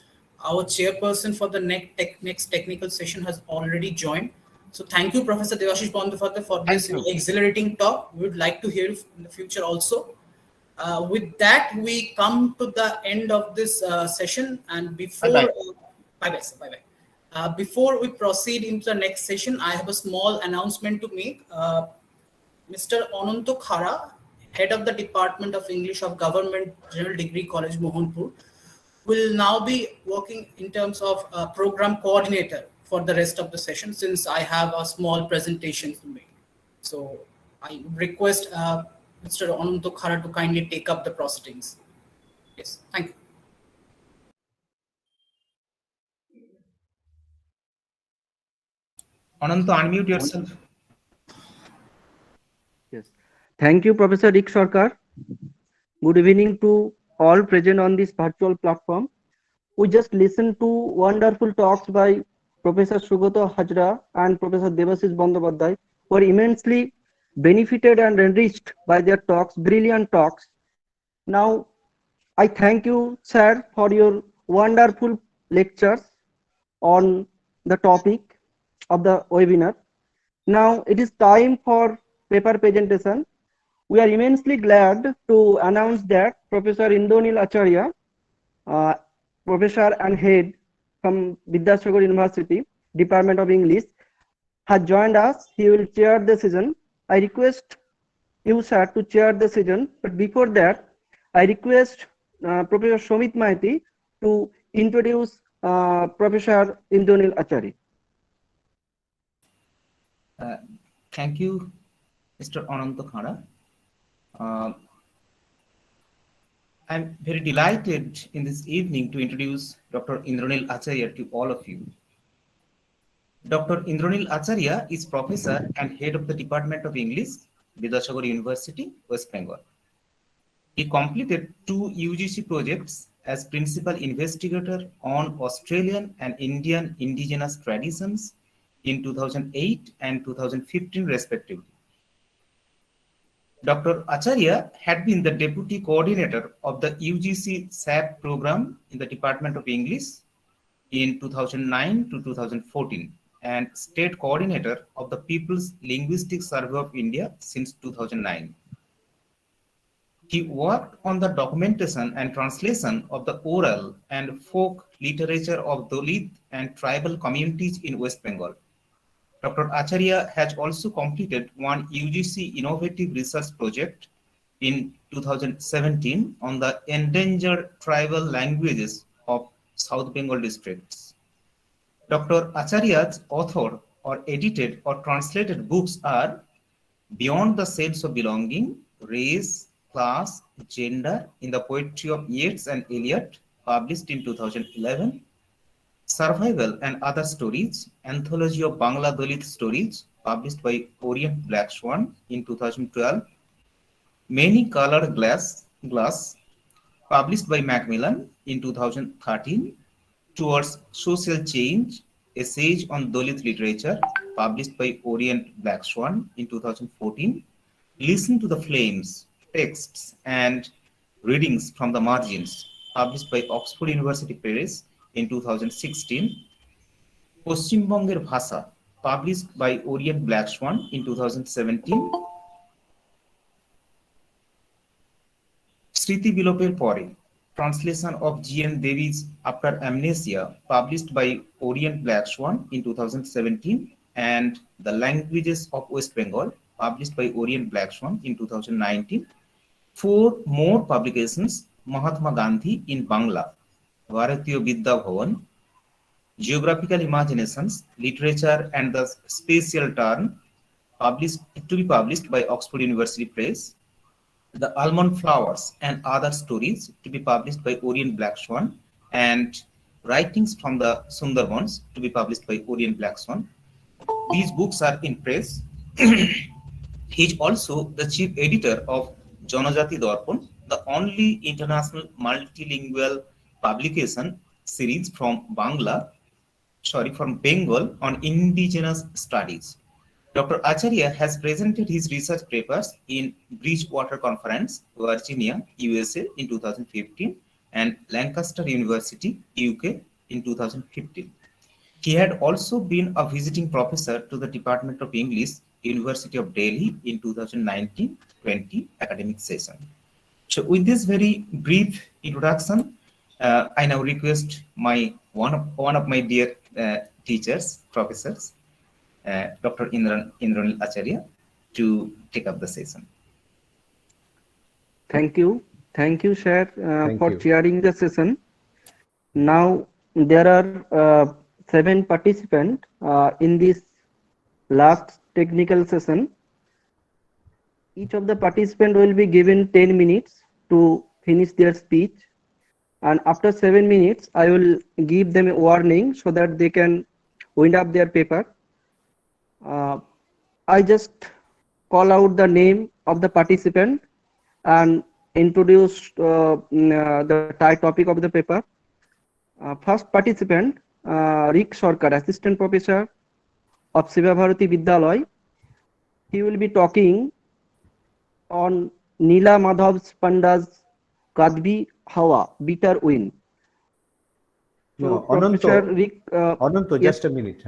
our chairperson for the next technical session has already joined. So thank you, Professor Debashish Bandyopadhyay, for this exhilarating talk. We would like to hear you in the future also. With that, we come to the end of this session. And before... Bye-bye. Before we proceed into the next session, I have a small announcement to make. Mr. Ananto Khara, Head of the Department of English of Government General Degree College, Mohanpur, will now be working in terms of program coordinator for the rest of the session, since I have a small presentation to make. So I request Mr. Ananto Khara to kindly take up the proceedings. Yes, thank you. Ananto, unmute yourself. Yes. Thank you, Professor Rick Sarkar. Good evening to all present on this virtual platform. We just listened to wonderful talks by Professor SUGATA HAZRA and Professor DEBASHIS Bandyopadhyay, who are immensely benefited and enriched by their talks, brilliant talks. Now, I thank you, sir, for your wonderful lectures on the topic of the webinar. Now it is time for paper presentation. We are immensely glad to announce that Professor INDRANIL ACHARYA, Professor and Head from Vidyasagar University, Department of English, has joined us. He will chair the session. I request you, sir, to chair the session. But before that, I request Professor Somit Maiti to introduce Professor INDRANIL ACHARYA. Thank you, Mr. Ananto Khara. I'm very delighted in this evening to introduce Dr. INDRANIL ACHARYA to all of you. Dr. INDRANIL ACHARYA is Professor and Head of the Department of English, Vidyasagar University, West Bengal. He completed 2 UGC projects as Principal Investigator on Australian and Indian indigenous traditions in 2008 and 2015 respectively. Dr. Acharya had been the Deputy Coordinator of the UGC SAP program in the Department of English in 2009 to 2014 and State Coordinator of the People's Linguistic Survey of India since 2009. He worked on the documentation and translation of the oral and folk literature of Dalit and tribal communities in West Bengal. Dr. Acharya has also completed 1 UGC innovative research project in 2017 on the endangered tribal languages of South Bengal districts. Dr. Acharya's author or edited or translated books are Beyond the Sense of Belonging, Race, Class, Gender in the Poetry of Yeats and Eliot, published in 2011, Survival and Other Stories, Anthology of Bangla Dalit Stories, published by Orient Black Swan in 2012, Many Colored Glass, published by Macmillan in 2013, Towards Social Change, Essays on Dalit Literature, published by Orient Black Swan in 2014, Listen to the Flames, Texts and Readings from the Margins, published by Oxford University Press in 2016, Paschim Bongher Bhasha, published by Orient Black Swan in 2017, Sriti Biloper Pore, translation of G.N. Devi's After Amnesia, published by Orient Black Swan in 2017, and The Languages of West Bengal, published by Orient Black Swan in 2019. 4 more publications, Mahatma Gandhi in Bangla, Bharati Vidya Bhavan, Geographical Imaginations, Literature and the Spatial Turn, to be published by Oxford University Press, The Almond Flowers and Other Stories, to be published by Orient Black Swan, and Writings from the Sundarbans, to be published by Orient Black Swan. These books are in press. He is also the chief editor of Janajati Darpan, the only international multilingual publication series from Bengal on indigenous studies. Dr. Acharya has presented his research papers in Bridgewater Conference, Virginia, USA in 2015 and Lancaster University, UK in 2015. He had also been a visiting professor to the Department of English, University of Delhi in 2019-20 academic session. So with this very brief introduction, I now request one of my dear teachers, professors, Dr. INDRANIL ACHARYA, to take up the session. Thank you. Thank you, Sir, Thank for you. chairing the session. Now, there are 7 participants in this last technical session. Each of the participants will be given 10 minutes to finish their speech. And after 7 minutes, I will give them a warning so that they can wind up their paper. I just call out the name of the participant and introduce the topic of the paper. First participant, Rick Sarkar, Assistant Professor of Seva Bharati Vidyalaya. He will be talking on Neela Madhav Panda's Kadbi Hawa, Bitter Wind. No, Professor Rick, Ananto, yes. just a minute.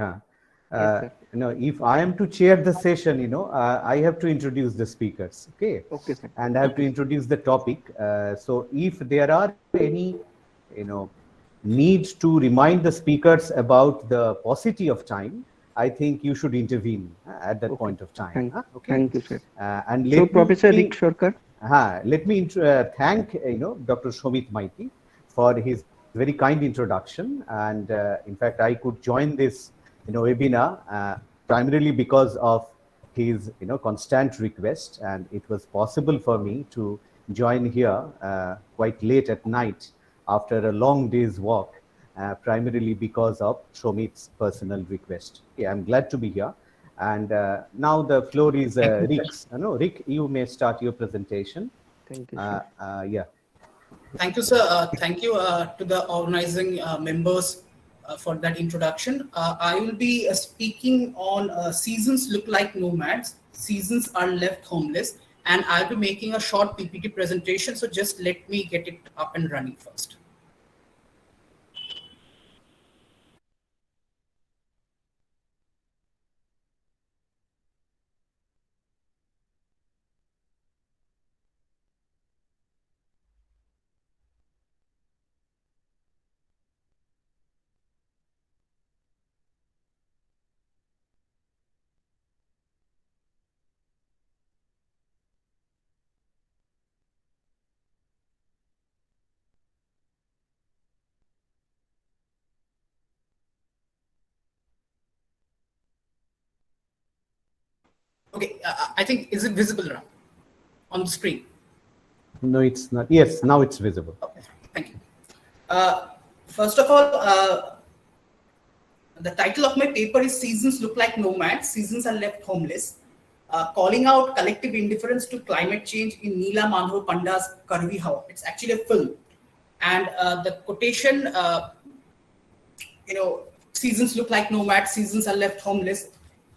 Yes, if I am to chair the session, I have to introduce the speakers. Okay. Okay, sir. And I have to introduce the topic. So if there are any, need to remind the speakers about the paucity of time, I think you should intervene at that point of time. Okay. Thank you, sir. And So, Professor Rick Sarkar. Let me thank Dr. Shomit Maiti for his very kind introduction, and in fact I could join this webinar primarily because of his constant request, and it was possible for me to join here quite late at night after a long day's walk, primarily because of Shomit's personal request. Yeah, I'm glad to be here. And now the floor is Rick's. Rick, you may start your presentation. Thank you, sir. Yeah. Thank you, sir. Thank you to the organizing members for that introduction. I will be speaking on seasons look like nomads, seasons are left homeless, and I'll be making a short PPT presentation. So just let me get it up and running first. Okay, I think, is it visible now on the screen? No, it's not. Yes, now it's visible. Okay, thank you. First of all, the title of my paper is Seasons Look Like Nomads, Seasons Are Left Homeless, calling out collective indifference to climate change in Neela Madhav Panda's Karvi Hawa. It's actually a film. And the quotation, seasons look like nomads, seasons are left homeless,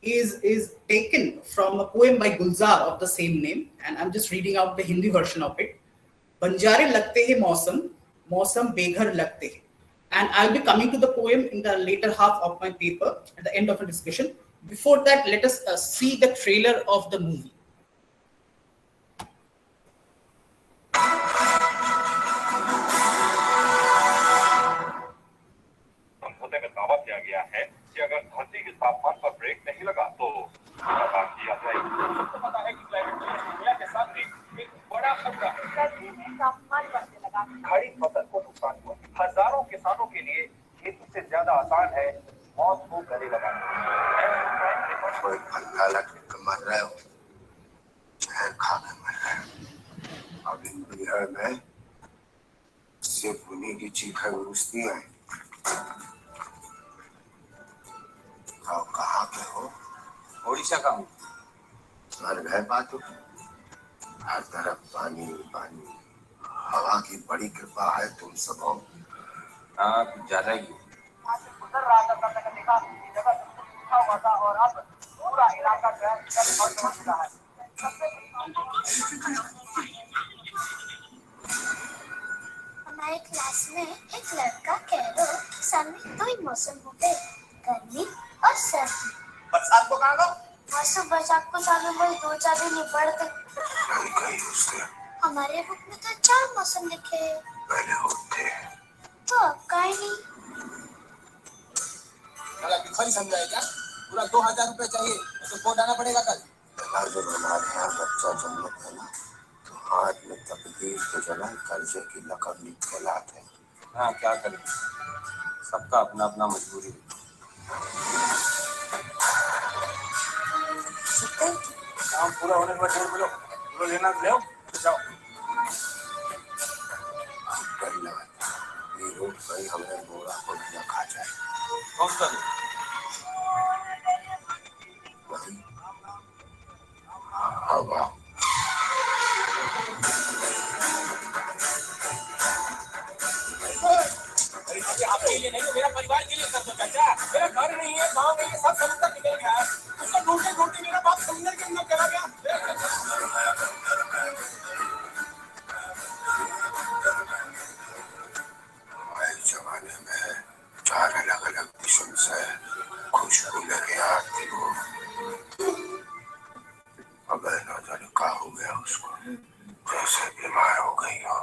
is taken from a poem by Gulzar of the same name, and I'm just reading out the Hindi version of it. Banjare lagte hai mausam, mausam beghar lagte hai. And I'll be coming to the poem in the later half of my paper at the end of the discussion. Before that, let us see the trailer of the movie. अगर धरती के तापमान पर break नहीं लगा तो बाकी आ जाएगी। तो पता है कि क्लाइमेट चेंज दुनिया के सामने एक बड़ा खतरा है। तापमान बढ़ने लगा, खड़ी फसल को नुकसान हुआ। हजारों किसानों के लिए खेती से ज्यादा आसान है मौत को गले लगाना। कोई फल काला के मर रहे हो, जहर खा के मर रहे हो। अब इन बिहार में सिर्फ उन्हीं की चीखें गूंजती हैं। कहाँ के हो? ओडिशा का हूँ। मर गए बात हो? हर तरफ पानी पानी, हवा की बड़ी कृपा है तुम सबों। हाँ, कुछ ज्यादा ही। उधर रहा था तब तक देखा जगह सूखा हुआ था और अब पूरा इलाका जो है जल भर चुका है। हमारे क्लास में एक लड़का कह रहा है साल में 2 ही मौसम होते हैं, गर्मी और सर्दी। बरसात को कहाँ गो? मौसम बरसात को साल में 2-4 दिन ही पड़ते। हमारे बुक में तो 4 मौसम लिखे हैं। पहले होते तो अब कहीं नहीं। साला भिखारी समझा है क्या? पूरा 2000 रुपए चाहिए तो कोर्ट आना पड़ेगा कल। जब हमारे यहाँ बच्चा जन्म लेना तो हाथ में तकदीर के जगह कर्जे की लकब निकल आते हैं। हाँ क्या करें, सबका अपना अपना मजबूरी। काम पूरा होने के बाद डेढ़ किलो लेना ले आओ जाओ। ये रोड कहीं हमने बोरा को न खा जाए। कौन सा वही हवा। आपके लिए नहीं, मेरा परिवार के लिए कर दो चाचा। मेरा घर नहीं है, गाँव नहीं है, सब समुद्र निकल गया है। उसको ढूंढते ढूंढते मेरा बाप समुद्र के अंदर चला गया। हमारे जमाने में 4 अलग-अलग किस्म से खुशबू लेके आती हो। अब न जाने क्या हो गया उसको, जैसे बीमार हो गई हो।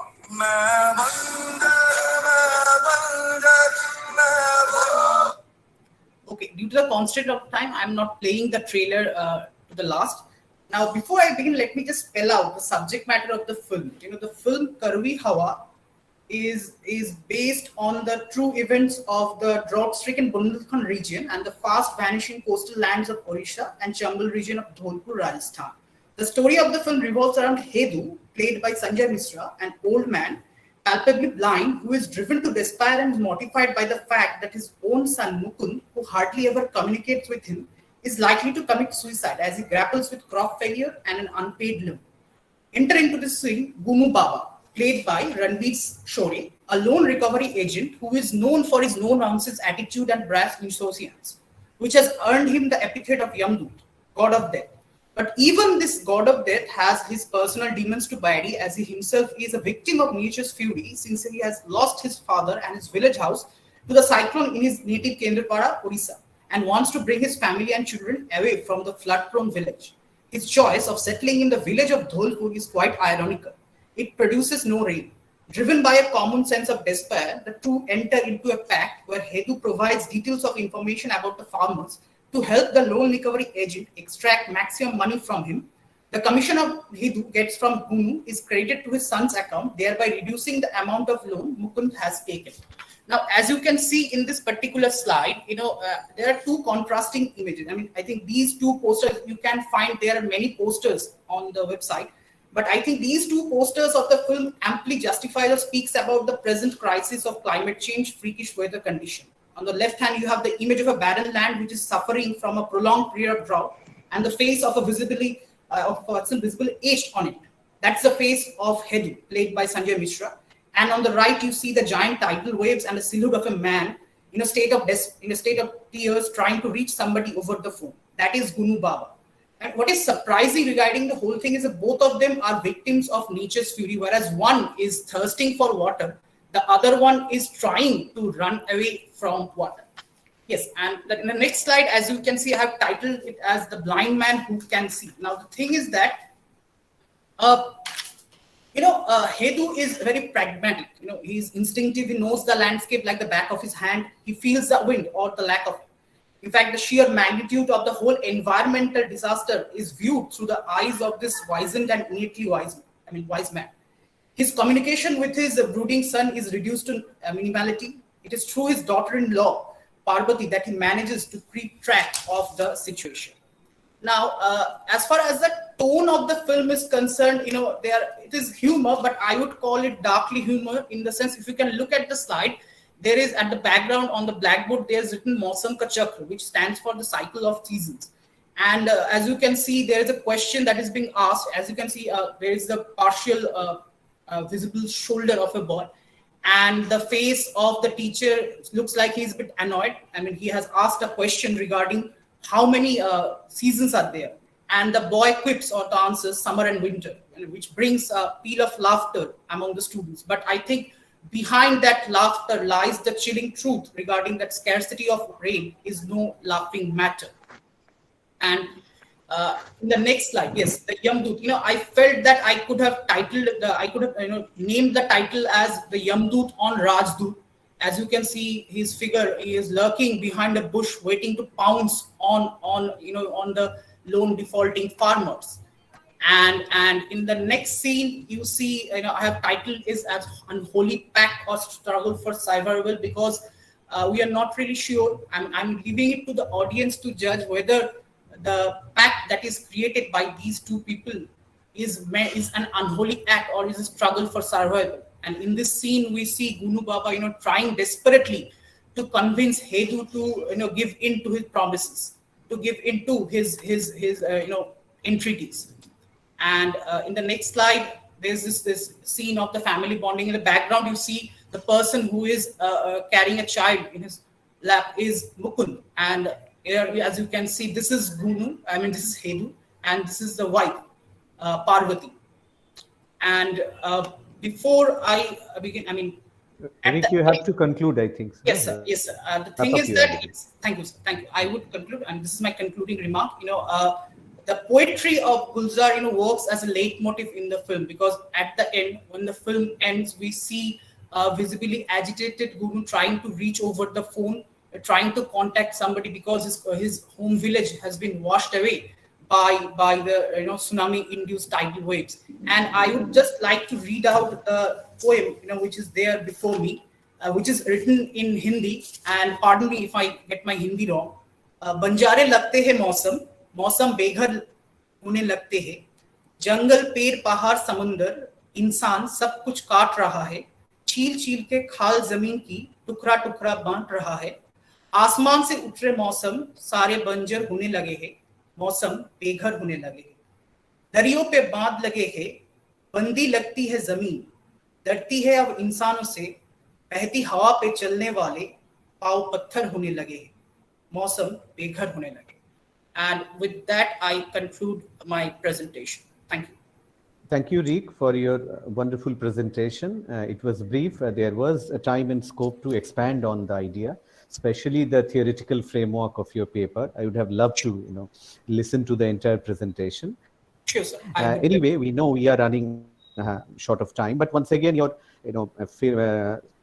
Okay, due to the constraint of time, I'm not playing the trailer to the last. Now, before I begin, let me just spell out the subject matter of the film. You know, the film Karvi Hawa is based on the true events of the drought-stricken Bundelkhand region and the fast-vanishing coastal lands of Odisha and Chambal region of Dholpur, Rajasthan. The story of the film revolves around Hedu, played by Sanjay Mishra, an old man, palpably blind, who is driven to despair and is mortified by the fact that his own son Mukund, who hardly ever communicates with him, is likely to commit suicide as he grapples with crop failure and an unpaid loan. Enter into the scene Gunu Baba, played by Ranveer Shore, a loan recovery agent who is known for his no-nonsense attitude and brash insouciance, which has earned him the epithet of Yamdut, God of Death. But even this God of Death has his personal demons to bury, as he himself is a victim of nature's fury since he has lost his father and his village house to the cyclone in his native Kendrapara, Odisha, and wants to bring his family and children away from the flood-prone village. His choice of settling in the village of Dholpur is quite ironical. It produces no rain. Driven by a common sense of despair, the two enter into a pact where Hedu provides details of information about the farmers to help the loan recovery agent extract maximum money from him. The commission of Hedu gets from Gunu is credited to his son's account, thereby reducing the amount of loan Mukund has taken. Now, as you can see in this particular slide, there are two contrasting images. I mean, I think these two posters, you can find there are many posters on the website, but I think these two posters of the film amply justifies or speaks about the present crisis of climate change, freakish weather condition. On the left hand, you have the image of a barren land which is suffering from a prolonged period of drought, and the face of a person visibly etched on it. That's the face of Hedu, played by Sanjay Mishra. And on the right, you see the giant tidal waves and a silhouette of a man in a state of tears, trying to reach somebody over the phone. That is Gunu Baba. And what is surprising regarding the whole thing is that both of them are victims of nature's fury, whereas one is thirsting for water, the other one is trying to run away from water. Yes, and in the next slide, as you can see, I have titled it as The Blind Man Who Can See. Now, the thing is that, Hedu is very pragmatic. He's instinctive, he knows the landscape like the back of his hand. He feels the wind or the lack of it. In fact, the sheer magnitude of the whole environmental disaster is viewed through the eyes of this wizened and innately wise man. His communication with his brooding son is reduced to minimality. It is through his daughter-in-law, Parvati, that he manages to keep track of the situation. Now, as far as the tone of the film is concerned, it is humor, but I would call it darkly humor in the sense, if you can look at the slide, there is at the background on the blackboard, there's written Mausam Ka Chakra, which stands for the cycle of seasons. And as you can see, there is a question that is being asked. As you can see, there is the partial visible shoulder of a boy. And the face of the teacher looks like he's a bit annoyed. I mean, he has asked a question regarding how many seasons are there. And the boy quips or answers summer and winter, which brings a peal of laughter among the students. But I think behind that laughter lies the chilling truth regarding that scarcity of rain is no laughing matter. And in the next slide, yes, the Yamdut. I felt that I could have named the title as the Yamdut on Rajdut, as you can see, his figure is lurking behind a bush, waiting to pounce on the loan defaulting farmers. And in the next scene, you see, I have titled is as Unholy Pact or Struggle for Survival, because we are not really sure. I'm leaving it to the audience to judge whether the pact that is created by these two people is an unholy act or is a struggle for survival. And in this scene, we see Gunu Baba, trying desperately to convince Hedu to, give in to his promises, to give in to his entreaties. And in the next slide, there's this scene of the family bonding. In the background, you see the person who is carrying a child in his lap is Mukund. And here, as you can see, this is Gunu, this is Hedu, and this is the wife, Parvati. And before I begin, Eric, you have to conclude, I think. So. Yes, sir. Yes, sir. The thing is that, thank you, sir. Thank you. I would conclude, and this is my concluding remark. The poetry of Gulzar, works as a leitmotif in the film, because at the end, when the film ends, we see visibly agitated Gunu trying to reach over the phone, trying to contact somebody, because his home village has been washed away by the tsunami-induced tidal waves. And I would just like to read out the poem, which is there before me, which is written in Hindi. And pardon me if I get my Hindi wrong. Banjare lagte hai mausam, मौसम बेघर होने लगते हैं, जंगल पेड़ पहाड़ समुंदर इंसान सब कुछ काट रहा है, छील छील के खाल जमीन की टुकड़ा टुकड़ा बांट रहा है, आसमान से उतरे मौसम सारे बंजर होने लगे हैं, मौसम बेघर होने लगे हैं, दरियों पे बांध लगे हैं, बंदी लगती है जमीन, डरती है अब इंसानों से, बहती हवा पे चलने वाले पांव पत्थर होने लगे हैं, मौसम बेघर होने लगे. And with that, I conclude my presentation. Thank you. Thank you, Rick, for your wonderful presentation. It was brief. There was a time and scope to expand on the idea, especially the theoretical framework of your paper. I would have loved to, listen to the entire presentation. Sure, sir. Anyway, we know we are running short of time, but once again, your,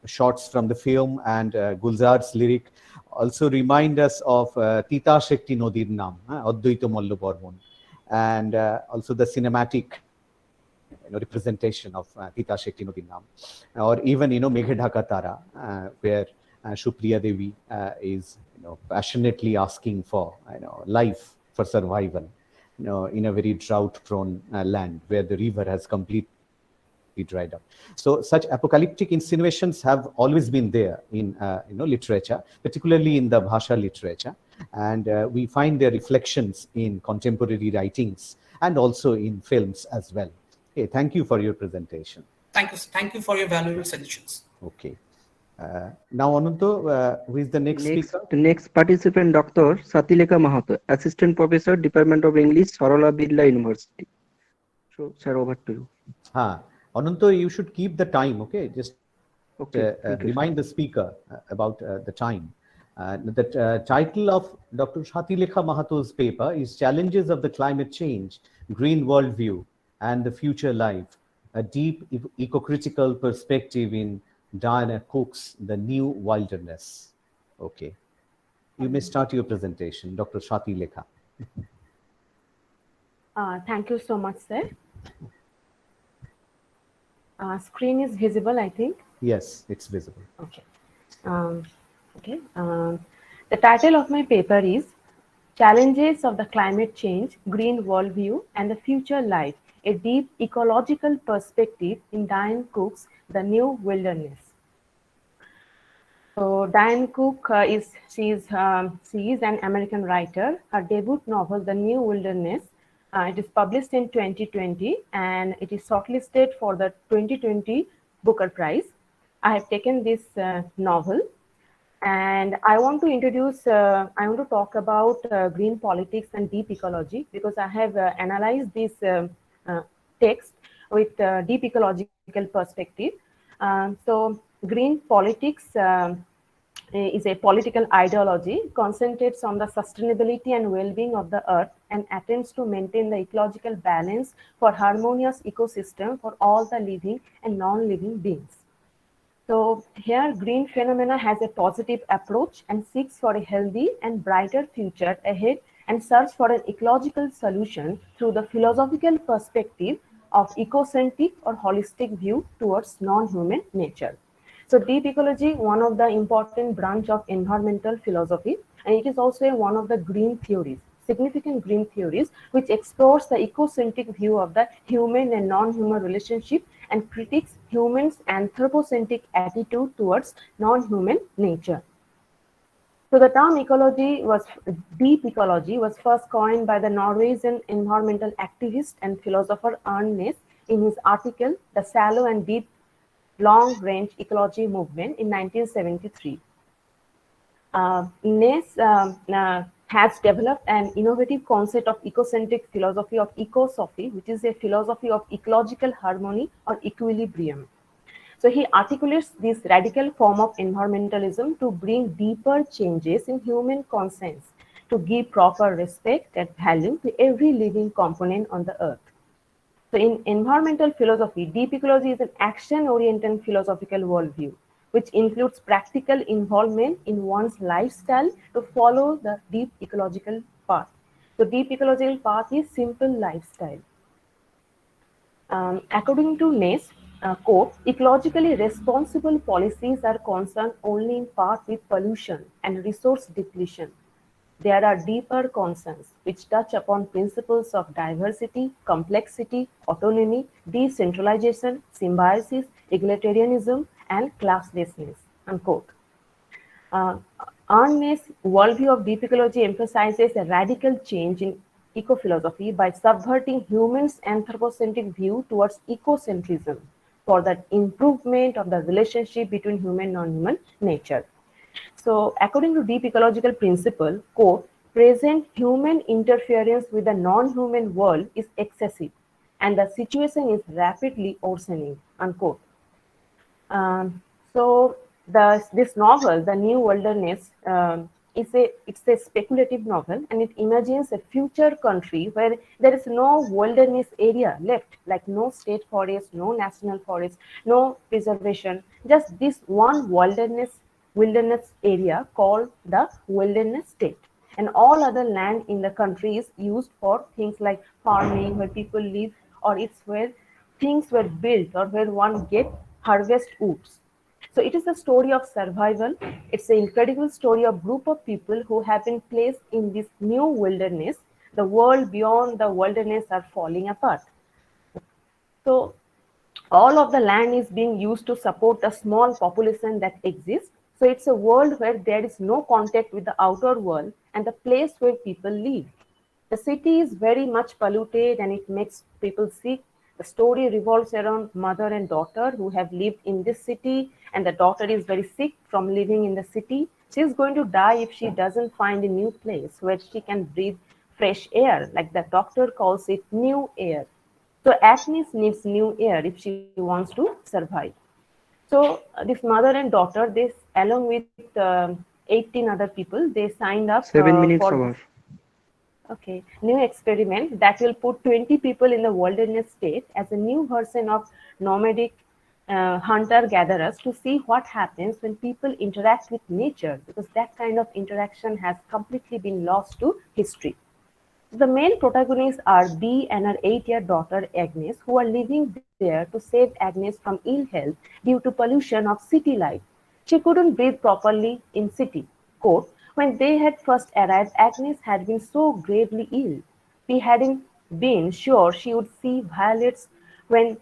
shots from the film and Gulzar's lyric also remind us of Tita Shakti Nodir Nam, Advaita Mallu Bormon, and also the cinematic representation of Tita Shakti Nodir Nam, or even Meghe Dhaka Tara, where Shupriya Devi is passionately asking for life for survival, in a very drought-prone land where the river has completely dried up. So such apocalyptic insinuations have always been there in literature, particularly in the Bhasha literature, and we find their reflections in contemporary writings and also in films as well. Okay, thank you for your presentation. Thank you. Thank you for your valuable suggestions. Okay. Now, Ananto, who is the next speaker? The next participant, Dr. Satilekha Mahato, Assistant Professor, Department of English, Sarola Birla University. So, sir, over to you. Ananto, you should keep the time, okay? Just remind the speaker about the time. The title of Dr. Satilekha Mahato's paper is Challenges of the Climate Change, Green Worldview and the Future Life, a deep eco-critical perspective in Diana Cook's The New Wilderness. Okay. You may start your presentation, Dr. Satilekha. Thank you so much, sir. Screen is visible, I think. Yes, it's visible. Okay. The title of my paper is Challenges of the Climate Change, Green Worldview and the Future Life, a Deep Ecological Perspective in Diane Cook's The New Wilderness. So Diane Cook she is an American writer. Her debut novel, The New Wilderness, it is published in 2020 and it is shortlisted for the 2020 Booker Prize. I have taken this novel and I want to talk about green politics and deep ecology, because I have analyzed this text with deep ecological perspective. So green politics is a political ideology, concentrates on the sustainability and well-being of the earth and attempts to maintain the ecological balance for harmonious ecosystem for all the living and non-living beings. So here, green phenomena has a positive approach and seeks for a healthy and brighter future ahead and search for an ecological solution through the philosophical perspective of ecocentric or holistic view towards non-human nature. So deep ecology, one of the important branch of environmental philosophy, and it is also one of the green theories, significant green theories, which explores the ecocentric view of the human and non-human relationship and critiques humans' anthropocentric attitude towards non-human nature. So the term deep ecology was first coined by the Norwegian environmental activist and philosopher Arne Næss in his article, The Shallow and Deep Long-Range Ecology Movement in 1973. Næss has developed an innovative concept of ecocentric philosophy of ecosophy, which is a philosophy of ecological harmony or equilibrium. So he articulates this radical form of environmentalism to bring deeper changes in human conscience, to give proper respect and value to every living component on the earth. So in environmental philosophy, deep ecology is an action-oriented philosophical worldview, which includes practical involvement in one's lifestyle to follow the deep ecological path. The deep ecological path is simple lifestyle. According to Næss, quote, ecologically responsible policies are concerned only in part with pollution and resource depletion. There are deeper concerns which touch upon principles of diversity, complexity, autonomy, decentralization, symbiosis, egalitarianism, and classlessness, unquote. Arne Næss' worldview of deep ecology emphasizes a radical change in eco-philosophy by subverting humans' anthropocentric view towards ecocentrism for the improvement of the relationship between human and non-human nature. So, according to deep ecological principle, quote, present human interference with the non-human world is excessive and the situation is rapidly worsening, unquote. This novel, The New Wilderness, it's a speculative novel, and it imagines a future country where there is no wilderness area left, like no state forest, no national forest, no preservation, just this one wilderness area called the wilderness state. And all other land in the country is used for things like farming, where people live, or it's where things were built, or where one get harvest woods. So it is a story of survival. It's an incredible story of group of people who have been placed in this new wilderness. The world beyond the wilderness are falling apart. So all of the land is being used to support the small population that exists. So it's a world where there is no contact with the outer world and the place where people live. The city is very much polluted and it makes people sick. The story revolves around mother and daughter who have lived in this city, and the daughter is very sick from living in the city. She is going to die if she doesn't find a new place where she can breathe fresh air, like the doctor calls it new air. So Agnes needs new air if she wants to survive. So this mother and daughter, this along with 18 other people, they signed up 7 minutes for over. Okay, new experiment that will put 20 people in the wilderness state as a new version of nomadic hunter-gatherers to see what happens when people interact with nature, because that kind of interaction has completely been lost to history. The main protagonists are Bee and her 8-year daughter Agnes, who are living there to save Agnes from ill health due to pollution of city life. She couldn't breathe properly in city. Quote, when they had first arrived, Agnes had been so gravely ill. We hadn't been sure she would see violets when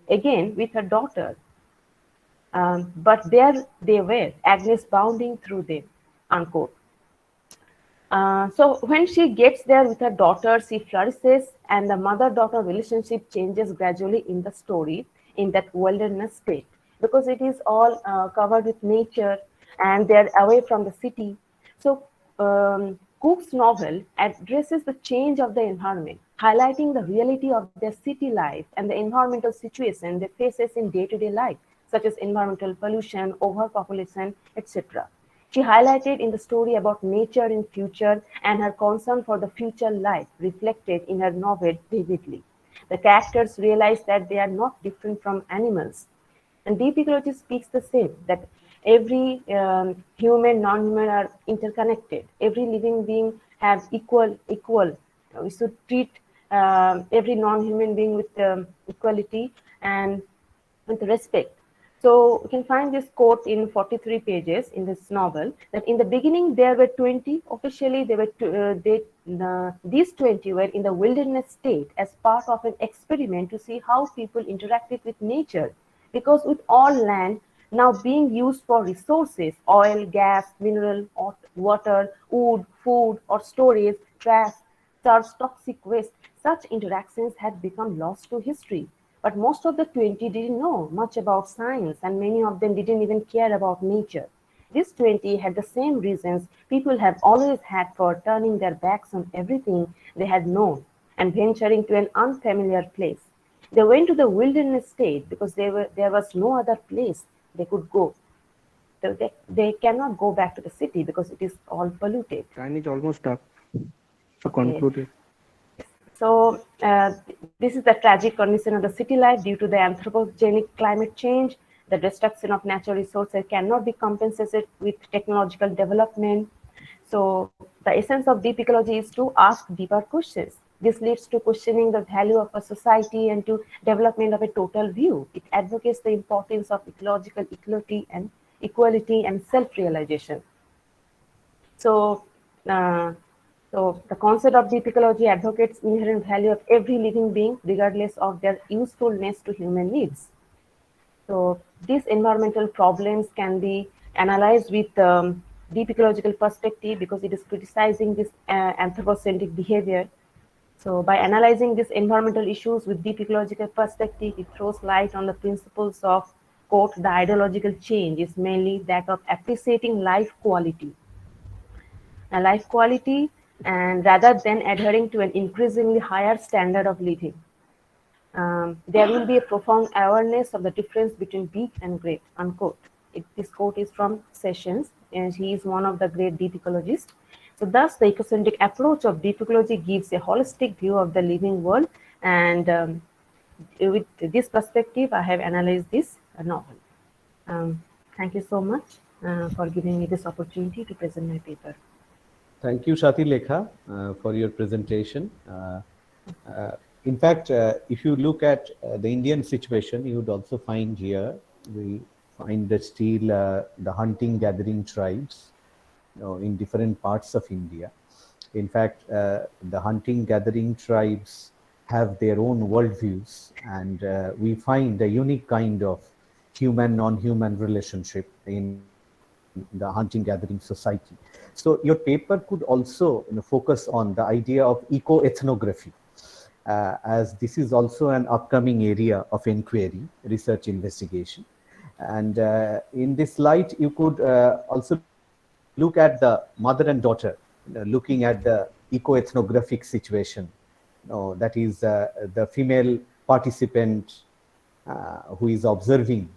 again with her daughter. But there they were, Agnes bounding through them, unquote. So when she gets there with her daughter, she flourishes and the mother-daughter relationship changes gradually in the story in that wilderness state, because it is all covered with nature and they're away from the city. So Cook's novel addresses the change of the environment, highlighting the reality of their city life and the environmental situation they faces in day-to-day life, such as environmental pollution, overpopulation, etc. She highlighted in the story about nature in future and her concern for the future life reflected in her novel vividly. The characters realize that they are not different from animals. And deep ecology speaks the same, that every human, non-human are interconnected. Every living being have equal. We should treat every non-human being with equality and with respect. So you can find this quote in 43 pages in this novel, that in the beginning there were 20, officially there were these 20 were in the wilderness state as part of an experiment to see how people interacted with nature. Because with all land now being used for resources, oil, gas, mineral, water, wood, food or storage, trash, serves toxic waste, such interactions had become lost to history. But most of the 20 didn't know much about science, and many of them didn't even care about nature. These 20 had the same reasons people have always had for turning their backs on everything they had known and venturing to an unfamiliar place. They went to the wilderness state because there was no other place they could go. So they cannot go back to the city because it is all polluted. Time is almost up to conclude it. So this is the tragic condition of the city life due to the anthropogenic climate change. The destruction of natural resources cannot be compensated with technological development. So the essence of deep ecology is to ask deeper questions. This leads to questioning the value of a society and to development of a total view. It advocates the importance of ecological equality and self-realization. So the concept of deep ecology advocates inherent value of every living being, regardless of their usefulness to human needs. So these environmental problems can be analyzed with deep ecological perspective because it is criticizing this anthropocentric behavior. So by analyzing these environmental issues with deep ecological perspective, it throws light on the principles of, quote, the ideological change is mainly that of appreciating life quality. And rather than adhering to an increasingly higher standard of living. There will be a profound awareness of the difference between big and great, unquote. This quote is from Sessions, and he is one of the great deep ecologists. So thus, the ecocentric approach of deep ecology gives a holistic view of the living world. And with this perspective, I have analyzed this novel. Thank you so much for giving me this opportunity to present my paper. Thank you, Shati Lekha, for your presentation. In fact, if you look at the Indian situation, you would also find here, we find that still the hunting gathering tribes in different parts of India. In fact, the hunting gathering tribes have their own worldviews, and we find a unique kind of human non-human relationship in the hunting gathering society. So your paper could also focus on the idea of eco-ethnography, as this is also an upcoming area of inquiry, research investigation. And in this light, you could also look at the mother and daughter, looking at the eco-ethnographic situation. That is the female participant who is observing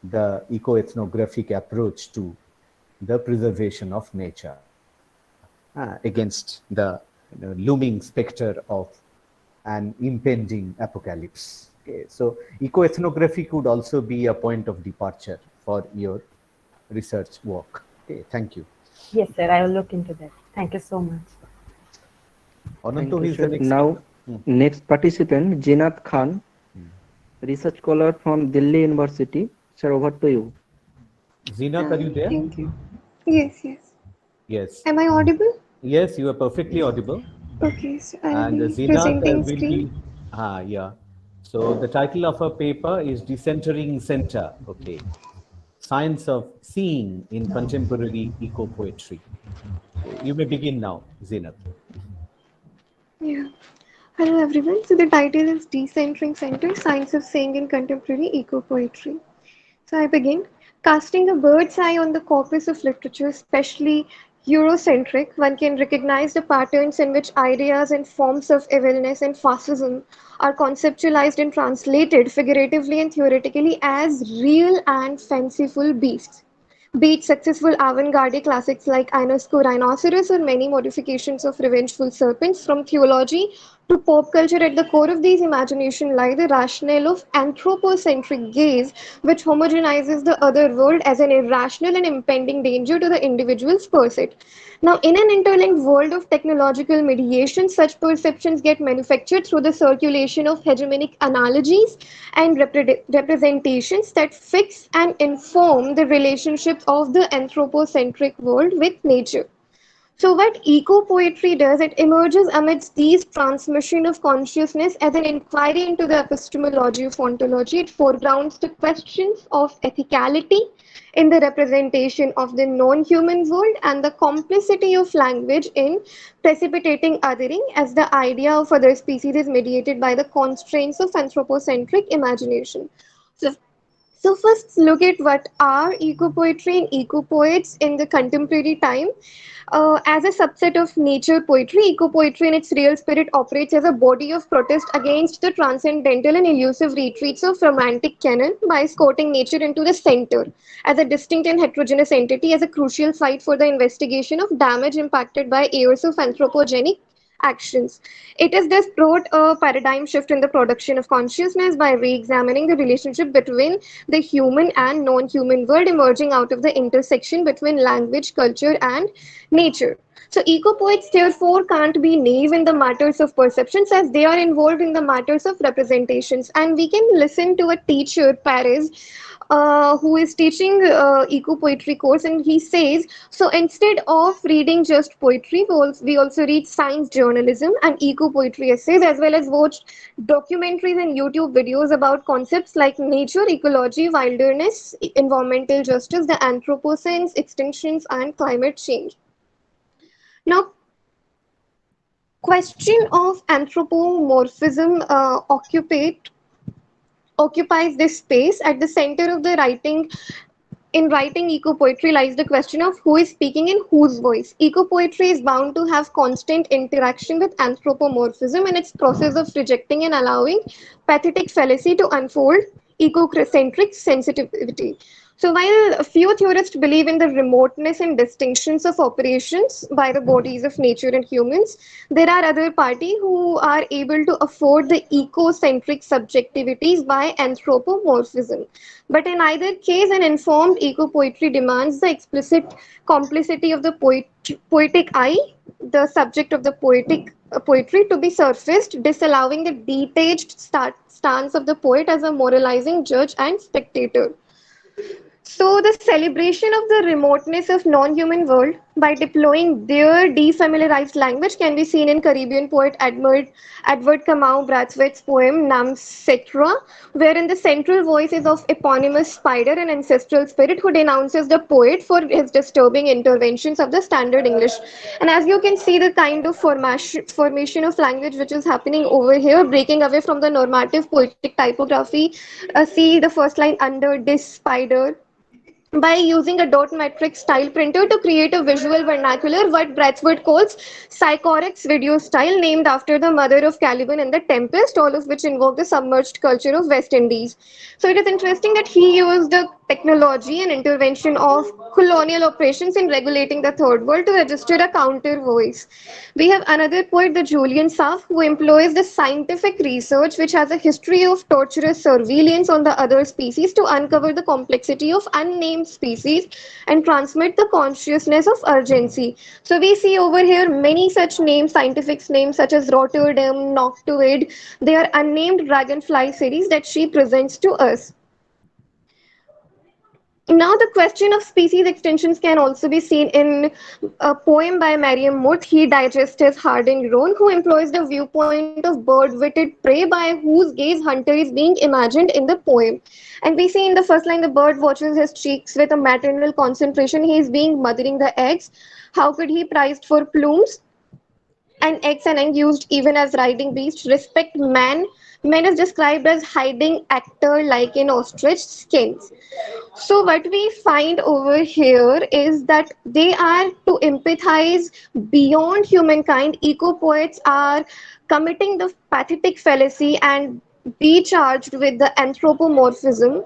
the eco-ethnographic approach to the preservation of nature against the looming specter of an impending apocalypse. Okay, so eco-ethnography could also be a point of departure for your research work. Okay, thank you. Yes, sir, I will look into that. Thank you so much. Thank you, sir. Now, next participant, Jinath Khan, research scholar from Delhi University. Sir, over to you. Zinath, are you there? Thank you. Yes, yes. Yes. Am I audible? Yes, you are perfectly audible. Okay, so I'll And be Zinath presenting will screen. be, yeah. So the title of her paper is Decentering Center, okay. Science of Seeing in Contemporary Ecopoetry. You may begin now, Zinath. Yeah. Hello everyone. So the title is Decentering Center, Science of Seeing in Contemporary Ecopoetry. So I begin. Casting a bird's eye on the corpus of literature, especially Eurocentric, one can recognize the patterns in which ideas and forms of evilness and fascism are conceptualized and translated figuratively and theoretically as real and fanciful beasts. Be it successful avant-garde classics like Ionesco Rhinoceros or many modifications of revengeful serpents, from theology To pop culture, at the core of these imagination lie the rationale of anthropocentric gaze, which homogenizes the other world as an irrational and impending danger to the individual's pursuit. Now, in an interlinked world of technological mediation, such perceptions get manufactured through the circulation of hegemonic analogies and representations that fix and inform the relationship of the anthropocentric world with nature. So what eco-poetry does, it emerges amidst these transmission of consciousness as an inquiry into the epistemology of ontology. It foregrounds the questions of ethicality in the representation of the non-human world and the complicity of language in precipitating othering, as the idea of other species is mediated by the constraints of anthropocentric imagination. So first look at what are eco-poetry and eco-poets in the contemporary time. As a subset of nature poetry, eco-poetry in its real spirit operates as a body of protest against the transcendental and elusive retreats of romantic canon by escorting nature into the center as a distinct and heterogeneous entity, as a crucial site for the investigation of damage impacted by years of anthropogenic actions. It has thus brought a paradigm shift in the production of consciousness by re-examining the relationship between the human and non-human world, emerging out of the intersection between language, culture, and nature. So eco-poets therefore can't be naive in the matters of perceptions, as they are involved in the matters of representations. And we can listen to a teacher, Paris, who is teaching eco-poetry course, and he says, so instead of reading just poetry, we also read science journalism and eco-poetry essays, as well as watch documentaries and YouTube videos about concepts like nature, ecology, wilderness, environmental justice, the Anthropocene, extinctions, and climate change. Now, question of anthropomorphism occupies this space. At the center of the writing. In writing eco-poetry lies the question of who is speaking in whose voice. Eco-poetry is bound to have constant interaction with anthropomorphism in its process of rejecting and allowing pathetic fallacy to unfold ecocentric sensitivity. So while a few theorists believe in the remoteness and distinctions of operations by the bodies of nature and humans, there are other parties who are able to afford the ecocentric subjectivities by anthropomorphism. But in either case, an informed eco-poetry demands the explicit complicity of the poetic I, the subject of the poetry, to be surfaced, disallowing the detached stance of the poet as a moralizing judge and spectator. So the celebration of the remoteness of non-human world by deploying their defamiliarized language can be seen in Caribbean poet Edward Kamau Brathwaite's poem Nam Setra, wherein the central voice is of eponymous spider, an ancestral spirit who denounces the poet for his disturbing interventions of the standard English. And as you can see, the kind of formation of language which is happening over here, breaking away from the normative poetic typography. See the first line, under this spider, by using a dot matrix style printer to create a visual vernacular, what Brathwaite calls Sycorax video style, named after the mother of Caliban and the Tempest, all of which invoke the submerged culture of West Indies. So it is interesting that he used the technology and intervention of colonial operations in regulating the third world to register a counter voice. We have another poet, the Julian Saff, who employs the scientific research which has a history of torturous surveillance on the other species to uncover the complexity of unnamed species and transmit the consciousness of urgency. So we see over here many such names, scientific names such as Rotterdam, Noctuid. They are unnamed dragonfly series that she presents to us. Now, the question of species extinctions can also be seen in a poem by Mariam Muth, He Digests Harding Roan, who employs the viewpoint of bird-witted prey by whose gaze hunter is being imagined in the poem. And we see in the first line, the bird watches his cheeks with a maternal concentration. He is being mothering the eggs. How could he, prized for plumes and eggs and used even as riding beast, respect man? Man is described as hiding actor like in ostrich skins. So what we find over here is that they are to empathize beyond humankind. Eco-poets are committing the pathetic fallacy and be charged with the anthropomorphism.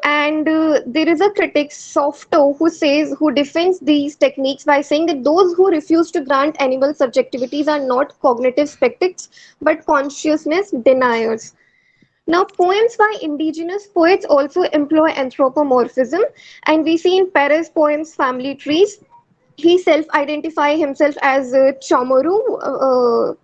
And there is a critic, Softo, who defends these techniques by saying that those who refuse to grant animal subjectivities are not cognitive skeptics, but consciousness deniers. Now, poems by indigenous poets also employ anthropomorphism, and we see in Perez' poems Family Trees, he self-identify himself as Chomoru,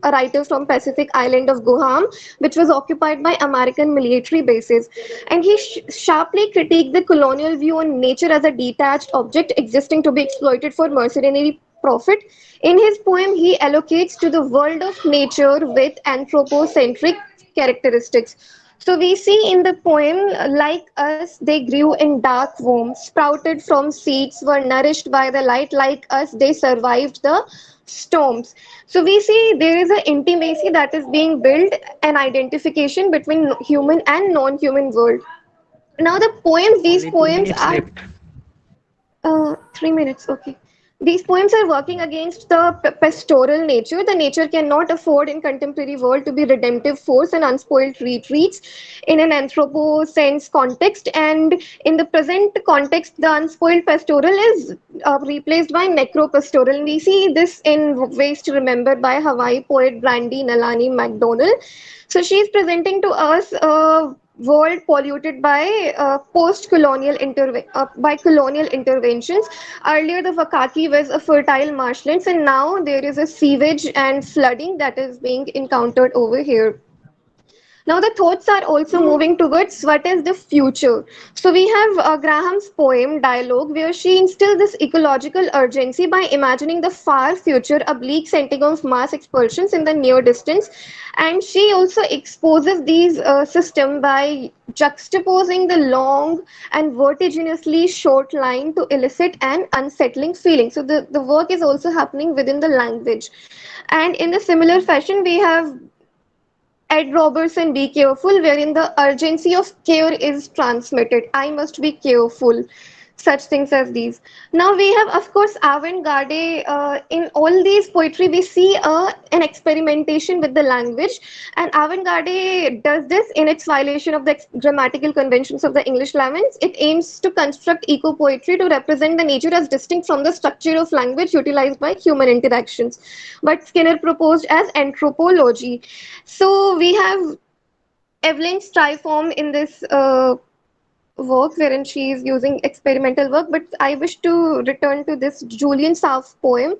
a writer from Pacific island of Guam, which was occupied by American military bases. And he sharply critiqued the colonial view on nature as a detached object existing to be exploited for mercenary profit. In his poem, he allocates to the world of nature with anthropocentric characteristics. So we see in the poem, like us, they grew in dark wombs, sprouted from seeds, were nourished by the light. Like us, they survived the storms. So we see there is an intimacy that is being built, an identification between human and non-human world. Now the poems, these Only 2 poems minutes are left. 3 minutes, okay. These poems are working against the pastoral nature. The nature cannot afford in contemporary world to be redemptive force and unspoiled retreats in an anthroposense context. And in the present context, the unspoiled pastoral is replaced by necropastoral. And we see this in Ways to Remember by Hawaii poet Brandy Nalani MacDonald. So she is presenting to us a world polluted by by colonial interventions. Earlier, the Wakaki was a fertile marshlands, and now there is a sewage and flooding that is being encountered over here. Now the thoughts are also moving towards what is the future. So we have Graham's poem Dialogue, where she instills this ecological urgency by imagining the far future, a bleak setting of mass expulsions in the near distance. And she also exposes these systems by juxtaposing the long and vertiginously short line to elicit an unsettling feeling. So the work is also happening within the language. And in a similar fashion, we have Ed Robertson, Be Careful, wherein the urgency of care is transmitted. I must be careful. Such things as these. Now we have, of course, avant-garde. In all these poetry, we see an experimentation with the language, and avant-garde does this in its violation of the grammatical conventions of the English language. It aims to construct eco-poetry to represent the nature as distinct from the structure of language utilized by human interactions. But Skinner proposed as anthropology. So we have Evelyn Stryform in this work wherein she is using experimental work, but I wish to return to this Julian South poem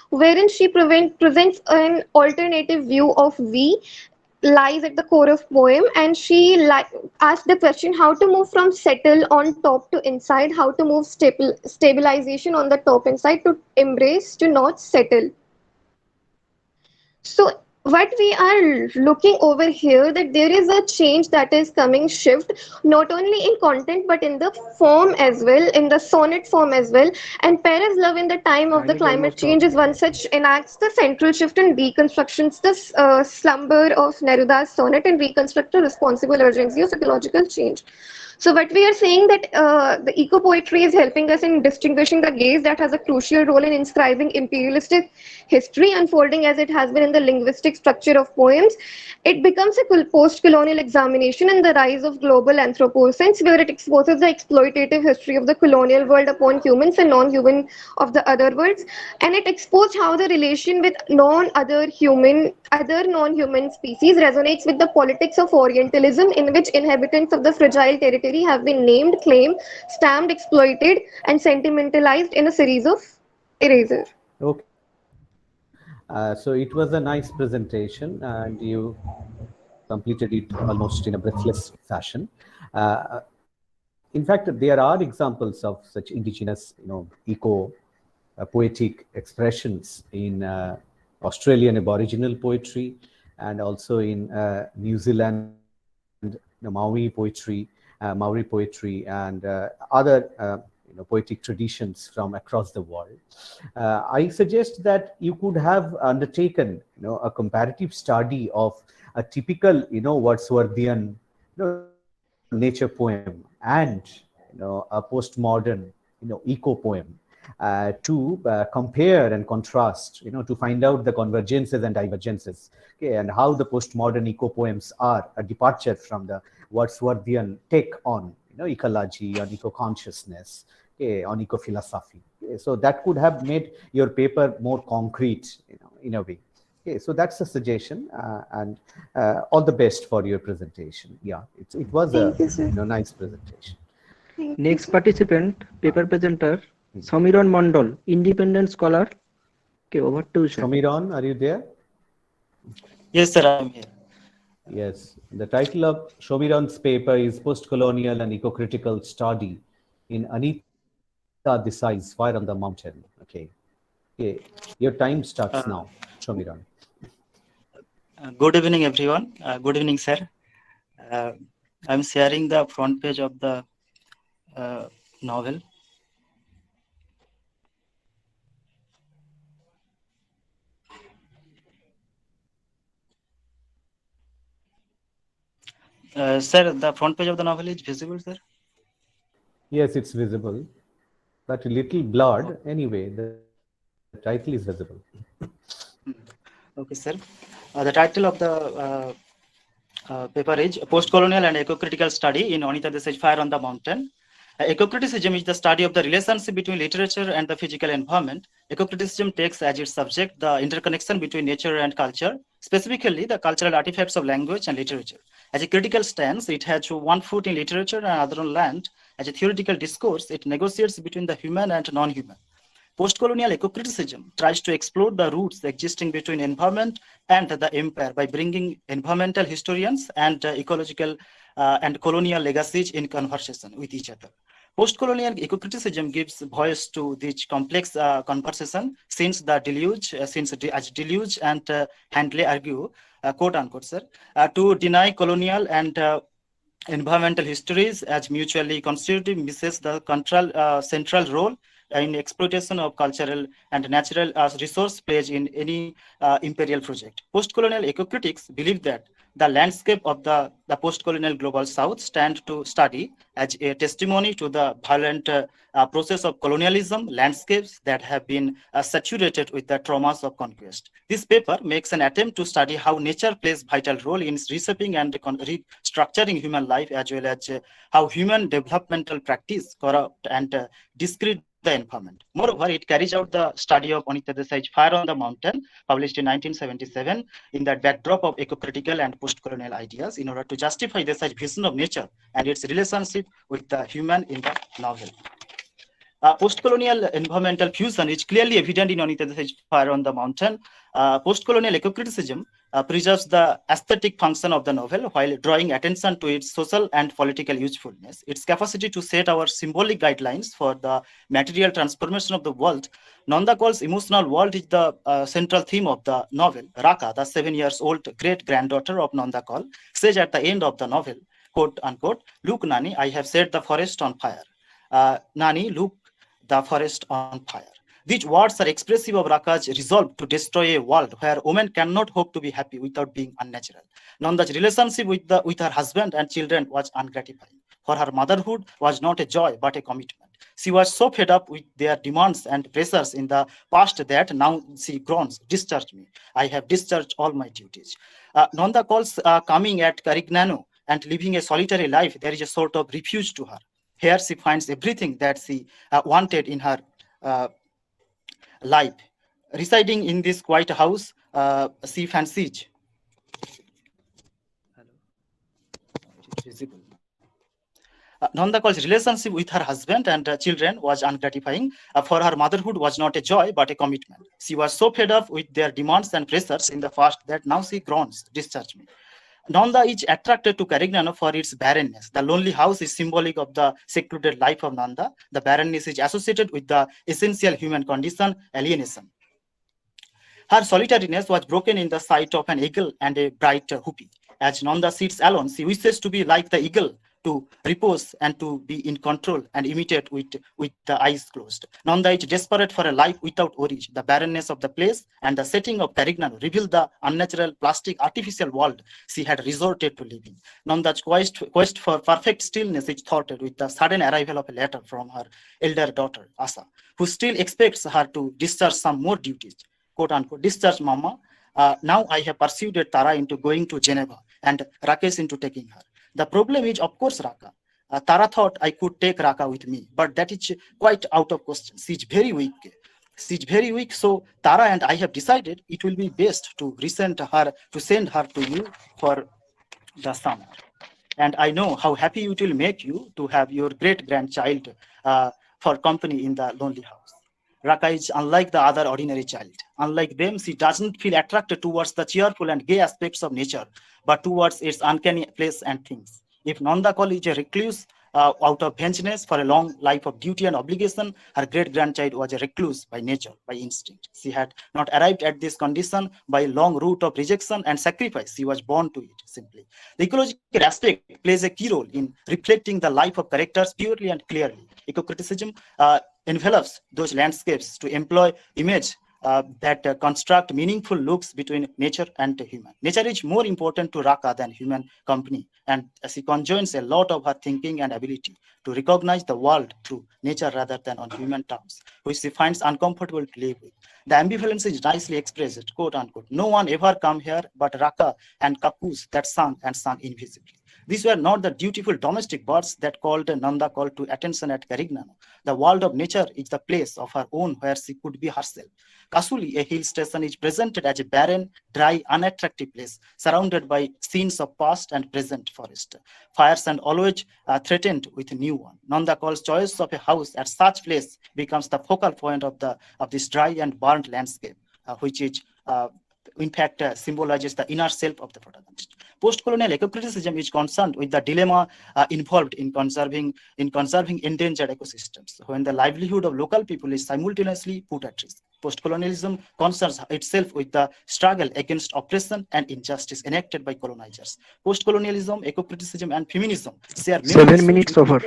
wherein she presents an alternative view of we lies at the core of poem, and she asks the question how to move from settle on top to inside, how to move stabilization on the top inside to embrace to not settle. So what we are looking over here, that there is a change that is coming, shift not only in content but in the form as well, in the sonnet form as well. And Paris Love in the Time of the Climate Change is one such, enacts the central shift and deconstructions the slumber of Neruda's sonnet and reconstruct the responsible urgency of ecological change. So what we are saying that the eco-poetry is helping us in distinguishing the gaze that has a crucial role in inscribing imperialistic history unfolding as it has been in the linguistic structure of poems. It becomes a post-colonial examination in the rise of global anthropocene, where it exposes the exploitative history of the colonial world upon humans and non-human of the other worlds. And it exposed how the relation with other non-human species resonates with the politics of Orientalism, in which inhabitants of the fragile territory have been named, claimed, stamped, exploited, and sentimentalized in a series of erasures. Okay. So it was a nice presentation, and you completed it almost in a breathless fashion. In fact, there are examples of such indigenous, eco poetic expressions in Australian Aboriginal poetry, and also in New Zealand, Maori poetry, and other poetic traditions from across the world. I suggest that you could have undertaken, a comparative study of a typical, Wordsworthian, nature poem and, a postmodern, eco poem, to compare and contrast, to find out the convergences and divergences, okay, and how the postmodern eco-poems are a departure from the Wordsworthian take on, ecology, on eco-consciousness, okay, on eco-philosophy. Okay, so that could have made your paper more concrete, in a way. Okay, so that's a suggestion, and all the best for your presentation. Yeah, it was a nice presentation. Next participant, paper presenter, Samiran Mondol, independent scholar. Okay, over to you, sir. Samiran, are you there? Yes, sir, I am here. Yes, the title of Samiran's paper is Post-Colonial and Eco-Critical Study in Anita Desai's Fire on the Mountain. Okay, your time starts now, Samiran. Good evening, everyone. Good evening, sir. I'm sharing the front page of the novel. Sir, the front page of the novel is visible, sir? Yes, it's visible, but a little blurred. Anyway, the title is visible. Okay, sir. The title of the paper is Post-Colonial and Eco-Critical Study in Anita Desai's Fire on the Mountain. Eco-criticism is the study of the relationship between literature and the physical environment. Eco-criticism takes as its subject the interconnection between nature and culture, specifically the cultural artifacts of language and literature. As a critical stance, it has one foot in literature and other on land. As a theoretical discourse, it negotiates between the human and non-human. Post-colonial eco-criticism tries to explore the roots existing between environment and the empire by bringing environmental historians and ecological and colonial legacies in conversation with each other. Post-colonial eco-criticism gives voice to this complex conversation since the deluge, as deluge and Handley argue, quote unquote, sir, to deny colonial and environmental histories as mutually constitutive misses the central role in exploitation of cultural and natural resource plays in any imperial project. Post-colonial eco-critics believe that the landscape of the post-colonial global south stand to study as a testimony to the violent process of colonialism landscapes that have been saturated with the traumas of conquest. This paper makes an attempt to study how nature plays vital role in reshaping and restructuring human life, as well as how human developmental practice corrupt and discredit the environment. Moreover, it carries out the study of Anita Desai's Fire on the Mountain, published in 1977, in the backdrop of eco-critical and post-colonial ideas in order to justify Desai's vision of nature and its relationship with the human in the novel. Post-colonial environmental fusion is clearly evident in Anita Desai's Fire on the Mountain. Post-colonial eco-criticism preserves the aesthetic function of the novel while drawing attention to its social and political usefulness. Its capacity to set our symbolic guidelines for the material transformation of the world. Nanda Kaul's emotional world is the central theme of the novel. Raka, the 7-year-old great-granddaughter of Nanda Kaul, says at the end of the novel, quote unquote, "Look, Nani, I have set the forest on fire. Nani, look, the forest on fire." These words are expressive of Raka's resolve to destroy a world where women cannot hope to be happy without being unnatural. Nanda's relationship with her husband and children was ungratifying. For her motherhood was not a joy but a commitment. She was so fed up with their demands and pressures in the past that now she groans, "Discharge me. I have discharged all my duties." Nanda Kaul's coming at Carignano and living a solitary life, there is a sort of refuge to her. Here she finds everything that she wanted in her life. Residing in this quiet house, she fancies. Nanda Kaul's relationship with her husband and children was ungratifying. For her motherhood was not a joy but a commitment. She was so fed up with their demands and pressures in the past that now she groans, "Discharge me." Nanda is attracted to Carignano for its barrenness. The lonely house is symbolic of the secluded life of Nanda. The barrenness is associated with the essential human condition, alienation. Her solitariness was broken in the sight of an eagle and a bright hoopie. As Nanda sits alone, she wishes to be like the eagle to repose and to be in control and imitate with the eyes closed. Nanda is desperate for a life without origin. The barrenness of the place and the setting of Carignano revealed the unnatural, plastic, artificial world she had resorted to living. Nanda's quest for perfect stillness is thwarted with the sudden arrival of a letter from her elder daughter, Asa, who still expects her to discharge some more duties. Quote unquote, discharge Mama. Now I have persuaded Tara into going to Geneva and Rakesh into taking her. The problem is, of course, Raka. Tara thought I could take Raka with me, but that is quite out of question. She's very weak. She's very weak, so Tara and I have decided it will be best to send her to you for the summer. And I know how happy it will make you to have your great-grandchild for company in the lonely house. Raka is unlike the other ordinary child. Unlike them, she doesn't feel attracted towards the cheerful and gay aspects of nature, but towards its uncanny place and things. If Nanda Kal is a recluse out of vengeance for a long life of duty and obligation, her great-grandchild was a recluse by nature, by instinct. She had not arrived at this condition by a long route of rejection and sacrifice. She was born to it, simply. The ecological aspect plays a key role in reflecting the life of characters purely and clearly. Eco-criticism envelops those landscapes to employ image that construct meaningful looks between nature and human. Nature is more important to Raka than human company, and she conjoins a lot of her thinking and ability to recognize the world through nature rather than on human terms, which she finds uncomfortable to live with. The ambivalence is nicely expressed, quote unquote. No one ever come here but Raka and Kapus that sung and sung invisibly. These were not the dutiful domestic birds that called Nanda Kal to attention at Carignano. The world of nature is the place of her own where she could be herself. Kasuli, a hill station, is presented as a barren, dry, unattractive place surrounded by scenes of past and present forest. Fires and always threatened with a new one. Nanda Kal's choice of a house at such place becomes the focal point of this dry and burnt landscape, which is in fact symbolizes the inner self of the protagonist. Post-colonial eco-criticism is concerned with the dilemma involved in conserving endangered ecosystems, when the livelihood of local people is simultaneously put at risk. Post-colonialism concerns itself with the struggle against oppression and injustice enacted by colonizers. Post-colonialism, eco-criticism, and feminism share 7 minutes over.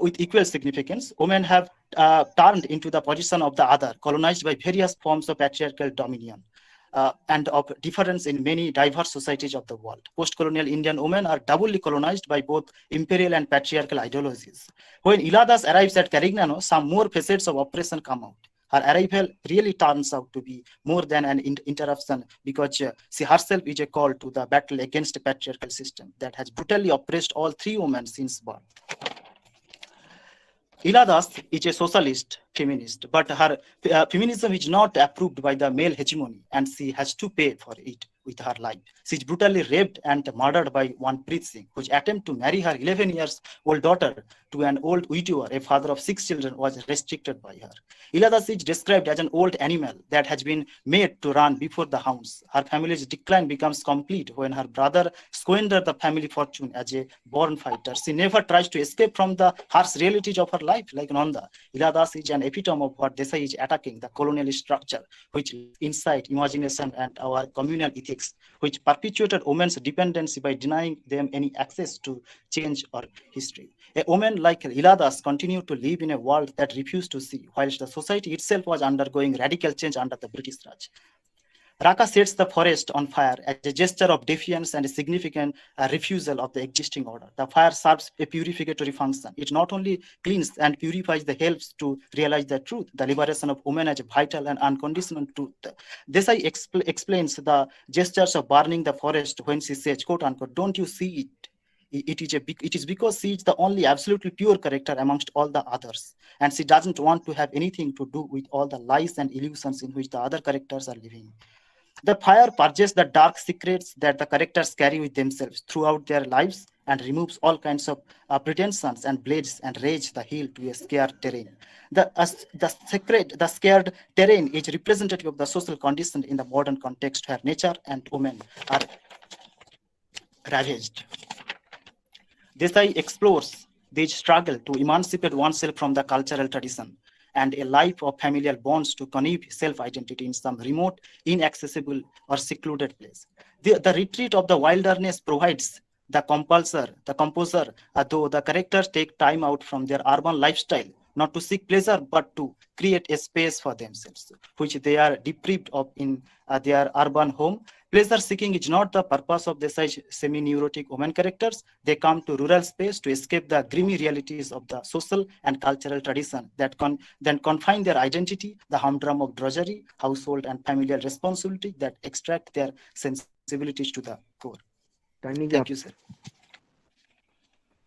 With equal significance, women have turned into the position of the other, colonized by various forms of patriarchal dominion and of difference in many diverse societies of the world. Post-colonial Indian women are doubly colonized by both imperial and patriarchal ideologies. When Iladas arrives at Carignano, some more facets of oppression come out. Her arrival really turns out to be more than an interruption, because she herself is a call to the battle against a patriarchal system that has brutally oppressed all three women since birth. Iladas is a socialist feminist, but her feminism is not approved by the male hegemony, and she has to pay for it with her life. She is brutally raped and murdered by one Preet Singh, whose attempt to marry her 11-year-old daughter to an old widower, a father of 6 children, was restricted by her. Iladas is described as an old animal that has been made to run before the hounds. Her family's decline becomes complete when her brother squanders the family fortune as a born fighter. She never tries to escape from the harsh realities of her life like Nanda. Iladas is an epitome of what Desai is attacking, the colonial structure, which insight, imagination, and our communal ethics, which perpetuated women's dependency by denying them any access to change or history. A woman like Iladas continued to live in a world that refused to see, whilst the society itself was undergoing radical change under the British Raj. Raka sets the forest on fire as a gesture of defiance and a significant refusal of the existing order. The fire serves a purificatory function. It not only cleans and purifies the helps to realize the truth, the liberation of women as a vital and unconditional truth. Desai explains the gestures of burning the forest when she says, quote unquote, "Don't you see it? It is because she is the only absolutely pure character amongst all the others, and she doesn't want to have anything to do with all the lies and illusions in which the other characters are living." The fire purges the dark secrets that the characters carry with themselves throughout their lives and removes all kinds of pretensions and blades and rage the hill to a scared terrain. The scared terrain is representative of the social condition in the modern context where nature and women are ravaged. Desai explores this struggle to emancipate oneself from the cultural tradition and a life of familial bonds to convey self-identity in some remote, inaccessible, or secluded place. The retreat of the wilderness provides the composer, though the characters take time out from their urban lifestyle, not to seek pleasure, but to create a space for themselves, which they are deprived of in their urban home. Pleasure seeking is not the purpose of the such semi-neurotic women characters. They come to rural space to escape the grimy realities of the social and cultural tradition that then confine their identity, the humdrum of drudgery, household and familial responsibility that extract their sensibilities to the core. Timing Thank up. you, sir.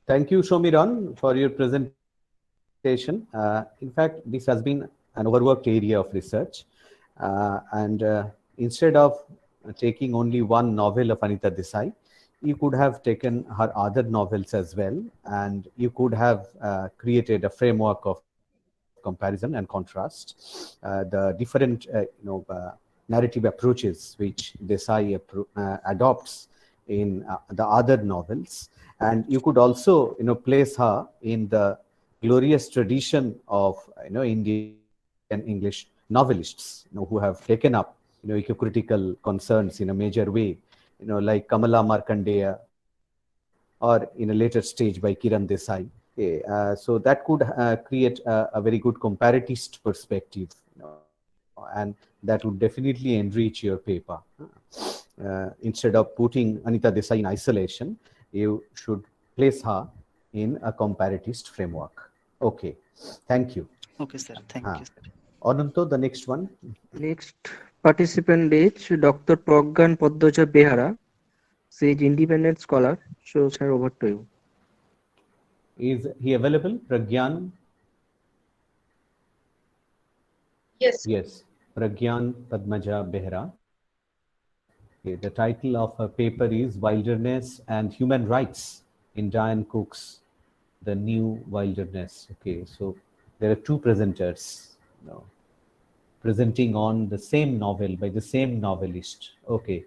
Thank you, Shomiran, for your presentation. In fact, this has been an overworked area of research. Instead of taking only one novel of Anita Desai, you could have taken her other novels as well, and you could have created a framework of comparison and contrast, the different narrative approaches which Desai adopts in the other novels. And you could also place her in the glorious tradition of Indian English novelists who have taken up eco-critical concerns in a major way, like Kamala Markandeya, or in a later stage by Kiran Desai. So that could create a very good comparatist perspective, and that would definitely enrich your paper. Instead of putting Anita Desai in isolation, you should place her in a comparatist framework. Okay, thank you. Okay, sir. Thank you, sir. Ananto, the next one. Next participant is Dr. Pragyan Poddoja Behara. She is independent scholar. So, sir, over to you. Is he available, Pragyan? Yes. Yes, Pragyan Padmaja Behra. Okay, the title of her paper is Wilderness and Human Rights in Diane Cook's The New Wilderness. Okay, so there are two presenters presenting on the same novel by the same novelist. Okay,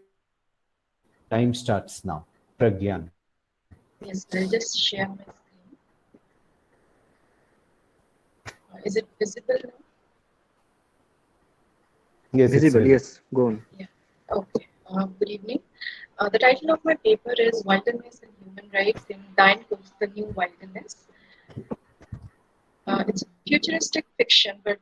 time starts now. Pragyan. Yes, I'll just share my screen. Is it visible now? Yes, Visible, yes, go on. Yeah. Okay. Good evening. The title of my paper is Wilderness and Human Rights in Diane Cook's The New Wilderness. It's futuristic fiction, but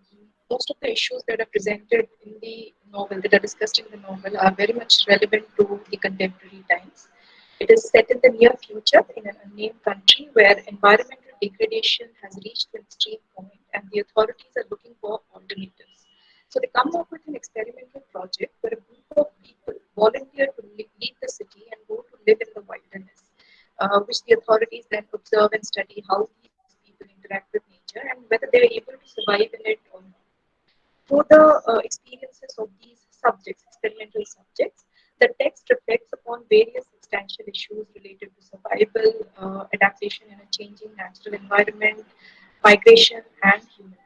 most of the issues that are presented in the novel, that are discussed in the novel, are very much relevant to the contemporary times. It is set in the near future in an unnamed country where environmental degradation has reached an extreme point and the authorities are looking for alternatives. So they come up with an experimental project where a group of people volunteer to leave the city and go to live in the wilderness, which the authorities then observe and study how these people interact with nature and whether they are able to survive in it or not. Through the experiences of these subjects, experimental subjects, the text reflects upon various substantial issues related to survival, adaptation in a changing natural environment, migration, and human rights.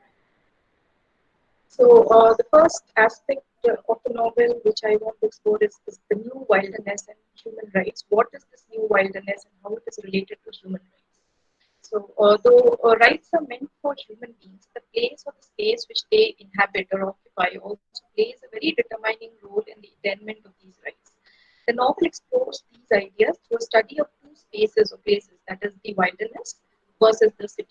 So the first aspect of the novel which I want to explore is the new wilderness and human rights. What is this new wilderness and how it is related to human rights? So although rights are meant for human beings, the place or the space which they inhabit or occupy also plays a very determining role in the attainment of these rights. The novel explores these ideas through a study of two spaces or places, that is the wilderness versus the city.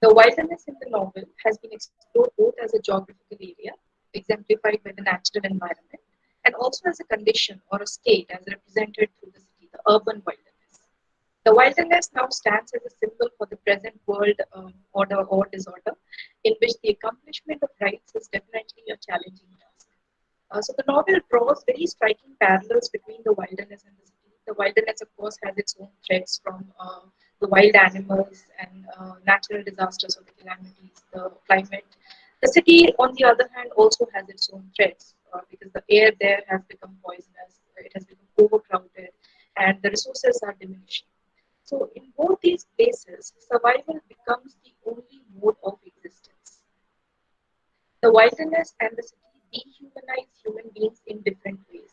The wilderness in the novel has been explored both as a geographical area, exemplified by the natural environment, and also as a condition or a state as represented through the city, the urban wilderness. The wilderness now stands as a symbol for the present world order or disorder, in which the accomplishment of rights is definitely a challenging task. So the novel draws very striking parallels between the wilderness and the city. The wilderness, of course, has its own threats from the wild animals and natural disasters or the calamities, the climate. The city, on the other hand, also has its own threats because the air there has become poisonous, it has become overcrowded, and the resources are diminishing. So in both these places, survival becomes the only mode of existence. The wilderness and the city dehumanize human beings in different ways,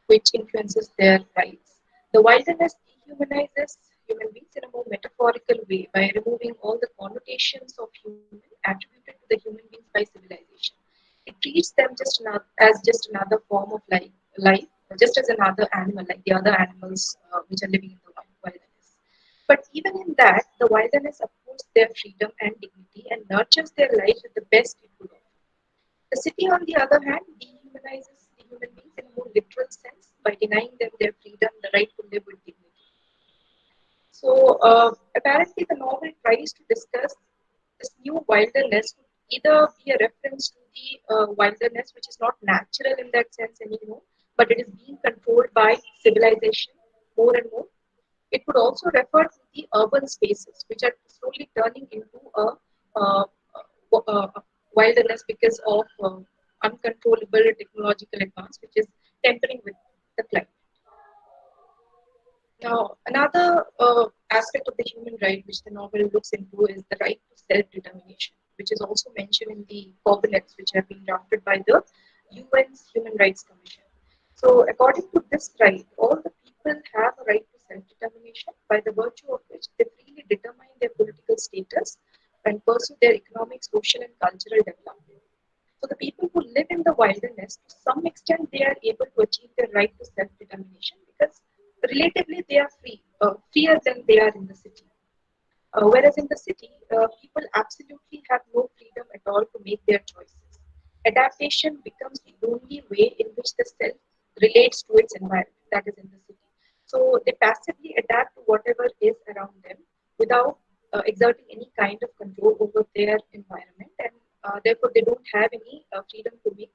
which influences their rights. The wilderness dehumanizes human beings in a more metaphorical way by removing all the connotations of human attributed to the human beings by civilization. It treats them as just another form of life, just as another animal, like the other animals which are living in the wilderness. But even in that, the wilderness upholds their freedom and dignity and nurtures their lives with the best it could offer. The city, on the other hand, dehumanizes the human beings in a more literal sense by denying them their freedom, the right to live with dignity. So apparently the novel tries to discuss this new wilderness would either be a reference to the wilderness which is not natural in that sense anymore, but it is being controlled by civilization more and more. It could also refer to the urban spaces which are slowly turning into a wilderness because of uncontrollable technological advance which is tempering with the climate. Now, another aspect of the human right which the novel looks into is the right to self-determination, which is also mentioned in the covenants which have been drafted by the UN's Human Rights Commission. So, according to this right, all the people have a right to self-determination by the virtue of which they freely determine their political status and pursue their economic, social, and cultural development. So, the people who live in the wilderness, to some extent, they are able to achieve their right to self-determination because relatively they are freer than they are in the city. Whereas in the city, people absolutely have no freedom at all to make their choices. Adaptation becomes the only way in which the self relates to its environment, that is in the city. So they passively adapt to whatever is around them without exerting any kind of control over their environment, and therefore they don't have any freedom to make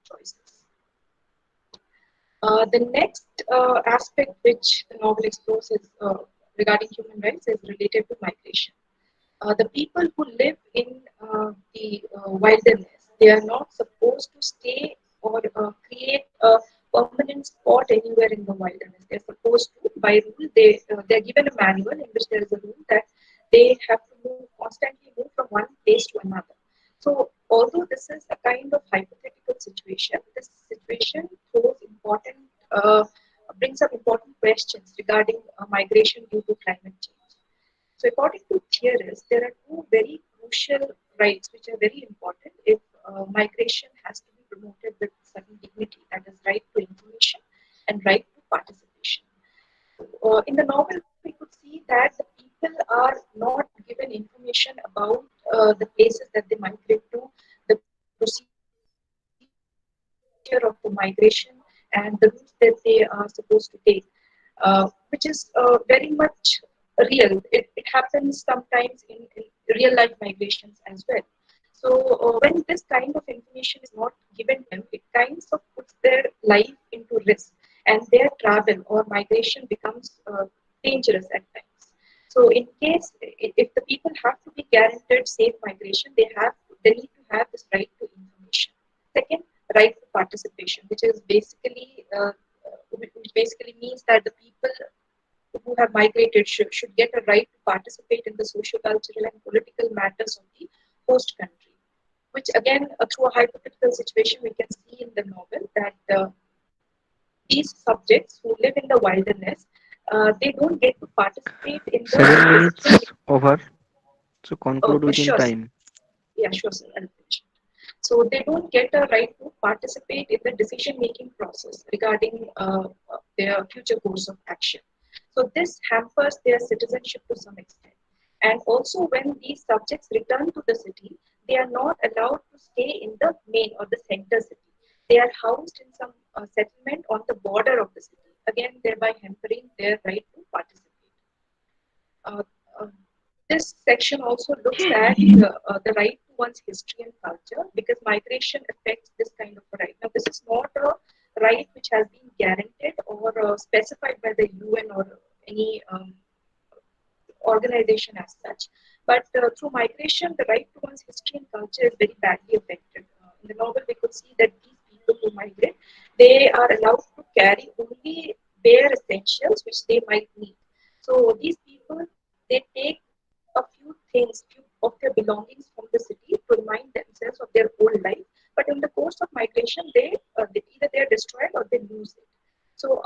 choices. The next aspect which the novel explores is regarding human rights is related to migration. The people who live in the wilderness, they are not supposed to stay or create a permanent spot anywhere in the wilderness. They're supposed to, by rule, they're given a manual in which there is a rule that they have to constantly move from one place to another. So, although this is a kind of hypothetical situation, this situation brings up important questions regarding migration due to climate change. So, according to theorists, there are two very crucial rights which are very important if migration has to be promoted with certain dignity, that is, right to information and right to participation. In the novel, we could see that the people are not given information about the places that they migrate to, the procedure of the migration, and the routes that they are supposed to take, which is very much real. It happens sometimes in real life migrations as well. So when this kind of information is not given them, it kind of puts their life into risk, and their travel or migration becomes dangerous at times. So in case, if the people have to be guaranteed safe migration, they need to have this right to information. Second, right to participation, which basically means that the people who have migrated should get a right to participate in the social, cultural, and political matters of the host country. Which again, through a hypothetical situation, we can see in the novel that these subjects who live in the wilderness, they don't get to participate in the 7 minutes over. So conclude within sure, time. Yeah, sure, sir. I'll finish. So they don't get a right to participate in the decision-making process regarding their future course of action. So this hampers their citizenship to some extent. And also when these subjects return to the city, they are not allowed to stay in the main or the center city. They are housed in some settlement on the border of the city, again thereby hampering their right to participate. This section also looks at the right to one's history and culture, because migration affects this kind of a right. Now, this is not a right which has been guaranteed or specified by the UN or any organization as such. But through migration, the right to one's history and culture is very badly affected. In the novel, we could see that these people who migrate, they are allowed to carry only bare essentials which they might need. So these people, they take a few things, few of their belongings from the city to remind themselves of their whole life. But in the course of migration, they either they are destroyed or they lose it. So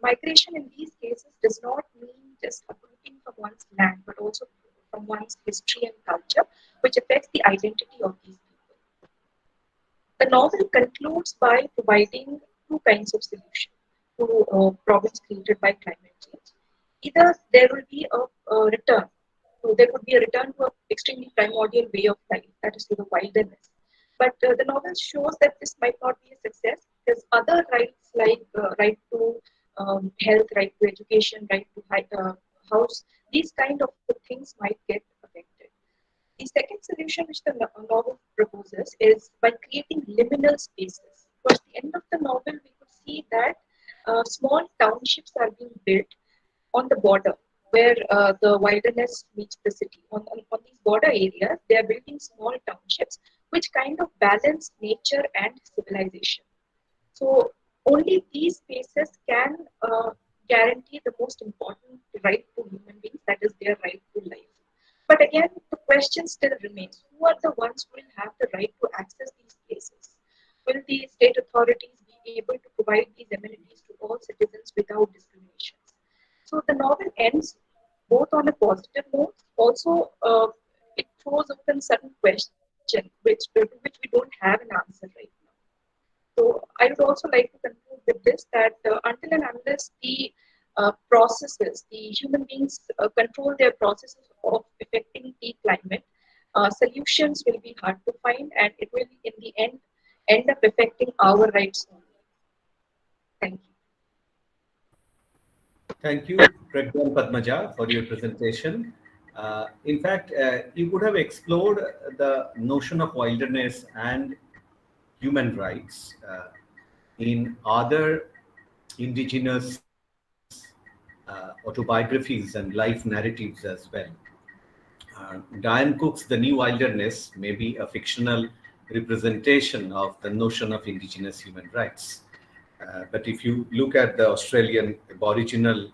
migration in these cases does not mean just uprooting from one's land, but also from one's history and culture, which affects the identity of these people. The novel concludes by providing two kinds of solution to problems created by climate change. Either there will be a return, so there could be a return to an extremely primordial way of life, that is to the wilderness. But the novel shows that this might not be a success because other rights like right to health, right to education, right to house, these kind of things might get affected. The second solution which the novel proposes is by creating liminal spaces. Towards the end of the novel, we could see that small townships are being built on the border where the wilderness meets the city. On these border areas, they are building small townships which kind of balance nature and civilization. So only these spaces can guarantee the most important right to human beings, that is their right to life. But again, the question still remains, who are the ones who will have the right to access these places? Will the state authorities be able to provide these amenities to all citizens without discrimination? So the novel ends both on a positive note. Also, it throws open certain questions to which we don't have an answer right now. So I would also like to conclude with this, that until and unless the processes, the human beings control their processes of affecting the climate, solutions will be hard to find, and it will in the end up affecting our rights only. Thank you. Thank you, Pragyan Padmaja, for your presentation. In fact, you could have explored the notion of wilderness and human rights in other indigenous autobiographies and life narratives as well. Diane Cook's The New Wilderness may be a fictional representation of the notion of indigenous human rights. But if you look at the Australian Aboriginal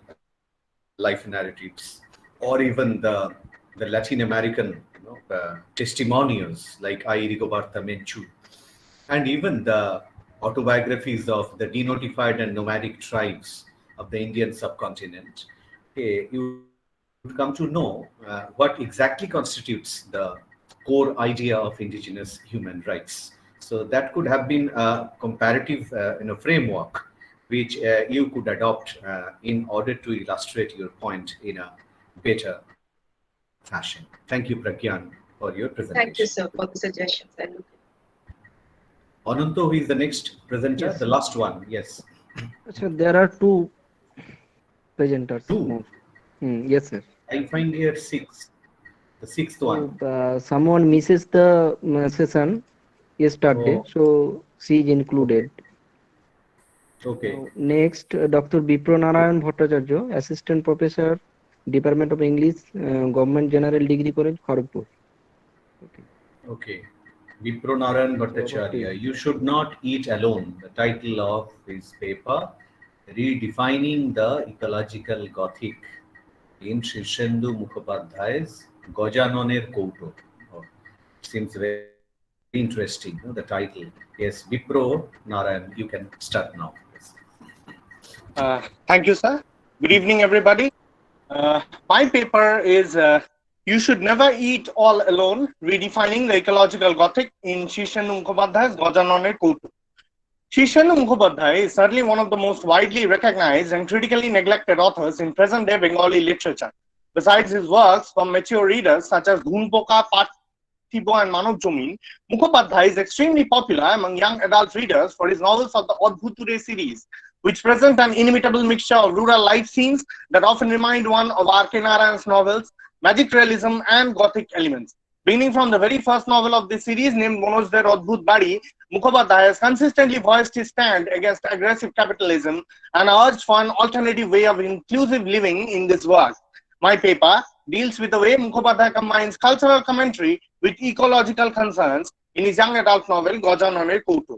life narratives, or even the Latin American testimonials like Ai Rigoberta Menchú, and even the autobiographies of the denotified and nomadic tribes of the Indian subcontinent, you would come to know what exactly constitutes the core idea of indigenous human rights. So that could have been a comparative framework which you could adopt in order to illustrate your point in a better fashion. Thank you, Pragyan, for your presentation. Thank you, sir, for the suggestions. Ananto, who is the next presenter? Yes. The last one, yes. So there are two presenters. Two? Yes, sir. I find here six. The sixth one. Someone misses the session yesterday, so she is included. Okay. Next, Dr. Bipro Narayan Bhattacharya, Assistant Professor, Department of English, Government General Degree College, Kharagpur. Okay. Bipro Narayan Bhattacharya, You Should Not Eat Alone, the title of his paper, Redefining the Ecological Gothic in Shishendu Mukhopadhyay's Gajanoner Kouto. Seems very interesting, the title. Yes, Bipro Narayan, you can start now. Thank you, sir. Good evening, everybody. My paper is You Should Never Eat All Alone, Redefining the Ecological Gothic in Shishendu Mukhopadhyay's Gajanoner Kouto. Shishendu Mukhopadhyay is certainly one of the most widely recognized and critically neglected authors in present-day Bengali literature. Besides his works from mature readers such as Dhunpoka, Parthibo and Manav Jomin, Mukhopadhyay is extremely popular among young adult readers for his novels of the Adbhuture series, which present an inimitable mixture of rural life scenes that often remind one of R.K. Narayan's novels, magic realism and gothic elements. Beginning from the very first novel of this series, named Manoj Der Adbhut Badi, Mukhopadhyay has consistently voiced his stand against aggressive capitalism and urged for an alternative way of inclusive living in this work. My paper deals with the way Mukhopadhyay combines cultural commentary with ecological concerns in his young adult novel, Gajanoner Kouto.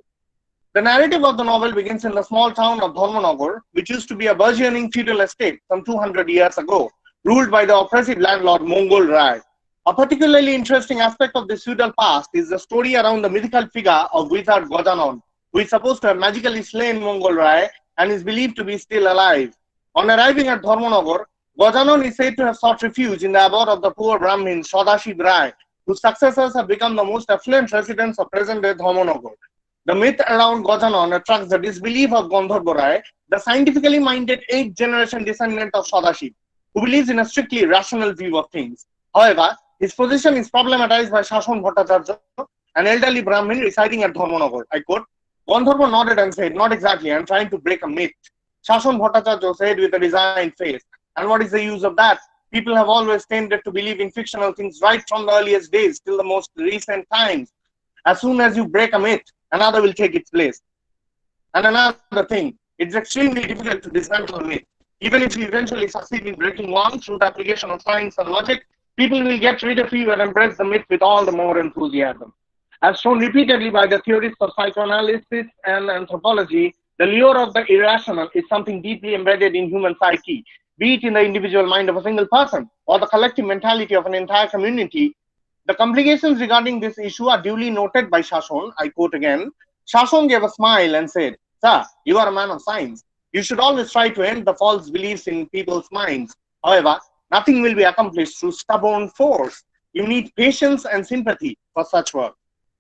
The narrative of the novel begins in the small town of Dharmanagar, which used to be a burgeoning feudal estate some 200 years ago, ruled by the oppressive landlord Mongol Rai. A particularly interesting aspect of this feudal past is the story around the mythical figure of wizard Gajanan, who is supposed to have magically slain Mongol Rai and is believed to be still alive. On arriving at Dharmanagar, Gajanan is said to have sought refuge in the abode of the poor Brahmin Sadashiv Rai, whose successors have become the most affluent residents of present-day Dharmanagar. The myth around Gajanan attracts the disbelief of Gandharva, the scientifically minded 8th generation descendant of Sadashiv, who believes in a strictly rational view of things. However, his position is problematized by Shashon Bhattacharya, an elderly Brahmin residing at Dharmanagar. I quote, Gandharva nodded and said, not exactly, I am trying to break a myth. Shashon Bhattacharya said with a resigned face, and what is the use of that? People have always tended to believe in fictional things right from the earliest days till the most recent times. As soon as you break a myth, another will take its place. And another thing, it's extremely difficult to dismantle a myth. Even if you eventually succeed in breaking one through the application of science and logic, people will get rid of you and embrace the myth with all the more enthusiasm. As shown repeatedly by the theorists of psychoanalysis and anthropology, the lure of the irrational is something deeply embedded in human psyche, be it in the individual mind of a single person or the collective mentality of an entire community. The complications regarding this issue are duly noted by Shashon. I quote again, Shashon gave a smile and said, Sir, you are a man of science. You should always try to end the false beliefs in people's minds. However, nothing will be accomplished through stubborn force. You need patience and sympathy for such work.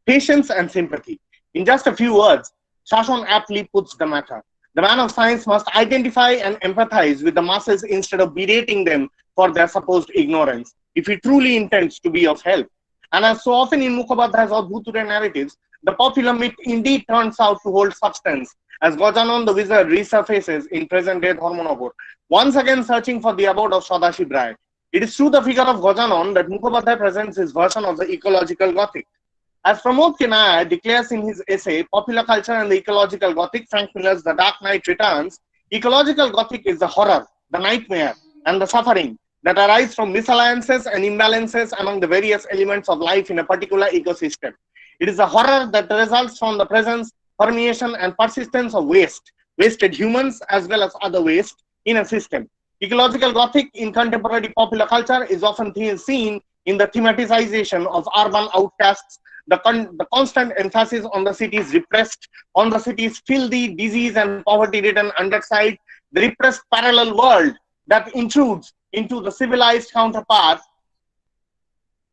Patience and sympathy. In just a few words, Shashon aptly puts the matter. The man of science must identify and empathize with the masses instead of berating them for their supposed ignorance, if he truly intends to be of help. And as so often in Mukhopadhyay's or Bhuture narratives, the popular myth indeed turns out to hold substance, as Gajanan the wizard resurfaces in present-day Dharmanagar, once again searching for the abode of Sadashiv Rai. It is through the figure of Gajanan that Mukhopadhyay presents his version of the ecological Gothic. As Pramod Kenaya declares in his essay, Popular Culture and the Ecological Gothic, Frank Miller's The Dark Knight Returns, ecological Gothic is the horror, the nightmare, and the suffering that arise from misalliances and imbalances among the various elements of life in a particular ecosystem. It is a horror that results from the presence, permeation, and persistence of waste, wasted humans as well as other waste in a system. Ecological Gothic in contemporary popular culture is often seen in the thematicization of urban outcasts, the constant emphasis on the city's repressed, on the city's filthy, disease, and poverty-ridden underside, the repressed parallel world that intrudes into the civilized counterpart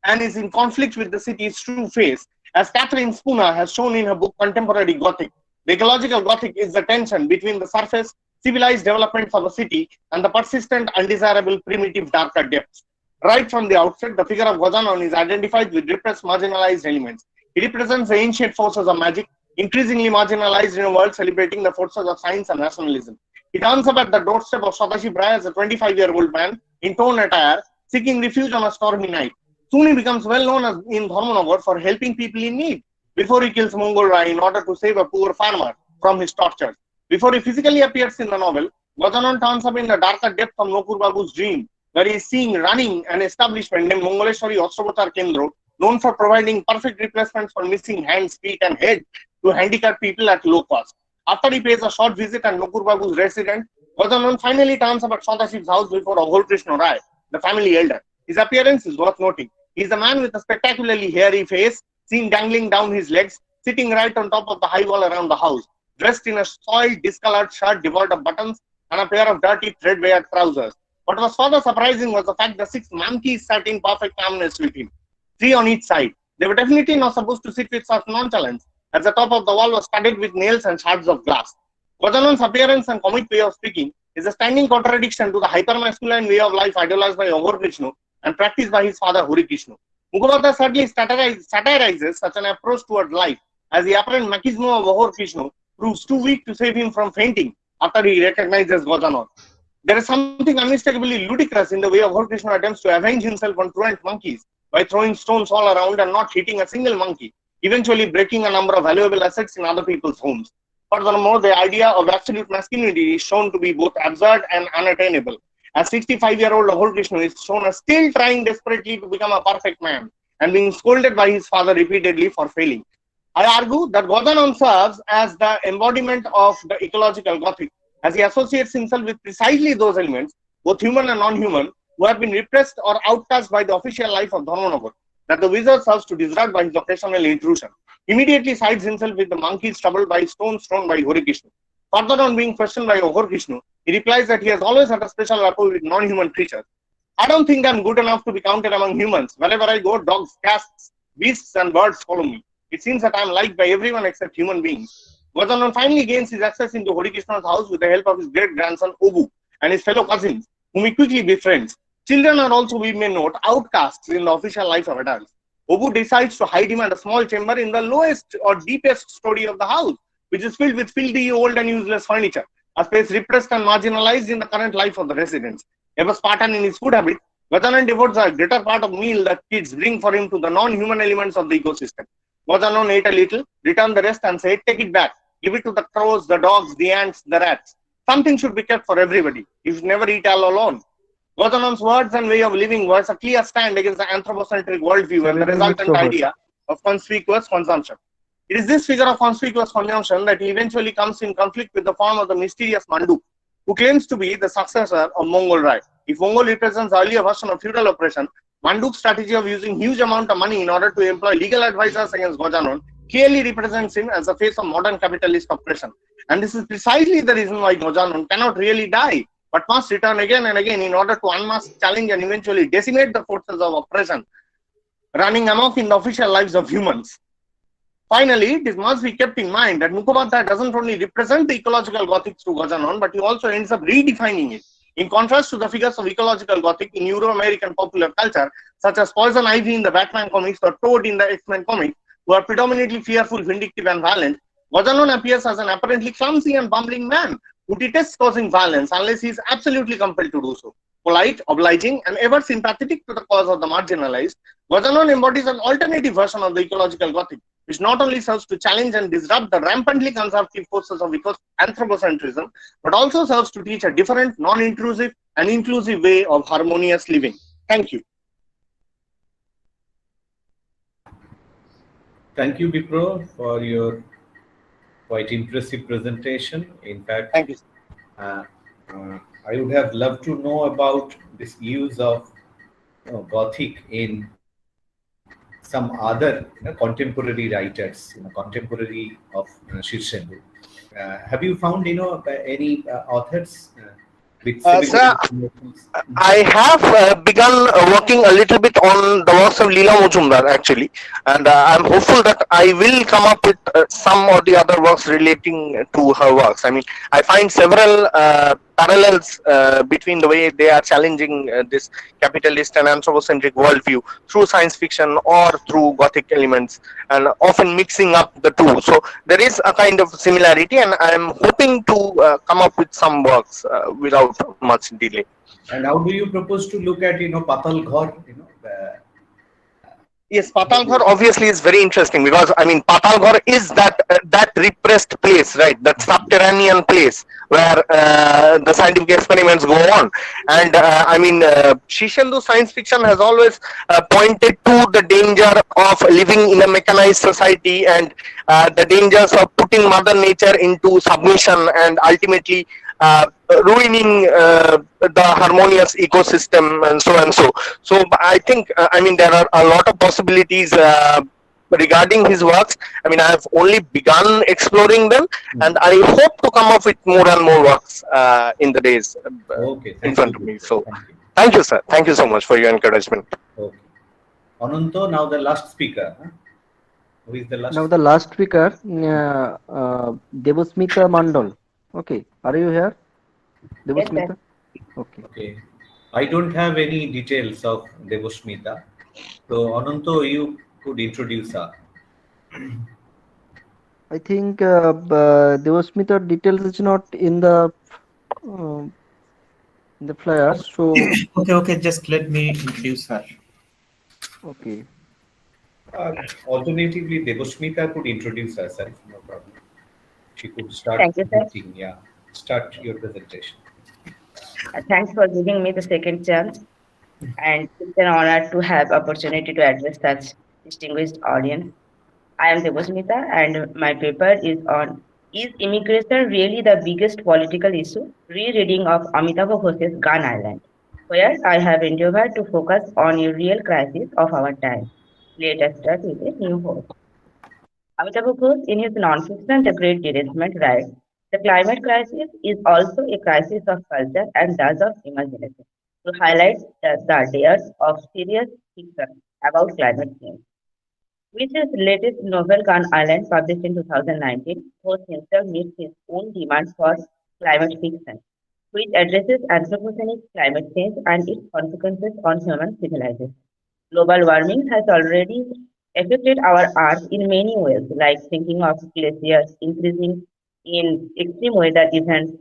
and is in conflict with the city's true face. As Catherine Spooner has shown in her book Contemporary Gothic, the ecological Gothic is the tension between the surface, civilized developments of a city and the persistent, undesirable, primitive, darker depths. Right from the outset, the figure of Gajanan is identified with repressed, marginalized elements. He represents the ancient forces of magic, increasingly marginalized in a world celebrating the forces of science and rationalism. He turns up at the doorstep of Sadashiv Rai as a 25-year-old man in torn attire, seeking refuge on a stormy night. Soon he becomes well known as in Dharmanagar for helping people in need, before he kills Mongol Rai in order to save a poor farmer from his tortures. Before he physically appears in the novel, Gajanan turns up in the darker depth of Nokur Babu's dream, where he is seen running an establishment named Mongoleshwari Ostropochar Kendro, known for providing perfect replacements for missing hands, feet, and head to handicapped people at low cost. After he pays a short visit at Nokur Babu's residence, Gajanan finally turns up at Sadashiv's house before Aghor Krishna Rai, the family elder. His appearance is worth noting. He is a man with a spectacularly hairy face, seen dangling down his legs, sitting right on top of the high wall around the house, dressed in a soiled, discolored shirt devoid of buttons and a pair of dirty, threadbare trousers. What was further surprising was the fact that 6 monkeys sat in perfect calmness with him, 3 on each side. They were definitely not supposed to sit with such nonchalance, as the top of the wall was studded with nails and shards of glass. Gajanan's appearance and comic way of speaking is a standing contradiction to the hypermasculine way of life idolized by Aghor Krishna and practiced by his father Hori Krishna. Mukhopadhyay certainly satirizes such an approach toward life, as the apparent machismo of Aghor Krishna proves too weak to save him from fainting after he recognizes Gajanan. There is something unmistakably ludicrous in the way Aghor Krishna attempts to avenge himself on truant monkeys by throwing stones all around and not hitting a single monkey, eventually breaking a number of valuable assets in other people's homes. Furthermore, the idea of absolute masculinity is shown to be both absurd and unattainable, as 65-year-old Aghor Krishna is shown as still trying desperately to become a perfect man and being scolded by his father repeatedly for failing. I argue that Gajanan serves as the embodiment of the ecological Gothic, as he associates himself with precisely those elements, both human and non-human, who have been repressed or outcast by the official life of Dharmanagar, that the wizard serves to disrupt by his occasional intrusion. Immediately sides himself with the monkeys troubled by stones thrown by Hori Krishna. Further on being questioned by Aghor Krishna, he replies that he has always had a special rapport with non-human creatures. I don't think I'm good enough to be counted among humans. Wherever I go, dogs, cats, beasts, and birds follow me. It seems that I am liked by everyone except human beings. Gajanan finally gains his access into Harikrishna's house with the help of his great-grandson Obu and his fellow cousins, whom he quickly befriends. Children are also, we may note, outcasts in the official life of adults. Obu decides to hide him at a small chamber in the lowest or deepest story of the house, which is filled with filthy, old and useless furniture, a space repressed and marginalized in the current life of the residents. Ever Spartan in his food habit, Gajanan devotes a greater part of meal that kids bring for him to the non-human elements of the ecosystem. Gajanan ate a little, returned the rest and said, take it back, give it to the crows, the dogs, the ants, the rats. Something should be kept for everybody. You should never eat all alone. Gajanan's words and way of living was a clear stand against the anthropocentric worldview and the resultant idea of conspicuous consumption. It is this figure of conspicuous consumption that eventually comes in conflict with the form of the mysterious Manduk, who claims to be the successor of Mongol Rai. If Mongol represents the earlier version of feudal oppression, Manduk's strategy of using huge amount of money in order to employ legal advisors against Gajanan clearly represents him as the face of modern capitalist oppression. And this is precisely the reason why Gajanan cannot really die, but must return again and again in order to unmask, challenge, and eventually decimate the forces of oppression running amok in the official lives of humans. Finally, it must be kept in mind that Mukhopadhyay doesn't only represent the ecological Gothic through Gajanan, but he also ends up redefining it. In contrast to the figures of ecological Gothic in Euro-American popular culture, such as Poison Ivy in the Batman comics or Toad in the X-Men comics, who are predominantly fearful, vindictive, and violent, Gajanan appears as an apparently clumsy and bumbling man who detests causing violence unless he is absolutely compelled to do so. Polite, obliging, and ever sympathetic to the cause of the marginalized, Gajanan embodies an alternative version of the ecological Gothic, which not only serves to challenge and disrupt the rampantly conservative forces of anthropocentrism, but also serves to teach a different, non-intrusive, and inclusive way of harmonious living. Thank you. Thank you, Bipro, for your quite impressive presentation. In fact, thank you. I would have loved to know about this use of Gothic in some other contemporary writers, contemporary of Shirshendu. Have you found any authors with sir, I have begun working a little bit on the works of Leela Mujumdar actually, and I'm hopeful that I will come up with some or the other works relating to her works. I mean, I find several parallels between the way they are challenging this capitalist and anthropocentric worldview through science fiction or through Gothic elements, and often mixing up the two. So there is a kind of similarity, and I am hoping to come up with some works without much delay. And how do you propose to look at Patal Ghar? Yes, Patal Ghar obviously is very interesting because I mean Patal Ghar is that repressed place, right? That subterranean place where the scientific experiments go on, and I mean Shishendu science fiction has always pointed to the danger of living in a mechanized society and the dangers of putting Mother Nature into submission and ultimately ruining the harmonious ecosystem and so and so. So I think I mean there are a lot of possibilities regarding his works. I mean I have only begun exploring them, and I hope to come up with more and more works in the days in front of me. So thank you, sir. Thank you so much for your encouragement. Okay. Ananto, now the last speaker. Who is the last? Now the last speaker, Devasmita Mandal. Okay, are you here? Devasmita? Okay. Okay. I don't have any details of Devasmita. So Ananto, you could introduce her. I think Devasmita details is not in the flyer. So okay, just let me introduce her. Okay. Alternatively, Devasmita could introduce herself. No problem. She could start. Thank you, sir. Yeah. Start your presentation. Thanks for giving me the second chance, and it's an honor to have opportunity to address such distinguished audience. I am Devasmita, and my paper is on "Is Immigration Really the Biggest Political Issue?" Rereading of Amitabh Ghosh's Gun Island, where I have endeavored to focus on a real crisis of our time. Let us start with a new host. Amitabh Ghosh, in his non-fiction The Great Derangement, writes, "The climate crisis is also a crisis of culture and thus of imagination," to highlight the dares of serious fiction about climate change. With his latest novel Gun Island, published in 2019, Ghosh himself meets his own demand for climate fiction, which addresses anthropogenic climate change and its consequences on human civilization. Global warming has already affected our Earth in many ways, like thinking of glaciers increasing in extreme weather events,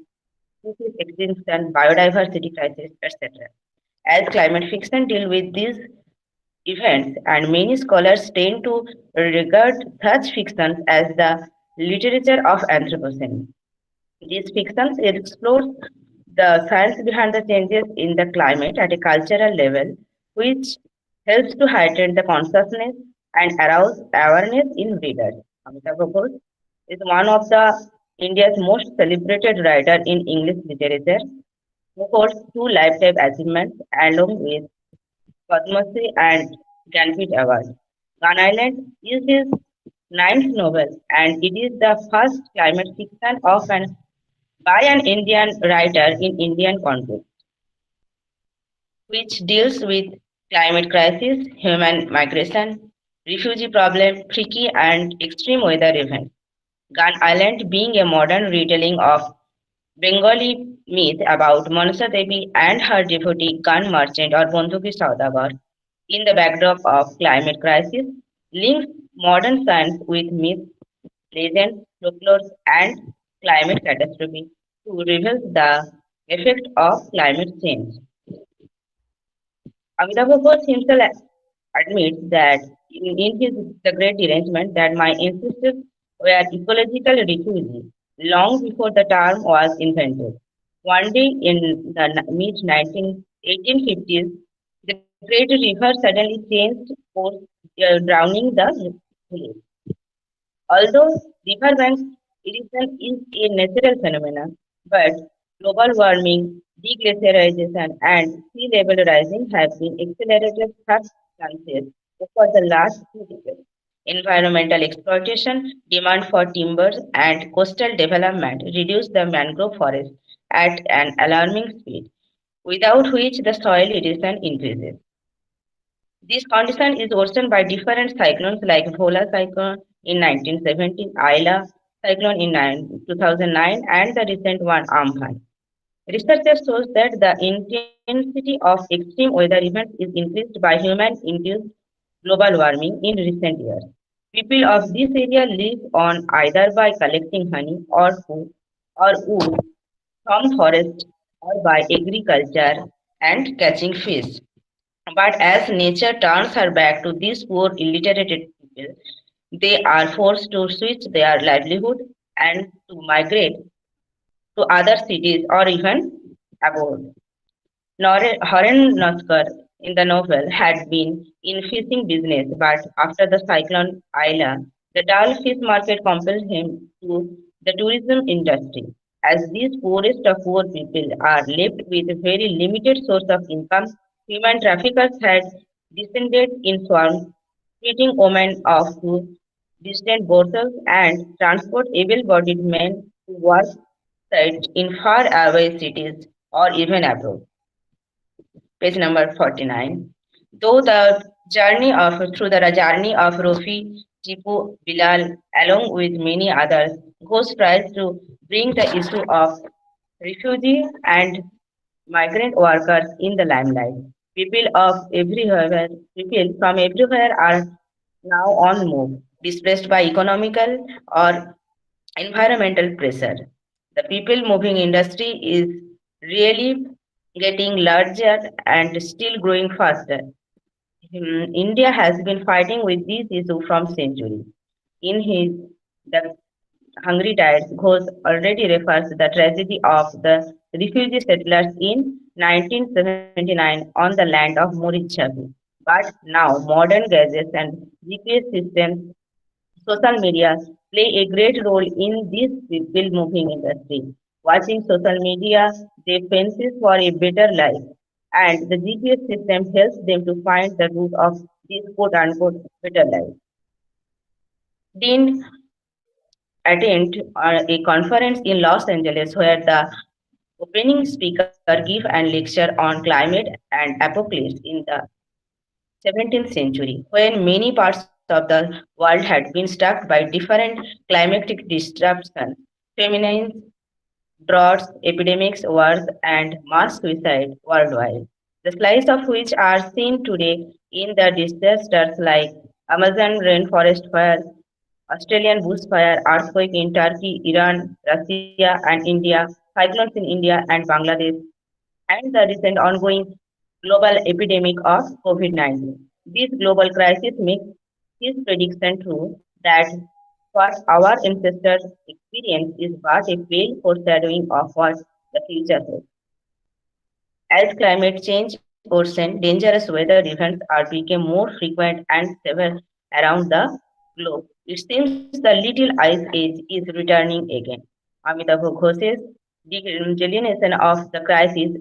species extinction, biodiversity crisis, etc. As climate fiction deals with these events, and many scholars tend to regard such fictions as the literature of Anthropocene. These fictions explore the science behind the changes in the climate at a cultural level, which helps to heighten the consciousness and arouse awareness in readers. Amitabh Ghosh is one of the India's most celebrated writer in English literature, who holds two lifetime achievements along with Padma Shri and Gandhi Award. Gun Island is his ninth novel, and it is the first climate fiction by an Indian writer in Indian context, which deals with climate crisis, human migration, refugee problem, tricky and extreme weather events. Gun Island being a modern retelling of Bengali myth about Manasa Devi and her devotee gun merchant or Bandhuki Saudagar in the backdrop of climate crisis, links modern science with myth, legends, folklore, and climate catastrophe to reveal the effect of climate change. Amitabh Ghosh himself admits that in his The Great Derangement that my ancestors were ecological refugees long before the term was invented. One day in the mid 1850s, the great river suddenly changed course, drowning the village. Although riverbank erosion is a natural phenomenon, but global warming, deglaciarization, and sea level rising have been accelerated circumstances over the last few decades. Environmental exploitation, demand for timbers, and coastal development reduce the mangrove forest at an alarming speed, without which the soil erosion increases. This condition is worsened by different cyclones like Vola cyclone in 1917, Ayla cyclone in 2009, and the recent one Amphan. Researchers shows that the intensity of extreme weather events is increased by human-induced global warming in recent years. People of this area live on either by collecting honey or food or wood from forests or by agriculture and catching fish. But as nature turns her back to these poor illiterate people, they are forced to switch their livelihood and to migrate to other cities or even abroad. Horen Noskar in the novel had been in fishing business, but after the cyclone Ayla, the dull fish market compelled him to the tourism industry. As these poorest of poor people are left with a very limited source of income, human traffickers had descended in swarms, treating women off to distant brothels and transport able-bodied men to work sites in far-away cities or even abroad. Page number 49. Though the journey of Rofi, Chipu, Bilal, along with many others, Ghosh tries to bring the issue of refugee and migrant workers in the limelight. People from everywhere are now on move, displaced by economical or environmental pressure. The people moving industry is really getting larger and still growing faster. India has been fighting with this issue from centuries. In his The Hungry Tides, Ghosh already refers to the tragedy of the refugee settlers in 1979 on the land of Morichabi. But now modern gadgets and GPS systems, social media play a great role in this people moving industry. Watching social media, they fences for a better life, and the GPS system helps them to find the root of this quote unquote better life. Dean attend a conference in Los Angeles where the opening speaker give and lecture on climate and apocalypse in the 17th century, when many parts of of the world had been struck by different climatic disruptions, famines, droughts, epidemics, wars, and mass suicide worldwide. The slides of which are seen today in the disasters like Amazon rainforest fire, Australian bushfire, earthquake in Turkey, Iran, Russia, and India, cyclones in India and Bangladesh, and the recent ongoing global epidemic of COVID-19. This global crisis makes his prediction true that what our ancestors experienced is but a pale foreshadowing of what the future holds. As climate change worsened, dangerous weather events are becoming more frequent and severe around the globe. It seems the little ice age is returning again. Amitabh Ghosh's delineation of the crisis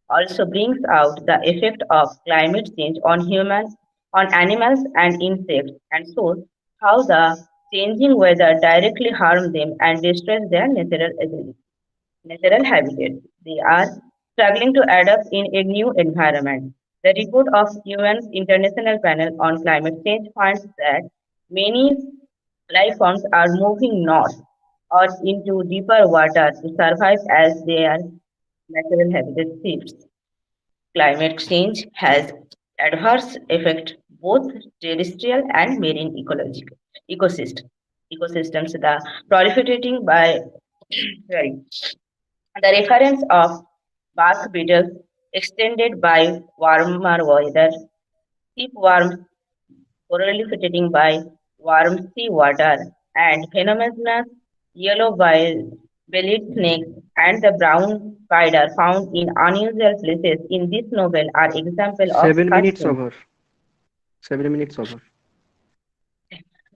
also brings out the effect of climate change on humans, on animals and insects, and shows how the changing weather directly harms them and destroys their natural habitats. They are struggling to adapt in a new environment. The report of UN's International Panel on Climate Change finds that many life forms are moving north or into deeper water to survive as their natural habitat shifts. Climate change has adverse effect both terrestrial and marine ecosystems. The proliferating by sorry, the reference of bark beetles extended by warmer weather, shipworms proliferating by warm seawater, and phenomena yellow-bellied snakes and the brown spider found in unusual places in this novel are examples of 7 such minutes things. over. 7 minutes over.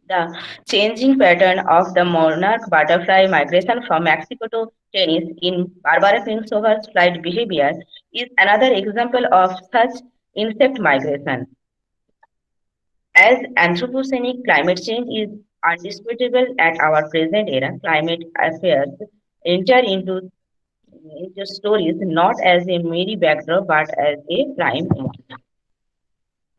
The changing pattern of the monarch butterfly migration from Mexico to Tennis in Barbara Kingsover's flight behavior is another example of such insect migration. As Anthropocenic climate change is undisputable at our present era, climate affairs enter into stories not as a mere backdrop but as a prime event.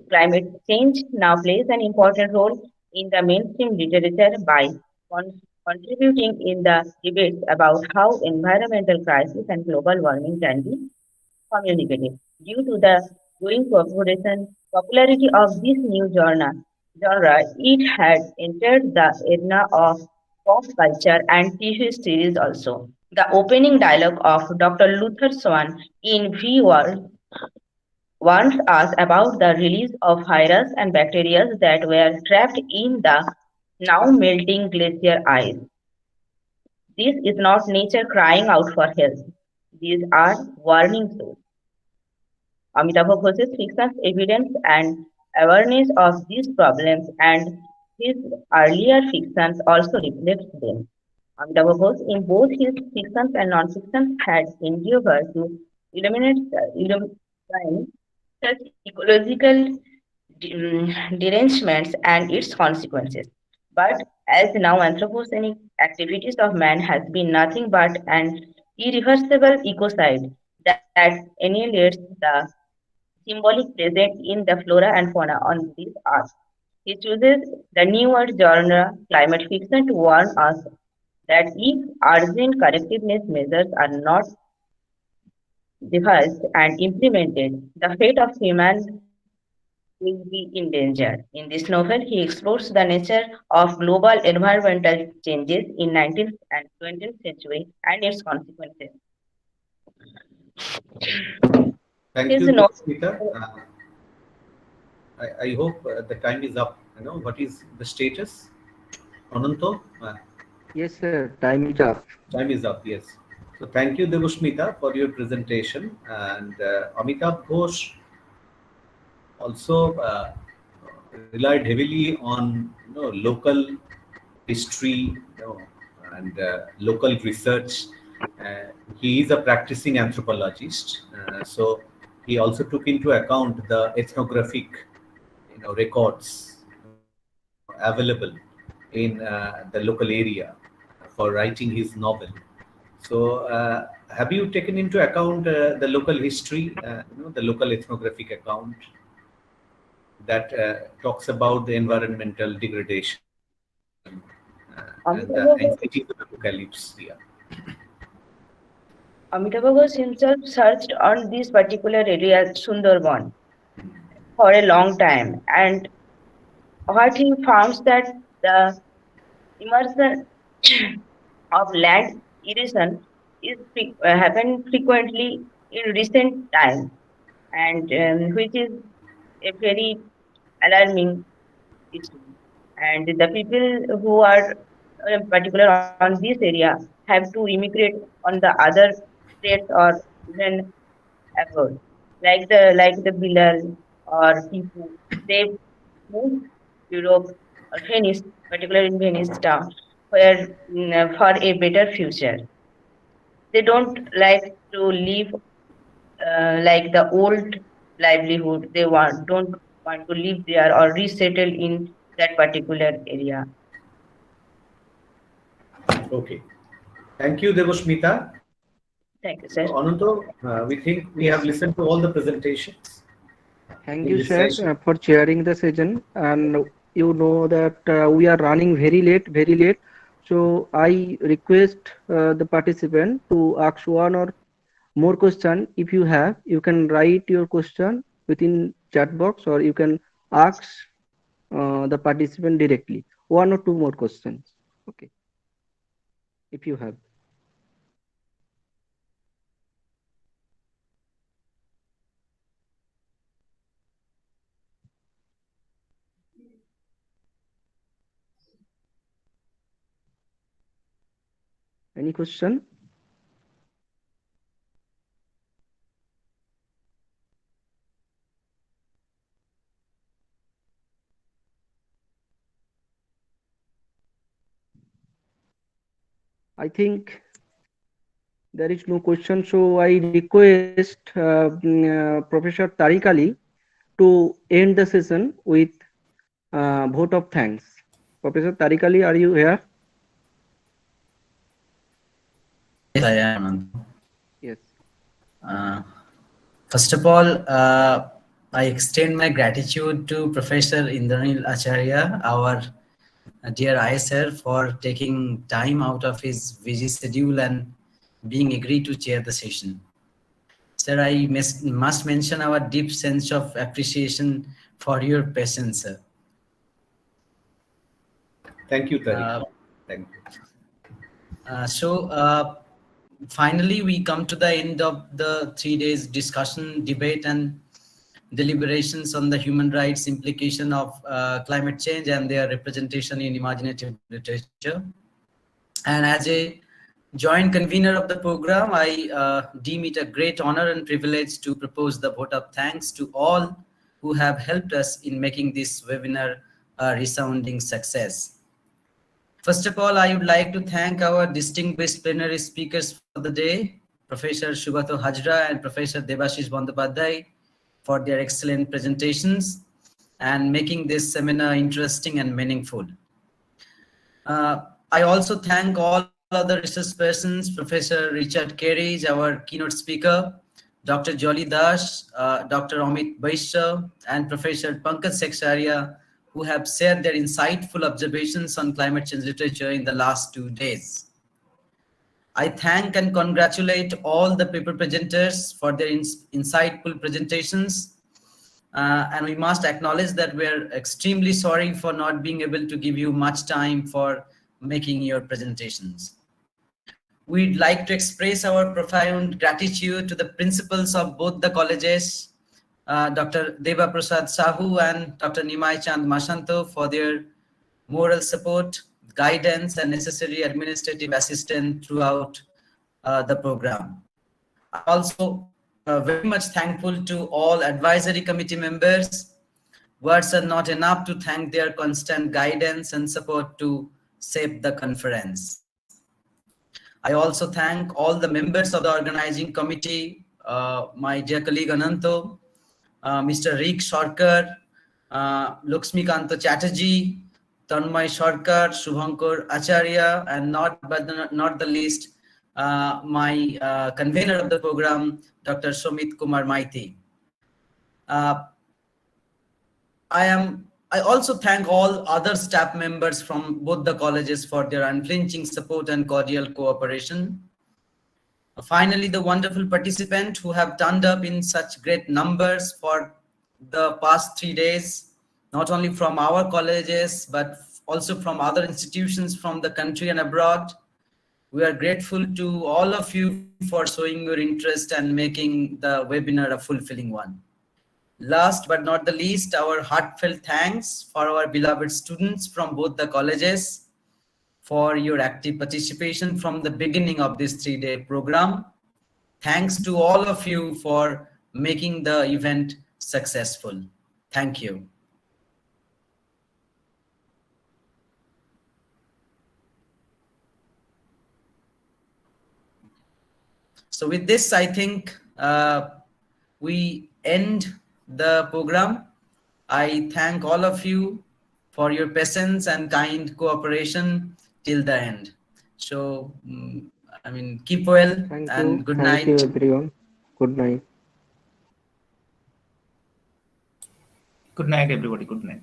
Climate change now plays an important role in the mainstream literature by contributing in the debates about how environmental crisis and global warming can be communicated. Due to the growing popularity of this new genre, it had entered the arena of pop culture and TV series also. The opening dialogue of Dr. Luther Swan in V World warns us about the release of virus and bacteria that were trapped in the now melting glacier ice. This is not nature crying out for help. These are warning signs. Amitabh Ghosh's fiction's evidence and awareness of these problems and his earlier fictions also reflects them. Amitabh Ghosh, in both his fictions and non-fictions, had endeavored to illuminate such ecological derangements and its consequences. But as now anthropocenic activities of man has been nothing but an irreversible ecocide that annihilates the symbolic present in the flora and fauna on this earth. He chooses the newer genre climate fiction to warn us that if urgent correctiveness measures are not devised and implemented, the fate of human will be in danger. In this novel, he explores the nature of global environmental changes in 19th and 20th century and its consequences. Thank His you, novel, Peter. I hope the time is up. What is the status? Ananto? Yes, sir. Time is up. Time is up, yes. So thank you, Debushmita, for your presentation. And Amitabh Ghosh also relied heavily on local history and local research. He is a practicing anthropologist, so he also took into account the ethnographic records available in the local area for writing his novel. So have you taken into account the local history, the local ethnographic account? that talks about the environmental degradation and the Amitabh anxiety of apocalypse. Yeah. Ghosh himself searched on this particular area, Sundarban, for a long time, and what he found that the immersion of land erosion is happened frequently in recent times, and which is a very alarming issue. And the people who are particular on this area have to immigrate on the other states or even abroad, like the Bilal or Tipu. They moved Europe or Venice, particularly in Venice town, where for a better future. They don't like to live like the old livelihood. They don't want to live there or resettle in that particular area. Okay. Thank you, Devashmita. Thank you, sir. Ananto, we think we have listened to all the presentations. Thank in you, this sir, session. for chairing the session. And you know that we are running very late. So I request the participant to ask one or more question. If you have, you can write your question within chat box, or you can ask the participant directly. One or two more questions. Okay. If you have. Any question? I think there is no question, so I request Professor Tariq Ali to end the session with vote of thanks. Professor Tariq Ali, are you here? Yes, I am. Yes. First of all, I extend my gratitude to Professor INDRANIL ACHARYA, our dear ISR, for taking time out of his busy schedule and being agreed to chair the session. Sir, I must mention our deep sense of appreciation for your patience, sir. Thank you, Tariq. Thank you. Finally, we come to the end of the 3 days discussion, debate, and deliberations on the human rights implication of climate change and their representation in imaginative literature. And as a joint convener of the program, I deem it a great honor and privilege to propose the vote of thanks to all who have helped us in making this webinar a resounding success. First of all, I would like to thank our distinguished plenary speakers for the day, Professor SUGATA HAZRA and Professor DEBASHIS Bandyopadhyay, for their excellent presentations and making this seminar interesting and meaningful. I also thank all other research persons, Professor Richard Carey, our keynote speaker, Dr. Jolly Das, Dr. Amit Baisha, and Professor Pankaj Acharya, who have shared their insightful observations on climate change literature in the last 2 days. I thank and congratulate all the paper presenters for their insightful presentations. And we must acknowledge that we're extremely sorry for not being able to give you much time for making your presentations. We'd like to express our profound gratitude to the principals of both the colleges, Dr. Deva Prasad Sahu and Dr. Nimai Chand Mashanto, for their moral support, guidance, and necessary administrative assistance throughout the program. I'm also very much thankful to all advisory committee members. Words are not enough to thank their constant guidance and support to shape the conference. I also thank all the members of the organizing committee, my dear colleague Ananto, Mr. Rick Sarkar, Luxmikanto Chatterjee, Tanmay Sarkar, Shubhankar Acharya, and not the least, my convener of the program, Dr. Somit Kumar Maiti. I also thank all other staff members from both the colleges for their unflinching support and cordial cooperation. Finally, the wonderful participants who have turned up in such great numbers for the past 3 days, not only from our colleges, but also from other institutions from the country and abroad. We are grateful to all of you for showing your interest and making the webinar a fulfilling one. Last but not the least, our heartfelt thanks for our beloved students from both the colleges for your active participation from the beginning of this 3-day program. Thanks to all of you for making the event successful. Thank you. So with this, I think we end the program. I thank all of you for your patience and kind cooperation till the end. So, I mean, keep well and good night. Thank you, everyone. Good night. Good night, everybody. Good night.